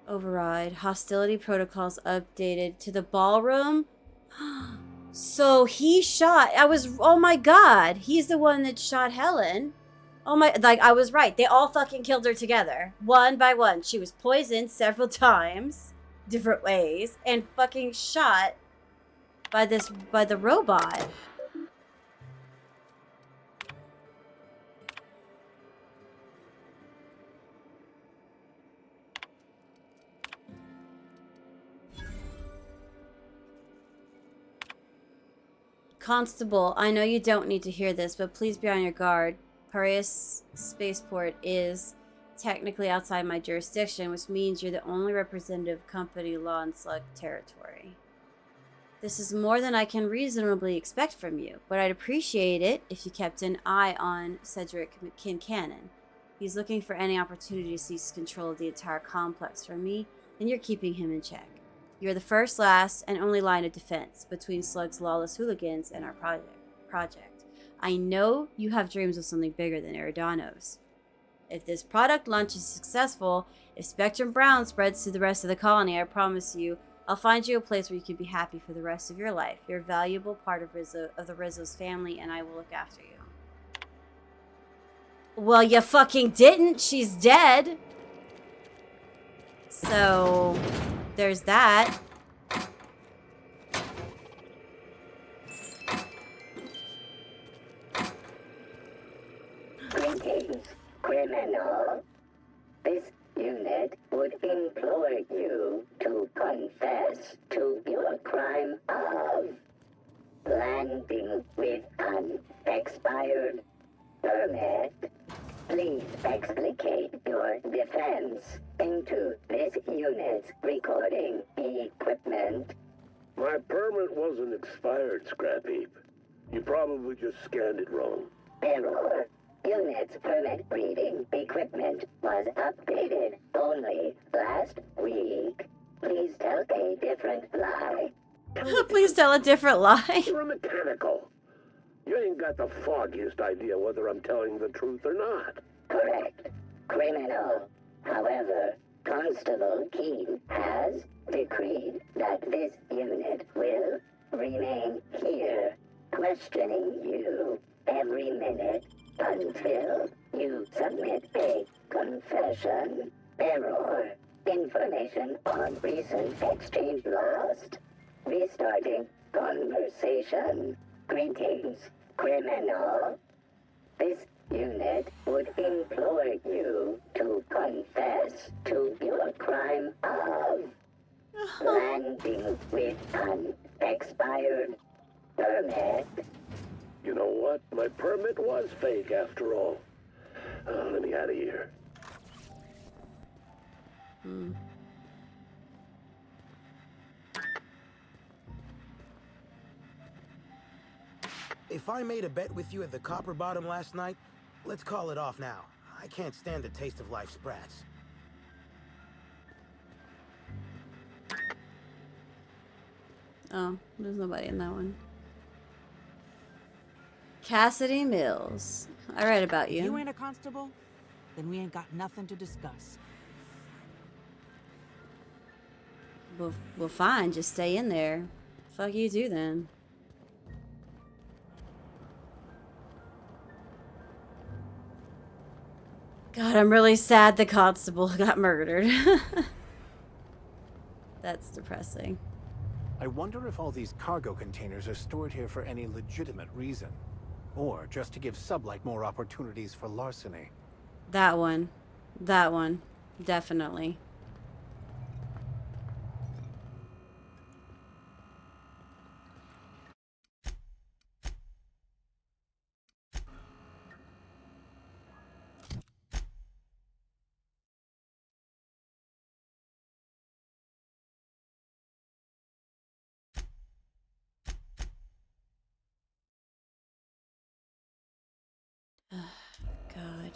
Override. Hostility protocols updated to the ballroom. So he shot... Oh my god. He's the one that shot Helen. Oh my... Like, I was right. They all fucking killed her together. One by one. She was poisoned several times. Different ways. And fucking shot by the robot. Constable, I know you don't need to hear this, but please be on your guard. Piraeus Spaceport is technically outside my jurisdiction, which means you're the only representative company law in Slug territory. This is more than I can reasonably expect from you, but I'd appreciate it if you kept an eye on Cedric Kincannon. He's looking for any opportunity to seize control of the entire complex from me, and you're keeping him in check. You're the first, last, and only line of defense between Slug's lawless hooligans and our project. I know you have dreams of something bigger than Eridanos. If this product launch is successful, if Spectrum Brown spreads to the rest of the colony, I promise you, I'll find you a place where you can be happy for the rest of your life. You're a valuable part of the Rizzo's family, and I will look after you. Well, you fucking didn't. She's dead. So... there's that. Greetings, criminal. This unit would implore you to confess to your crime of landing with an expired permit. Please explicate your defense into this unit's recording equipment. My permit wasn't expired, Scrap Heap. You probably just scanned it wrong. Error. Unit's permit reading equipment was updated only last week. Please tell a different lie. Please tell a different lie. You're a mechanical. You ain't got the foggiest idea whether I'm telling the truth or not. Correct. Criminal. However, Constable Keene has decreed that this unit will remain here, questioning you every minute until you submit a confession. Error. Information on recent exchange lost. Restarting conversation. Greetings, criminal. This unit would implore you to confess to your crime of landing with an expired permit. You know what? My permit was fake after all. Let me out of here. If I made a bet with you at the Copper Bottom last night, let's call it off now. I can't stand the taste of life sprats. Oh, there's nobody in that one. Cassidy Mills. I read about If you you. ain't a constable, then we ain't got nothing to discuss. Well, fine. Just stay in there. Fuck you too, then. God, I'm really sad the constable got murdered. That's depressing. I wonder if all these cargo containers are stored here for any legitimate reason. Or just to give Sublight more opportunities for larceny. That one. That one. Definitely. God.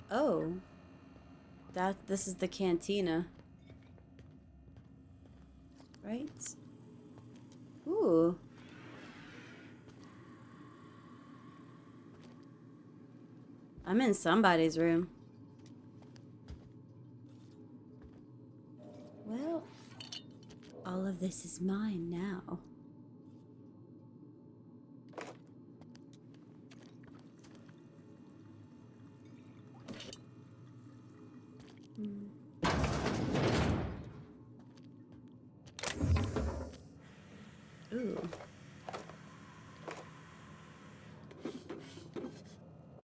Oh. This is the cantina. Right? Ooh. I'm in somebody's room. Well, all of this is mine now. Ooh.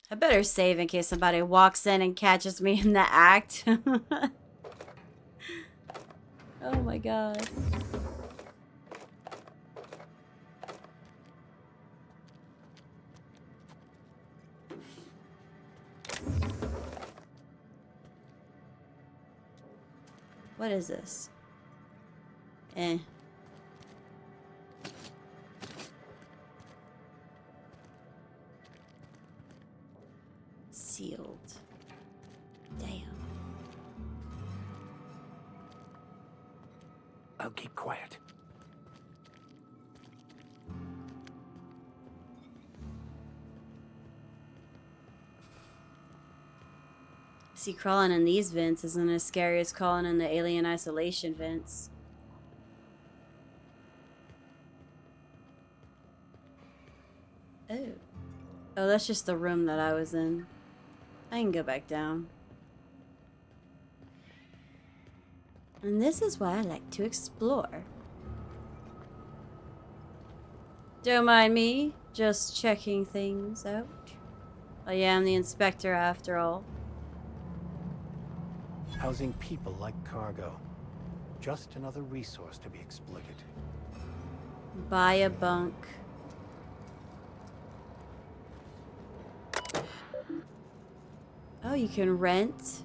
I better save in case somebody walks in and catches me in the act. Oh my god. What is this? Eh. Sealed. Damn. I'll keep quiet. See, crawling in these vents isn't as scary as crawling in the alien isolation vents. Oh. Oh, that's just the room that I was in. I can go back down. And this is why I like to explore. Don't mind me, just checking things out. I am the inspector after all. Housing people like cargo. Just another resource to be exploited. Buy a bunk. Oh, you can rent.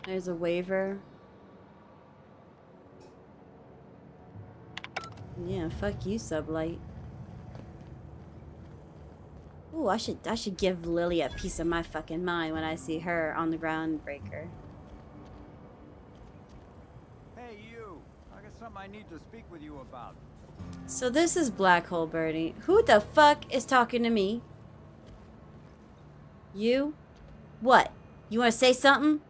There's a waiver. Yeah, fuck you, Sublight. Ooh, I should give Lily a piece of my fucking mind when I see her on the groundbreaker. Hey, you. I got something I need to speak with you about. So this is Black Hole Birdie. Who the fuck is talking to me? You? What? You want to say something?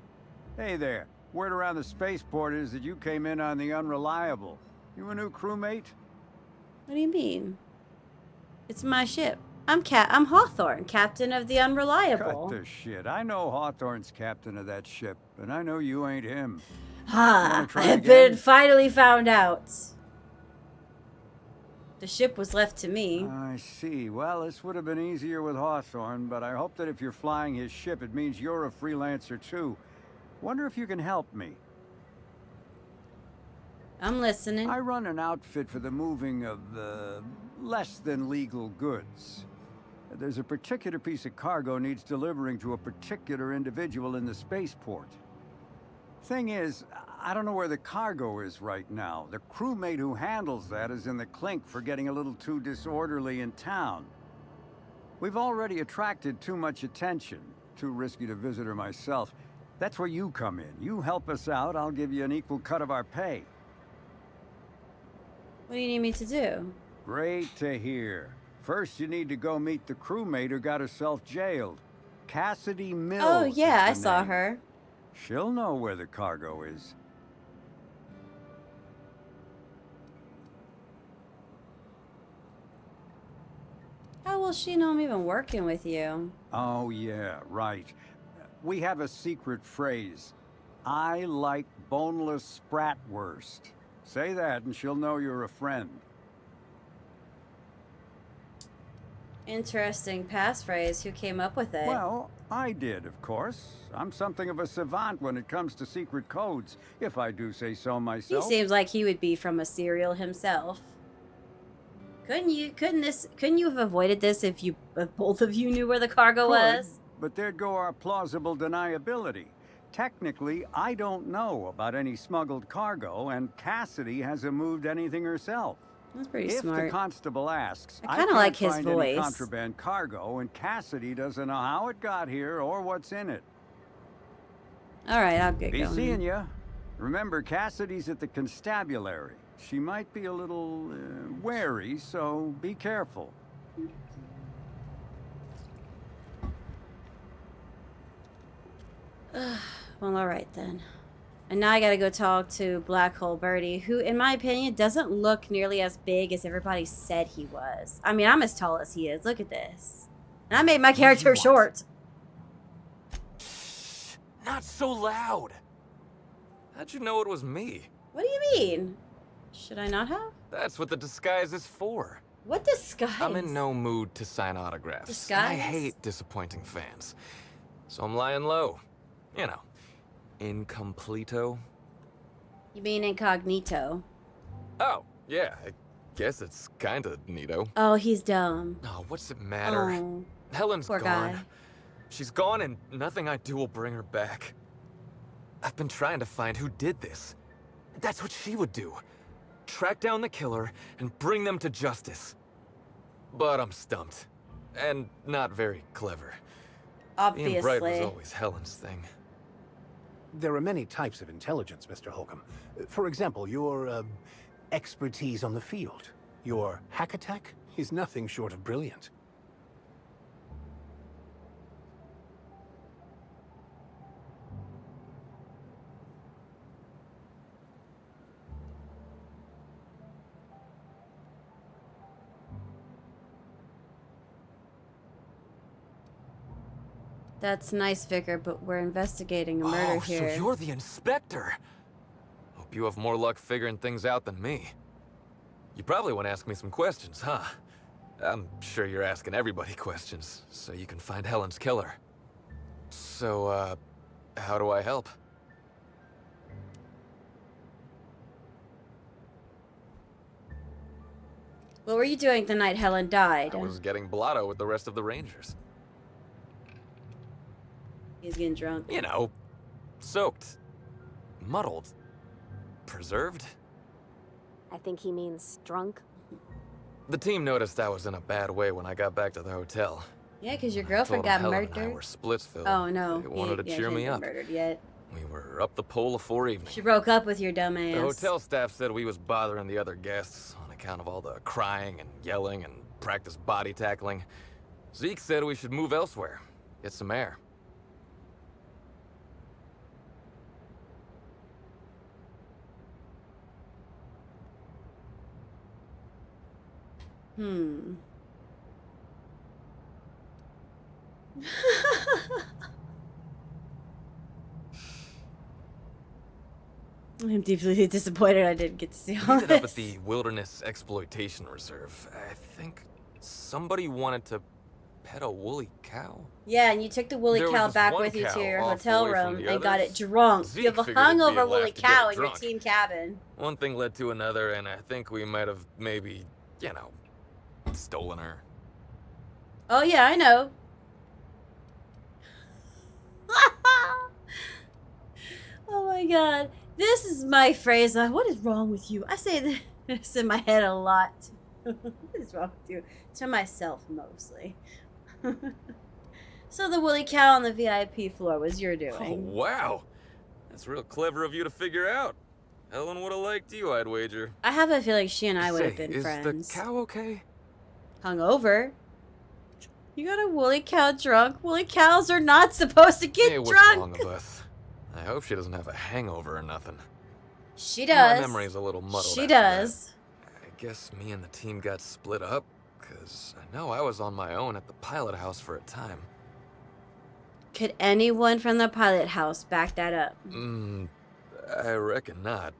Hey there. Word around the spaceport is that you came in on the Unreliable. You a new crewmate? What do you mean? It's my ship. I'm Hawthorne, captain of the Unreliable. Cut the shit. I know Hawthorne's captain of that ship, and I know you ain't him. Ha! I have been finally found out. The ship was left to me. I see. Well, this would have been easier with Hawthorne, but I hope that if you're flying his ship, it means you're a freelancer too. Wonder if you can help me. I'm listening. I run an outfit for the moving of less than legal goods. There's a particular piece of cargo needs delivering to a particular individual in the spaceport. Thing is, I don't know where the cargo is right now. The crewmate who handles that is in the clink for getting a little too disorderly in town. We've already attracted too much attention. Too risky to visit her myself. That's where you come in. You help us out, I'll give you an equal cut of our pay. What do you need me to do? Great to hear. First, you need to go meet the crewmate who got herself jailed. Cassidy Mills. Oh, yeah, I is the saw name. her. She'll know where the cargo is. How will she know I'm even working with you? Oh, yeah, right. We have a secret phrase. I like boneless spratwurst. Say that and she'll know you're a friend. Interesting passphrase. Who came up with it? Well, I did, of course. I'm something of a savant when it comes to secret codes, if I do say so He myself. seems like he would be from a serial himself. Couldn't you have avoided this if both of you knew where the cargo was? But there'd go our plausible deniability. Technically, I don't know about any smuggled cargo, and Cassidy hasn't moved anything herself. That's pretty if smart. the constable asks, I kinda can't like his find voice. any contraband cargo, and Cassidy doesn't know how it got here or what's in it. All right, I'll get Be going. seeing ya. Remember, Cassidy's at the constabulary. She might be a little wary, so be careful. Well, all right then. And now I gotta go talk to Black Hole Birdie, who, in my opinion, doesn't look nearly as big as everybody said he was. I mean, I'm as tall as he is. Look at this. And I made my character short. Not so loud. How'd you know it was me? What do you mean? Should I not have? That's what the disguise is for. What disguise? I'm in no mood to sign autographs. Disguise? I hate disappointing fans. So I'm lying low. You know, incompleto. You mean incognito? Oh, yeah, I guess it's kinda neato. Oh, he's dumb. Oh, what's it matter? Oh, Helen's poor gone. guy. She's gone and nothing I do will bring her back. I've been trying to find who did this. That's what she would do. Track down the killer and bring them to justice. But I'm stumped. And not very clever. Being bright was Obviously. always Helen's thing. There are many types of intelligence, Mr. Holcomb. For example, your expertise on the field. Your hack attack is nothing short of brilliant. That's nice, Vicar, but we're investigating a murder here. So you're the inspector. Hope you have more luck figuring things out than me. You probably want to ask me some questions, huh? I'm sure you're asking everybody questions, so you can find Helen's killer. So, how do I help? What were you doing the night Helen died? I was getting blotto with the rest of the Rangers. He's getting drunk. You know, soaked, muddled, preserved. I think he means drunk. The team noticed I was in a bad way when I got back to the hotel. Yeah, because your I girlfriend told got them Helen and I murdered. were Splitsville. Oh no, They wanted to cheer she me hadn't up. been murdered yet. We were up the pole afore evening. She broke up with your dumbass. The hotel staff said we was bothering the other guests on account of all the crying and yelling and practice body tackling. Zeke said we should move elsewhere, get some air. I'm deeply disappointed I didn't get to see We all ended up at this. the Wilderness Exploitation Reserve. I think somebody wanted to pet a woolly cow. Yeah, and you took the woolly There was cow this back one with you cow to your off hotel away from room the and got it others. drunk. Zeke You have a figured it'd be a hungover laugh woolly to get it cow in your drunk. team cabin. One thing led to another, and I think we might have maybe, you know, stolen her. Oh yeah, I know. Oh my god. This is my phrase. What is wrong with you? I say this in my head a lot. What is wrong with you? To myself, mostly. So the woolly cow on the VIP floor was your Oh, doing. wow. That's real clever of you to figure out. Helen would have liked you, I'd wager. I have a feeling she and I would have Say, been is friends. the cow okay? Hungover? You got a woolly cow drunk? Woolly cows are not supposed to get Hey, what's drunk. wrong with us? I hope she doesn't have a hangover or nothing. She does. My memory's a little muddled. She after does. that. I guess me and the team got split up, because I know I was on my own at the pilot house for a time. Could anyone from the pilot house back that up? I reckon not.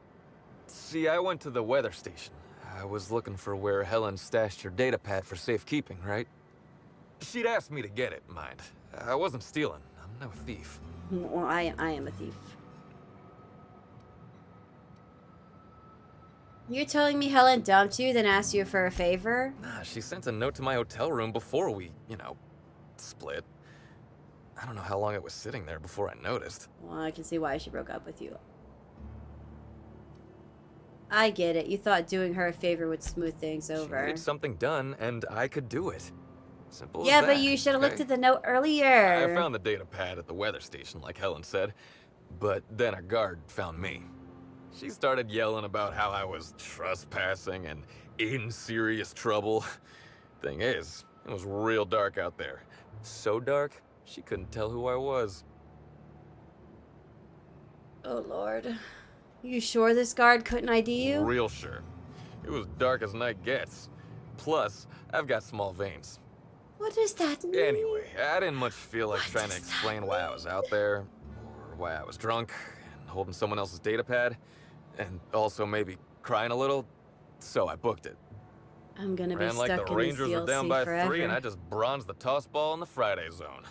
See, I went to the weather station. I was looking for where Helen stashed her data pad for safekeeping, right? She'd asked me to get it, mind. I wasn't stealing. I'm no thief. Well, I am a thief. You're telling me Helen dumped you, then asked you for a favor? Nah, she sent a note to my hotel room before we, split. I don't know how long it was sitting there before I noticed. Well, I can see why she broke up with you. I get it. You thought doing her a favor would smooth things over. She needed something done, and I could do it. Simple as Yeah, that, but you should have okay? looked at the note earlier. I found the data pad at the weather station, like Helen said. But then a guard found me. She started yelling about how I was trespassing and in serious trouble. Thing is, it was real dark out there. So dark, she couldn't tell who I was. Oh, Lord. You sure this guard couldn't ID you? Real sure. It was dark as night gets. Plus, I've got small veins. What does that mean? Anyway, I didn't much feel like trying to explain why I was out there, or why I was drunk, and holding someone else's data pad, and also maybe crying a little, so I booked it. I'm gonna be Ran like stuck the in this Rangers were down DLC by forever. 3, and I just bronzed the toss ball in the Friday zone.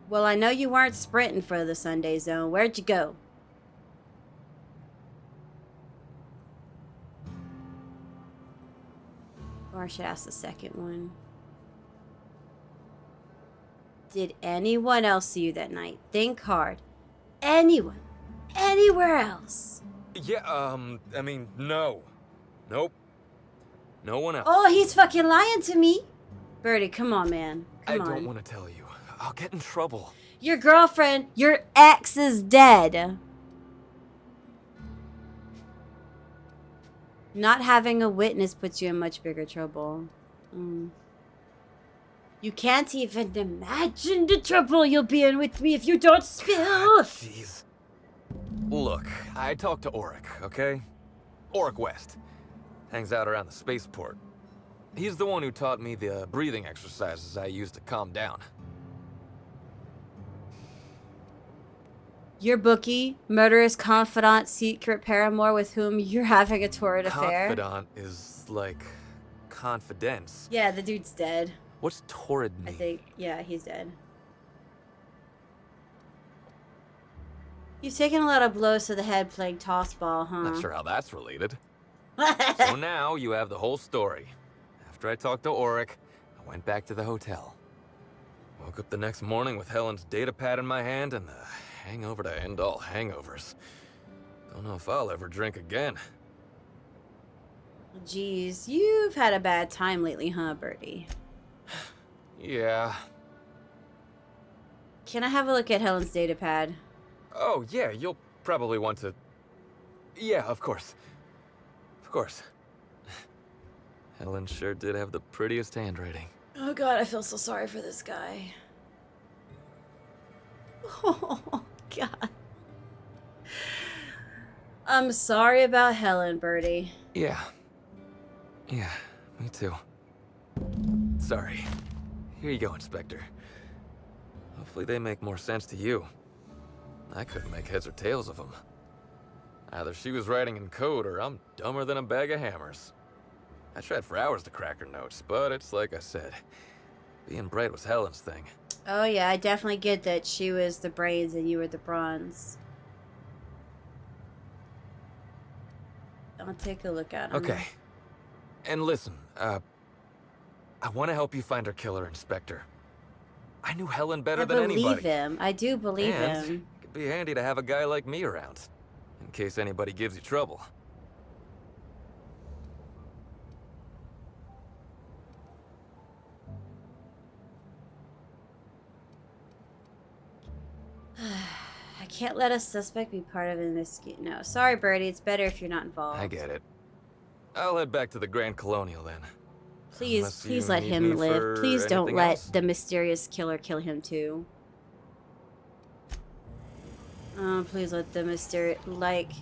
Well, I know you weren't sprinting for the Sunday zone. Where'd you go? Or I should ask the second one. Did anyone else see you that night? Think hard. Anyone? Anywhere else? Yeah, I mean, no. Nope. No one else. Oh, he's fucking lying to me. Birdie, come on, man. Come on. I don't want to tell you. I'll get in trouble. Your girlfriend, your ex is dead. Not having a witness puts you in much bigger trouble. You can't even imagine the trouble you'll be in with me if you don't spill. Jeez. Look, I talked to Auric, okay? Auric West. Hangs out around the spaceport. He's the one who taught me the breathing exercises I use to calm down. Your bookie, murderous confidant, secret paramour with whom you're having a torrid affair. Confidant is like confidence. Yeah, the dude's dead. What's torrid mean? I think, yeah, he's dead. You've taken a lot of blows to the head playing toss ball, huh? Not sure how that's related. So now you have the whole story. After I talked to Auric, I went back to the hotel. Woke up the next morning with Helen's data pad in my hand and the hangover to end all hangovers. Don't know if I'll ever drink again. Jeez, you've had a bad time lately, huh, Birdie? Yeah. Can I have a look at Helen's data pad? Oh, yeah, you'll probably want to... Yeah, of course. Of course. Helen sure did have the prettiest handwriting. Oh god, I feel so sorry for this guy. Oh god. I'm sorry about Helen, Birdie. Yeah. Yeah, me too. Sorry. Here you go, Inspector. Hopefully they make more sense to you. I couldn't make heads or tails of them. Either she was writing in code or I'm dumber than a bag of hammers. I tried for hours to crack her notes, but it's like I said. Being bright was Helen's thing. Oh yeah, I definitely get that she was the brains and you were the bronze. I'll take a look at him. Okay. And listen, I want to help you find her killer, Inspector. I knew Helen better than anybody. I believe him. I do believe And him. it'd be handy to have a guy like me around, in case anybody gives you trouble. I can't let a suspect be part of this. No, sorry, Birdie. It's better if you're not involved. I get it. I'll head back to the Grand Colonial then. Please, Unless please you let need him me live. for Please don't anything let else? the mysterious killer kill him too. Oh, please let the mysterious... Like...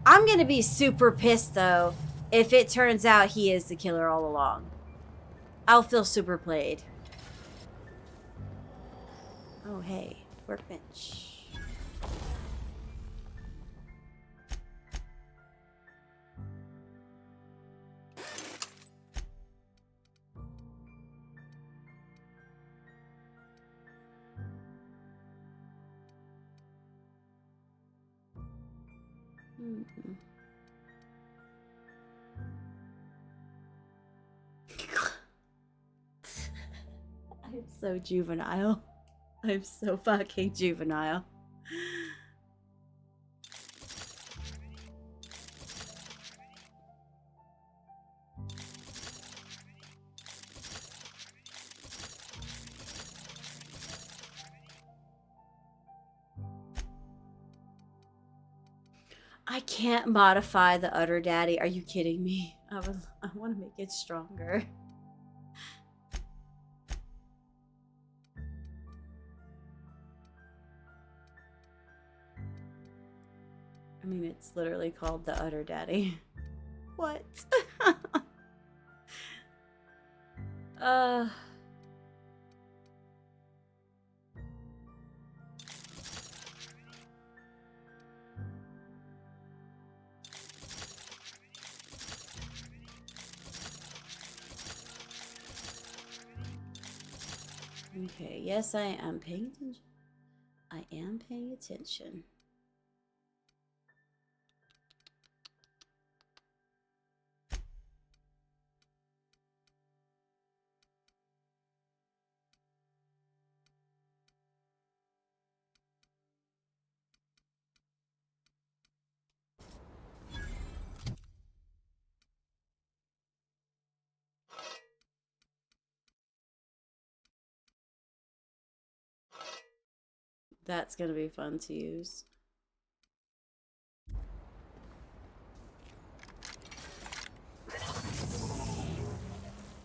I'm gonna be super pissed, though, if it turns out he is the killer all along. I'll feel super played. Oh, hey. Workbench. Mm-mm. I'm so juvenile. I'm so fucking juvenile. I can't modify the Utter Daddy. Are you kidding me? I want to make it stronger. I mean, it's literally called the Utter Daddy. What? uh... Okay, yes, I am paying attention. I am paying attention. That's gonna be fun to use.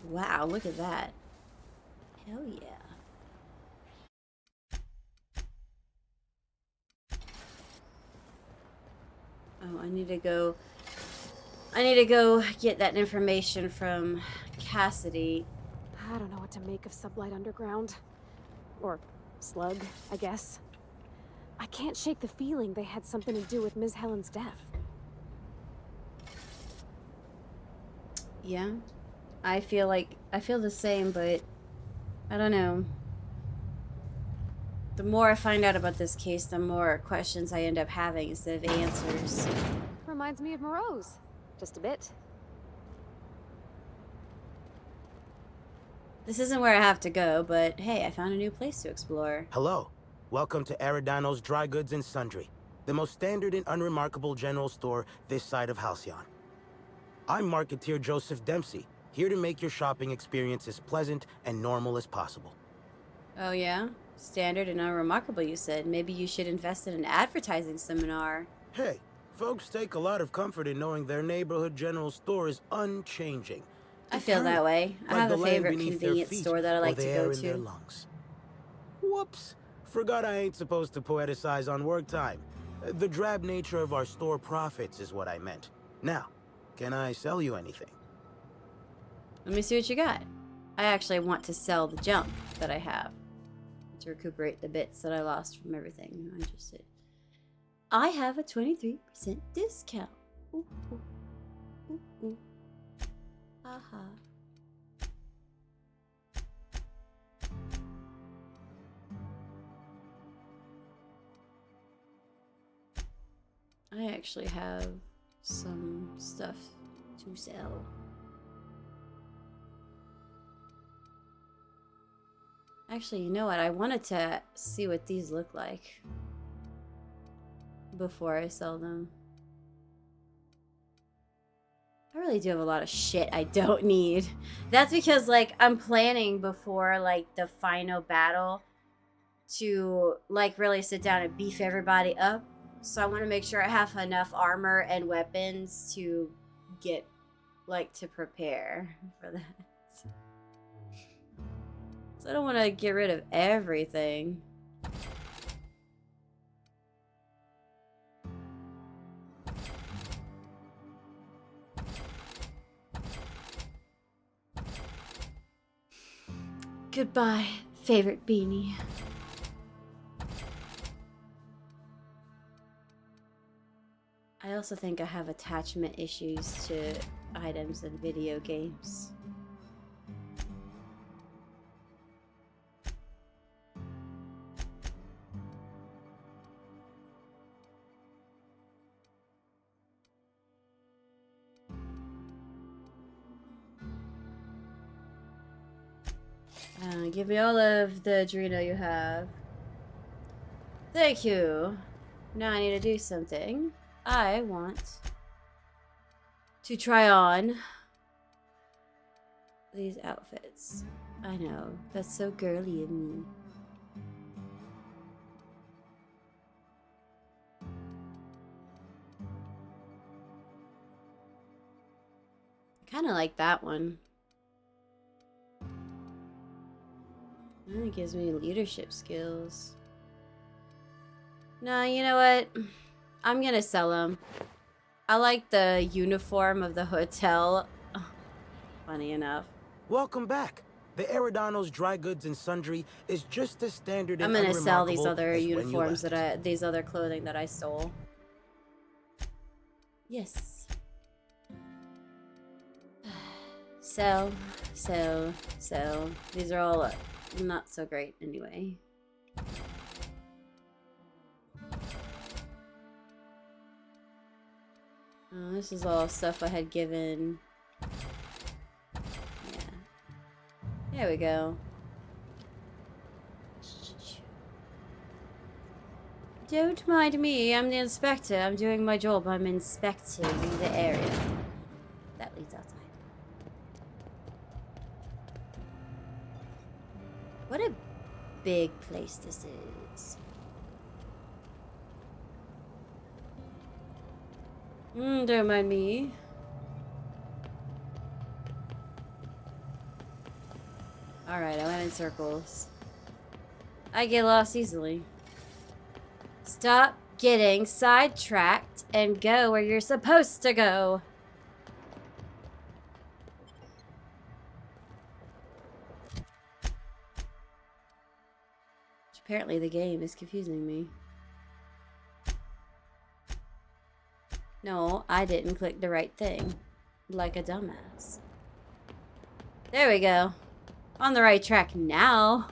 Wow, look at that. Hell yeah. Oh, I need to go get that information from Cassidy. I don't know what to make of Sublight Underground. Or Slug, I guess. I can't shake the feeling they had something to do with Ms. Helen's death. Yeah. I feel the same, but I don't know. The more I find out about this case, the more questions I end up having instead of answers. Reminds me of Moreau's. Just a bit. This isn't where I have to go, but hey, I found a new place to explore. Hello. Welcome to Aridano's Dry Goods and Sundry, the most standard and unremarkable general store this side of Halcyon. I'm marketeer Joseph Dempsey, here to make your shopping experience as pleasant and normal as possible. Oh yeah? Standard and unremarkable, you said. Maybe you should invest in an advertising seminar. Hey, folks take a lot of comfort in knowing their neighborhood general store is unchanging. I feel that way. I Like have the a land favorite beneath their convenience feet store that I or like the to air go in their to. lungs. Whoops. Forgot I ain't supposed to poeticize on work time. The drab nature of our store profits is what I meant. Now, can I sell you anything? Let me see what you got. I actually want to sell the junk that I have to recuperate the bits that I lost from everything. I just did. I have a 23% discount. Ooh, ooh, ooh, ooh. Aha. I actually have some stuff to sell. Actually, you know what? I wanted to see what these look like before I sell them. I really do have a lot of shit I don't need. That's because, like, I'm planning before, like, the final battle to like really sit down and beef everybody up. So I want to make sure I have enough armor and weapons to get like to prepare for that. So I don't want to get rid of everything. Goodbye, favorite beanie. I also think I have attachment issues to items in video games. Give me all of the Adreno you have. Thank you. Now I need to do something. I want to try on these outfits. I know, that's so girly of me. Kind of like that one. It gives me leadership skills. No, you know what? I'm gonna sell them. I like the uniform of the hotel. Funny enough. Welcome back. The Eridanos Dry Goods and Sundry is just as standard I'm and gonna sell these unremarkable other as when you uniforms left. these other clothing that I stole. Yes. Sell. These are all not so great anyway. Oh, this is all stuff I had given. Yeah. There we go. Don't mind me, I'm the inspector. I'm doing my job. I'm inspecting the area. That leads outside. What a big place this is. Don't mind me. Alright, I went in circles. I get lost easily. Stop getting sidetracked and go where you're supposed to go. Apparently the game is confusing me. No, I didn't click the right thing. Like a dumbass. There we go. On the right track now.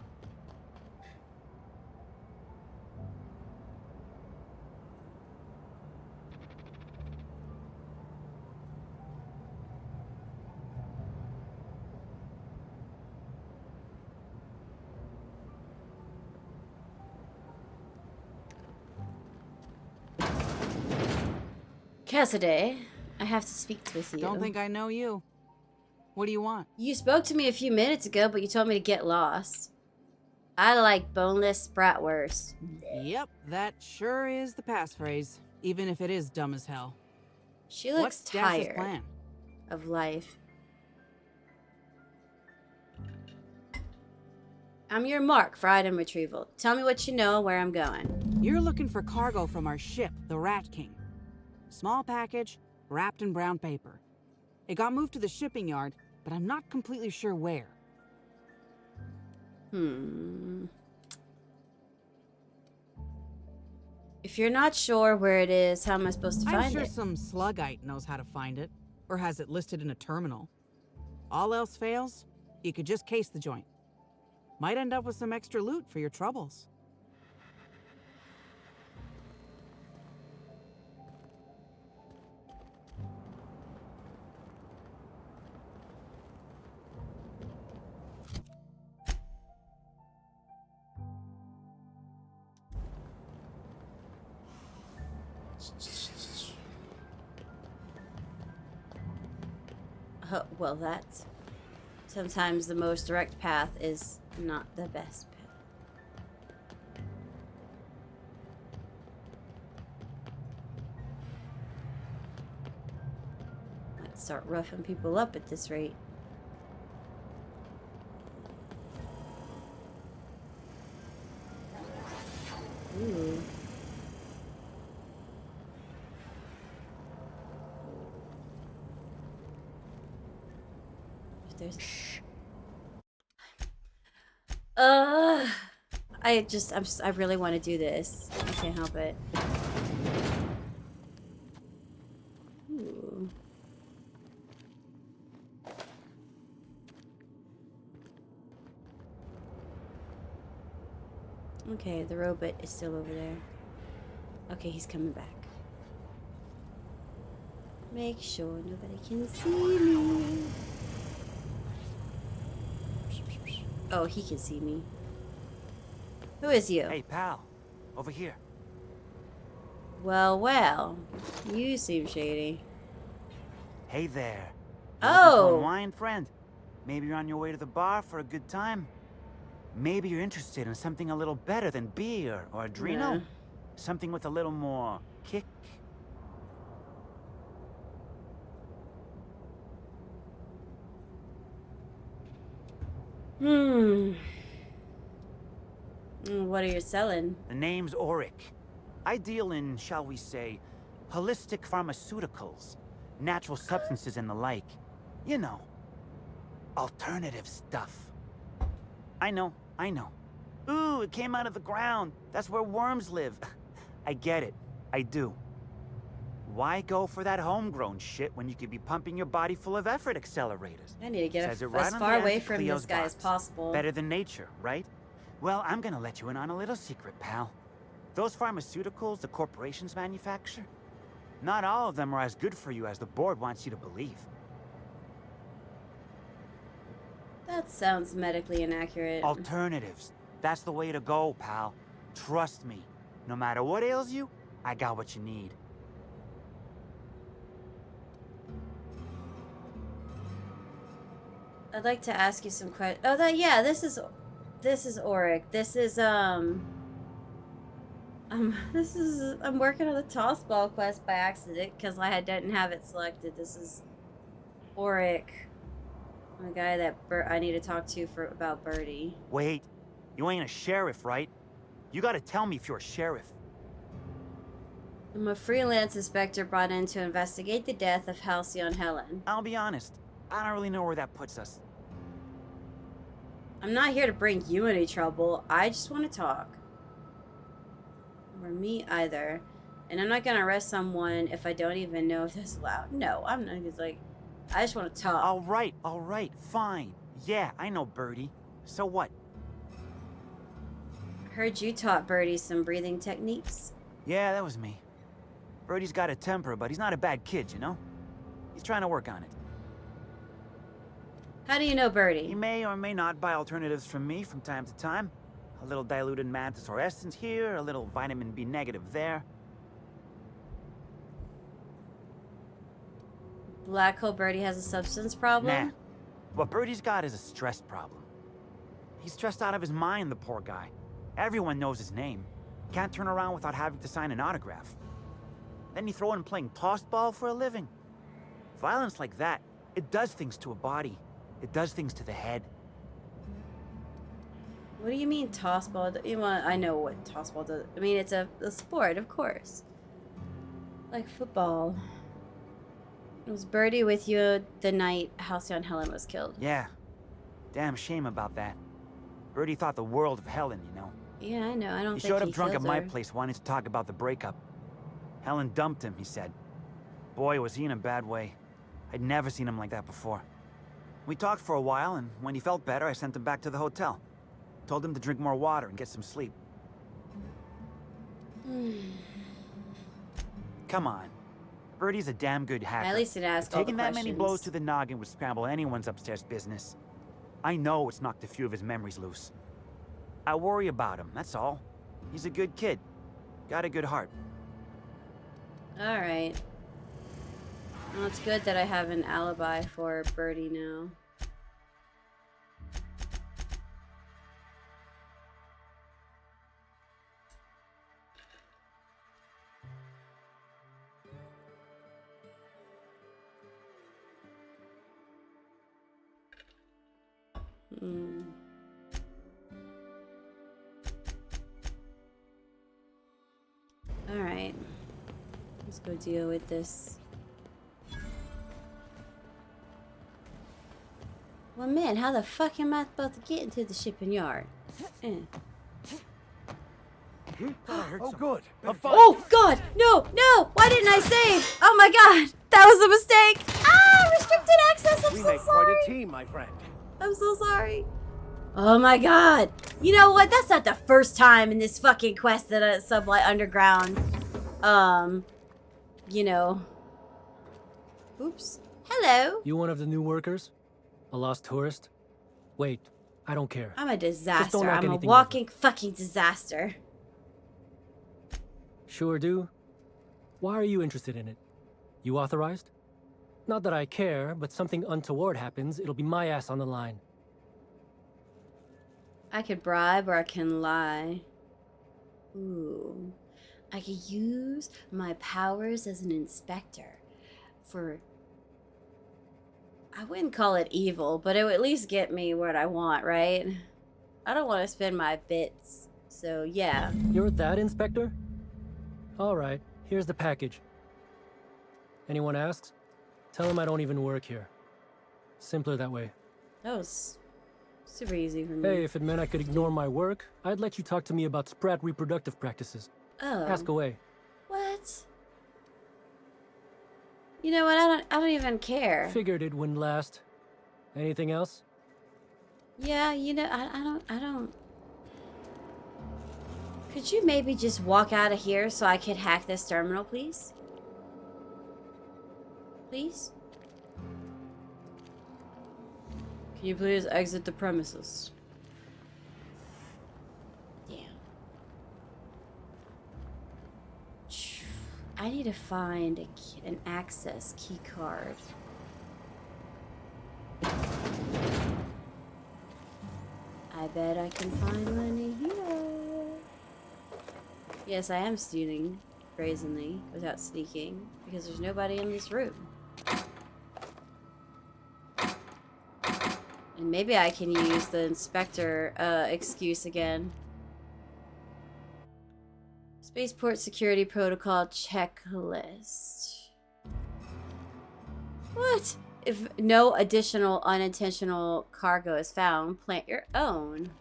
Cassidy, I have to speak with you. Don't think I know you. What do you want? You spoke to me a few minutes ago, but you told me to get lost. I like boneless bratwurst. Yep, that sure is the passphrase, even if it is dumb as hell. She looks What's Das's tired plan? of life. I'm your mark for item retrieval. Tell me what you know, where I'm going. You're looking for cargo from our ship, the Rat King. Small package, wrapped in brown paper. It got moved to the shipping yard, but I'm not completely sure where. If you're not sure where it is, how am I supposed to find I'm sure it? some slugite knows how to find it, or has it listed in a terminal. All else fails, you could just case the joint. Might end up with some extra loot for your troubles. Well, that's... Sometimes the most direct path is not the best path. Start roughing people up at this rate. Ooh. There's... Shh. I really want to do this. I can't help it. Ooh. Okay, the robot is still over there. Okay, he's coming back. Make sure nobody can see me. Oh, he can see me. Who is you? Hey, pal. Over here. Well, well. You seem shady. Hey there. Oh! Unwind, friend. Maybe you're on your way to the bar for a good time. Maybe you're interested in something a little better than beer or Adreno. Yeah. Something with a little more kick. What are you selling? The name's Auric. I deal in, shall we say, holistic pharmaceuticals, natural substances and the like. You know, alternative stuff. I know. Ooh, it came out of the ground. That's where worms live. I get it. I do. Why go for that homegrown shit when you could be pumping your body full of effort accelerators? I need to get Says it as right on far the away from Anti-Cleo's this guy as box. possible. Better than nature, right? Well, I'm gonna let you in on a little secret, pal. Those pharmaceuticals the corporations manufacture, not all of them are as good for you as the board wants you to believe. That sounds medically inaccurate. Alternatives. That's the way to go, pal. Trust me. No matter what ails you, I got what you need. I'd like to ask you some questions. Oh, yeah, this is Auric. This is I'm working on the toss ball quest by accident because I didn't have it selected. This is Auric, the guy that I need to talk to about Birdie. Wait, you ain't a sheriff, right? You gotta tell me if you're a sheriff. I'm a freelance inspector brought in to investigate the death of Halcyon Helen. I'll be honest, I don't really know where that puts us. I'm not here to bring you any trouble. I just want to talk. Or me either. And I'm not gonna arrest someone if I don't even know if that's allowed. No, I'm not. It's like, I just want to talk. All right, fine. Yeah, I know Birdie. So what? Heard you taught Birdie some breathing techniques. Yeah, that was me. Birdie's got a temper, but he's not a bad kid, you know? He's trying to work on it. How do you know Birdie? He may or may not buy alternatives from me from time to time. A little diluted mantis or essence here, a little vitamin B negative there. Black Hole Birdie has a substance problem? Nah. What Birdie's got is a stress problem. He's stressed out of his mind, the poor guy. Everyone knows his name. Can't turn around without having to sign an autograph. Then you throw in playing toss ball for a living. Violence like that, it does things to a body. It does things to the head. What do you mean toss ball? I know what toss ball does. I mean, it's a sport, of course. Like football. Was Birdie with you the night Halcyon Helen was killed? Yeah. Damn shame about that. Birdie thought the world of Helen, you know. Yeah, I know. I don't think he showed up drunk at killed my her. place wanting to talk about the breakup. Helen dumped him, he said. Boy, was he in a bad way. I'd never seen him like that before. We talked for a while, and when he felt better, I sent him back to the hotel. Told him to drink more water and get some sleep. Come on. Birdie's a damn good hacker. At least it asked all the Taking that many questions. blows to the noggin would scramble anyone's upstairs business. I know it's knocked a few of his memories loose. I worry about him, that's all. He's a good kid. Got a good heart. Alright. Well, it's good that I have an alibi for Birdie now. Hmm. Alright. Let's go deal with this. Well, man, how the fuck am I supposed to get into the shipping yard? Oh, good. Oh, God! No! No! Why didn't I save? Oh my God! That was a mistake! Ah! Restricted access! I'm We so make sorry! quite a team, my friend. I'm so sorry. Oh my God! You know what? That's not the first time in this fucking quest that a Sublight Underground, you know. Oops. Hello. You one of the new workers? A lost tourist? Wait, I don't care. I'm a Just disaster. don't knock I'm a anything walking fucking disaster. Sure do. Why are you interested in it? You authorized? Not that I care, but something untoward happens, it'll be my ass on the line. I could bribe or I can lie. Ooh. I could use my powers as an inspector for... I wouldn't call it evil, but it would at least get me what I want, right? I don't want to spend my bits, so yeah. You're that inspector? Alright, here's the package. Anyone asks? Tell them I don't even work here. Simpler that way. That was super easy for me. Hey, if it meant I could ignore my work, I'd let you talk to me about sprat reproductive practices. Oh. Ask away. What? You know what? I don't even care. Figured it wouldn't last. Anything else? Yeah, you know, I don't. Could you maybe just walk out of here so I could hack this terminal, please? Please? Can you please exit the premises? Damn. I need to find an access key card. I bet I can find one here. Yes, I am stealing brazenly without sneaking because there's nobody in this room. And maybe I can use the inspector excuse again. Spaceport security protocol checklist. What? If no additional unintentional cargo is found, plant your own.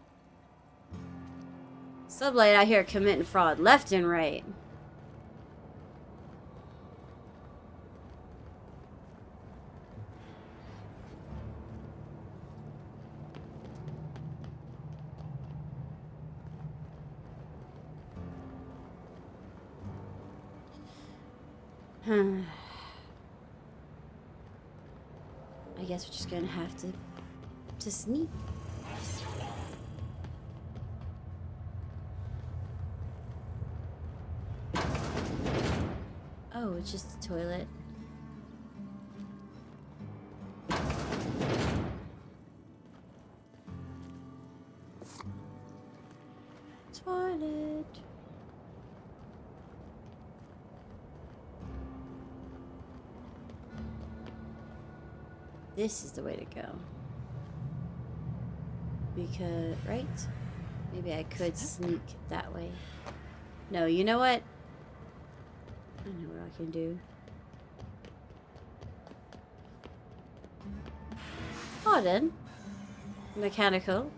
Sublight out here committing fraud left and right. I guess we're just gonna have to sneak. Oh, it's just a toilet. Toilet. This is the way to go. Because, right? Maybe I could sneak that way. No, you know what? I know what I can do. Pardon? Mechanical.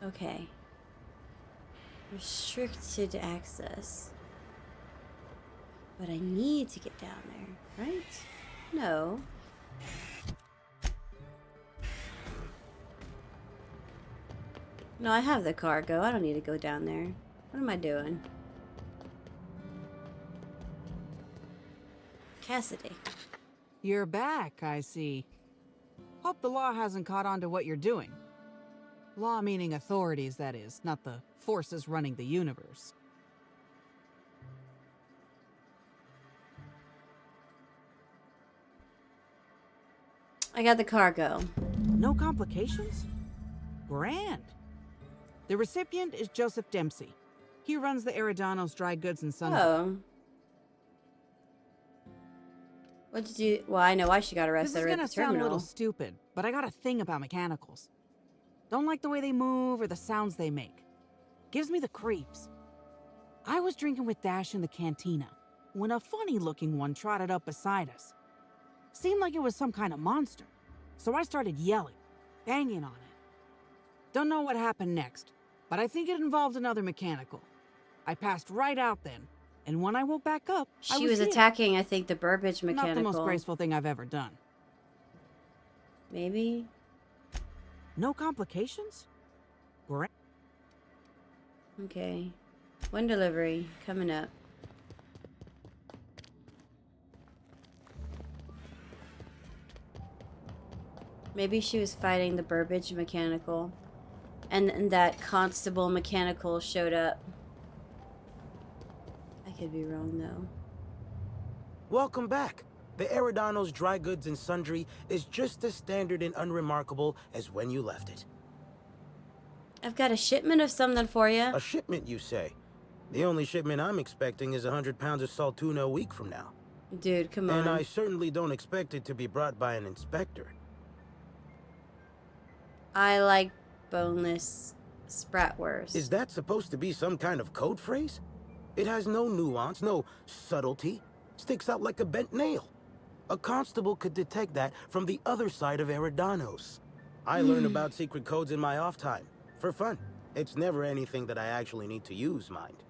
Okay. Restricted access. But I need to get down there, right? No. No, I have the cargo. I don't need to go down there. What am I doing? Cassidy. You're back, I see. Hope the law hasn't caught on to what you're doing. Law meaning authorities, that is, not the forces running the universe. I got the cargo. No complications? Grand. The recipient is Joseph Dempsey. He runs the Eridanos Dry Goods and Sundry. Oh. What did you... Well, I know why she got arrested This is at gonna the sound a terminal. little stupid, but I got a thing about mechanicals. Don't like the way they move or the sounds they make. Gives me the creeps. I was drinking with Dash in the cantina when a funny-looking one trotted up beside us. Seemed like it was some kind of monster, so I started yelling, banging on it. Don't know what happened next, but I think it involved another mechanical. I passed right out then, and when I woke back up, I She was here. attacking, I think, the Burbage mechanical. Not the most graceful thing I've ever done. Maybe? No complications? Okay. One delivery coming up. Maybe she was fighting the Burbage mechanical. And that Constable mechanical showed up. I could be wrong, though. Welcome back. The Eridanos Dry Goods and Sundry is just as standard and unremarkable as when you left it. I've got a shipment of something for you. A shipment, you say? The only shipment I'm expecting is 100 pounds of salt tuna a week from now. Dude, come on. And I certainly don't expect it to be brought by an inspector. I like boneless spratwurst. Is that supposed to be some kind of code phrase? It has no nuance, no subtlety. Sticks out like a bent nail. A constable could detect that from the other side of Eridanos. I learn about secret codes in my off time. For fun. It's never anything that I actually need to use, mind.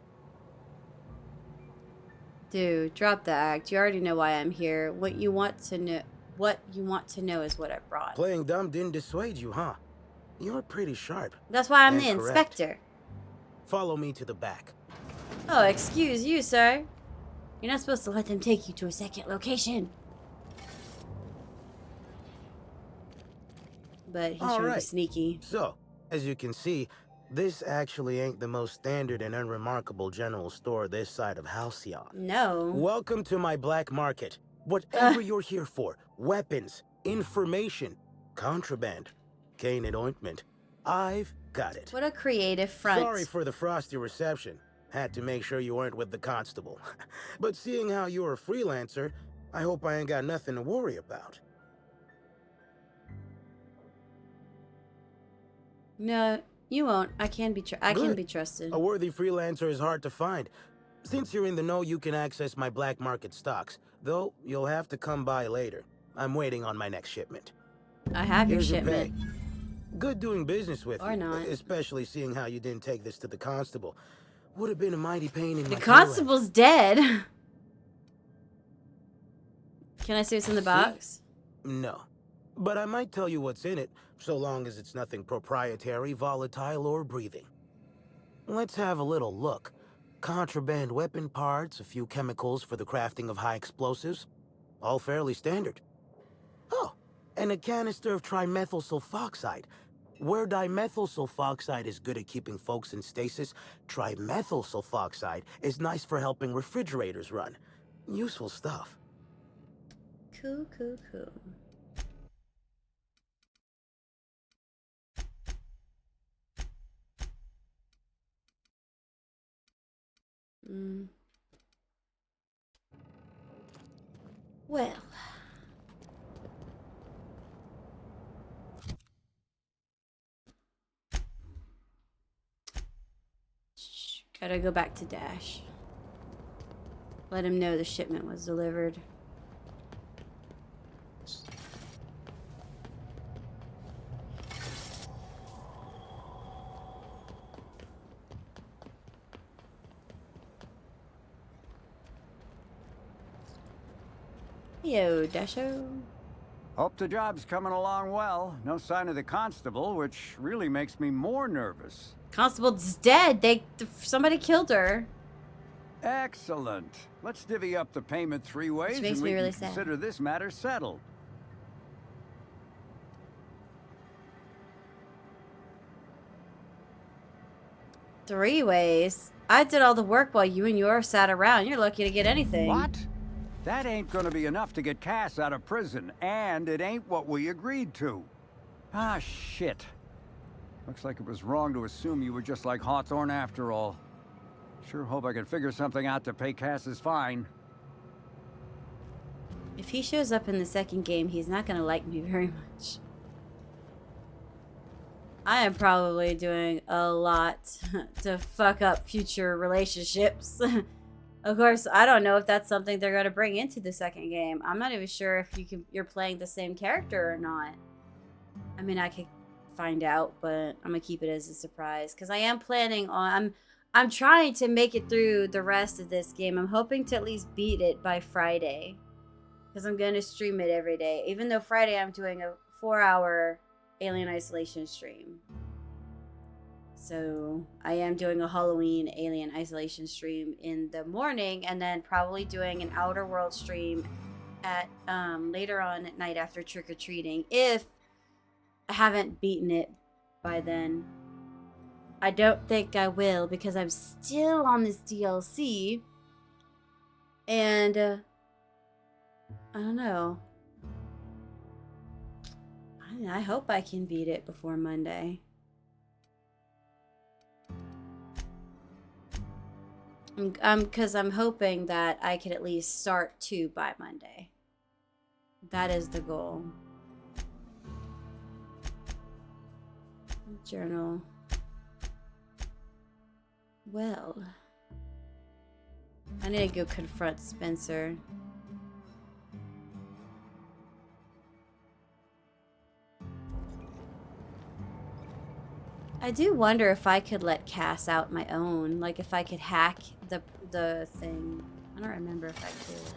Dude, drop the act. You already know why I'm here. What you want to know is what I brought. Playing dumb didn't dissuade you, huh? You're pretty sharp. That's why I'm and the correct. inspector. Follow me to the back. Oh, excuse you, sir. You're not supposed to let them take you to a second location. But he's trying to be sneaky. So, as you can see, this actually ain't the most standard and unremarkable general store this side of Halcyon. No. Welcome to my black market. Whatever you're here for, weapons, information, contraband, cane and ointment, I've got it. What a creative front. Sorry for the frosty reception. Had to make sure you weren't with the constable. But seeing how you're a freelancer, I hope I ain't got nothing to worry about. No, you won't. I can be trusted. A worthy freelancer is hard to find. Since you're in the know, you can access my black market stocks. Though, you'll have to come by later. I'm waiting on my next shipment. I have your Here's shipment. pay. Good doing business with Or you. not. Especially seeing how you didn't take this to the constable. Would have been a mighty pain in The my constable's dead. Can I see what's in the box? No. But I might tell you what's in it, so long as it's nothing proprietary, volatile, or breathing. Let's have a little look. Contraband weapon parts, a few chemicals for the crafting of high explosives. All fairly standard. Oh, and a canister of trimethyl sulfoxide. Where dimethyl sulfoxide is good at keeping folks in stasis, trimethyl sulfoxide is nice for helping refrigerators run. Useful stuff. Cool, cool, cool. Well. Gotta go back to Dash. Let him know the shipment was delivered. Yo, Dasho. Hope the job's coming along well. No sign of the constable, which really makes me more nervous. Constable's dead. Somebody killed her. Excellent. Let's divvy up the payment 3 ways, makes and me we really can sad. consider this matter settled. Three ways. I did all the work while you and yours sat around. You're lucky to get anything. What? That ain't gonna be enough to get Cass out of prison, and it ain't what we agreed to. Ah, shit. Looks like it was wrong to assume you were just like Hawthorne after all. Sure hope I can figure something out to pay Cass's fine. If he shows up in the second game, he's not gonna like me very much. I am probably doing a lot to fuck up future relationships. Of course, I don't know if that's something they're going to bring into the second game. I'm not even sure if you're playing the same character or not. I mean, I could find out, but I'm going to keep it as a surprise because I am planning on I'm trying to make it through the rest of this game. I'm hoping to at least beat it by Friday because I'm going to stream it every day. Even though Friday I'm doing a 4-hour Alien Isolation stream. So I am doing a Halloween Alien Isolation stream in the morning and then probably doing an Outer World stream at later on at night after trick-or-treating if I haven't beaten it by then. I don't think I will because I'm still on this DLC and I don't know. I hope I can beat it before Monday. Because I'm hoping that I could at least start 2 by Monday. That is the goal. Journal. Well, I need to go confront Spencer. I do wonder if I could let Cass out my own. Like if I could hack the thing. I don't remember if I could.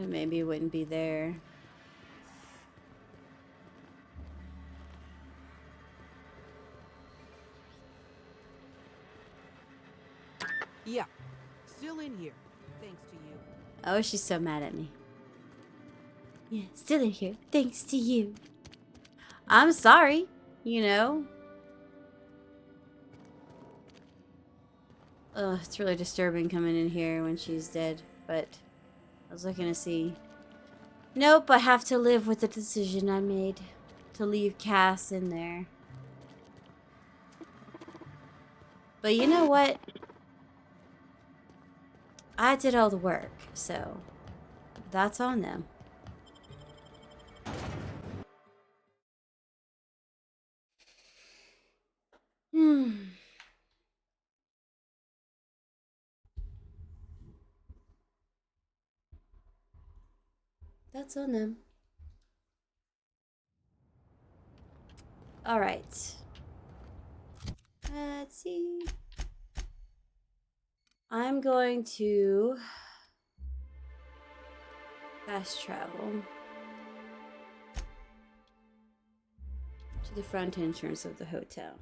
Maybe it wouldn't be there. Yeah, still in here, thanks to you. Oh, she's so mad at me. Yeah, still in here, thanks to you. I'm sorry, you know. Ugh, it's really disturbing coming in here when she's dead, but I was looking to see. Nope, I have to live with the decision I made to leave Cass in there. But you know what? I did all the work, so that's on them. That's on them. All right. Let's see. I'm going to fast travel to the front entrance of the hotel.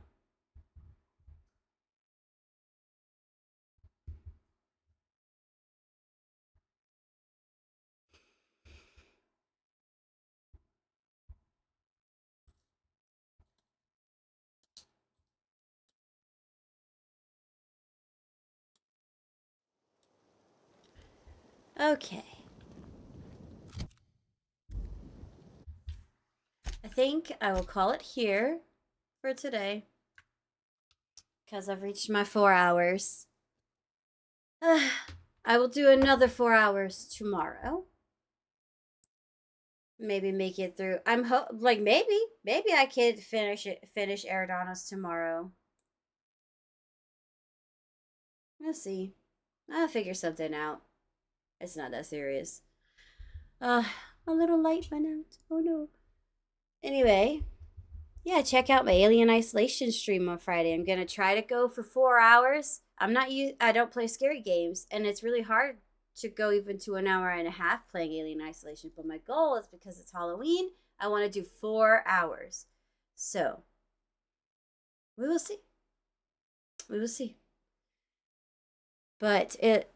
Okay. I think I will call it here for today because I've reached my 4 hours. I will do another 4 hours tomorrow. Maybe make it through. Maybe I could finish Eridanos tomorrow. We'll see. I'll figure something out. It's not that serious. A little light went out. Oh no. Anyway, Yeah, check out my Alien Isolation stream on Friday. I'm gonna try to go for 4 hours. I don't play scary games, and it's really hard to go even to an hour and a half playing Alien Isolation. But my goal is, because it's Halloween, I want to do 4 hours. So we will see. We will see. But it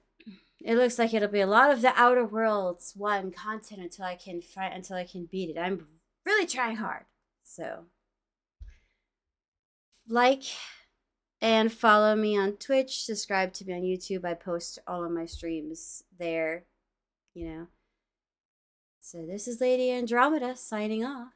looks like it'll be a lot of the Outer Worlds 1 content until I can beat it. I'm really trying hard. So like and follow me on Twitch, subscribe to me on YouTube. I post all of my streams there, you know. So this is Lady Andromeda signing off.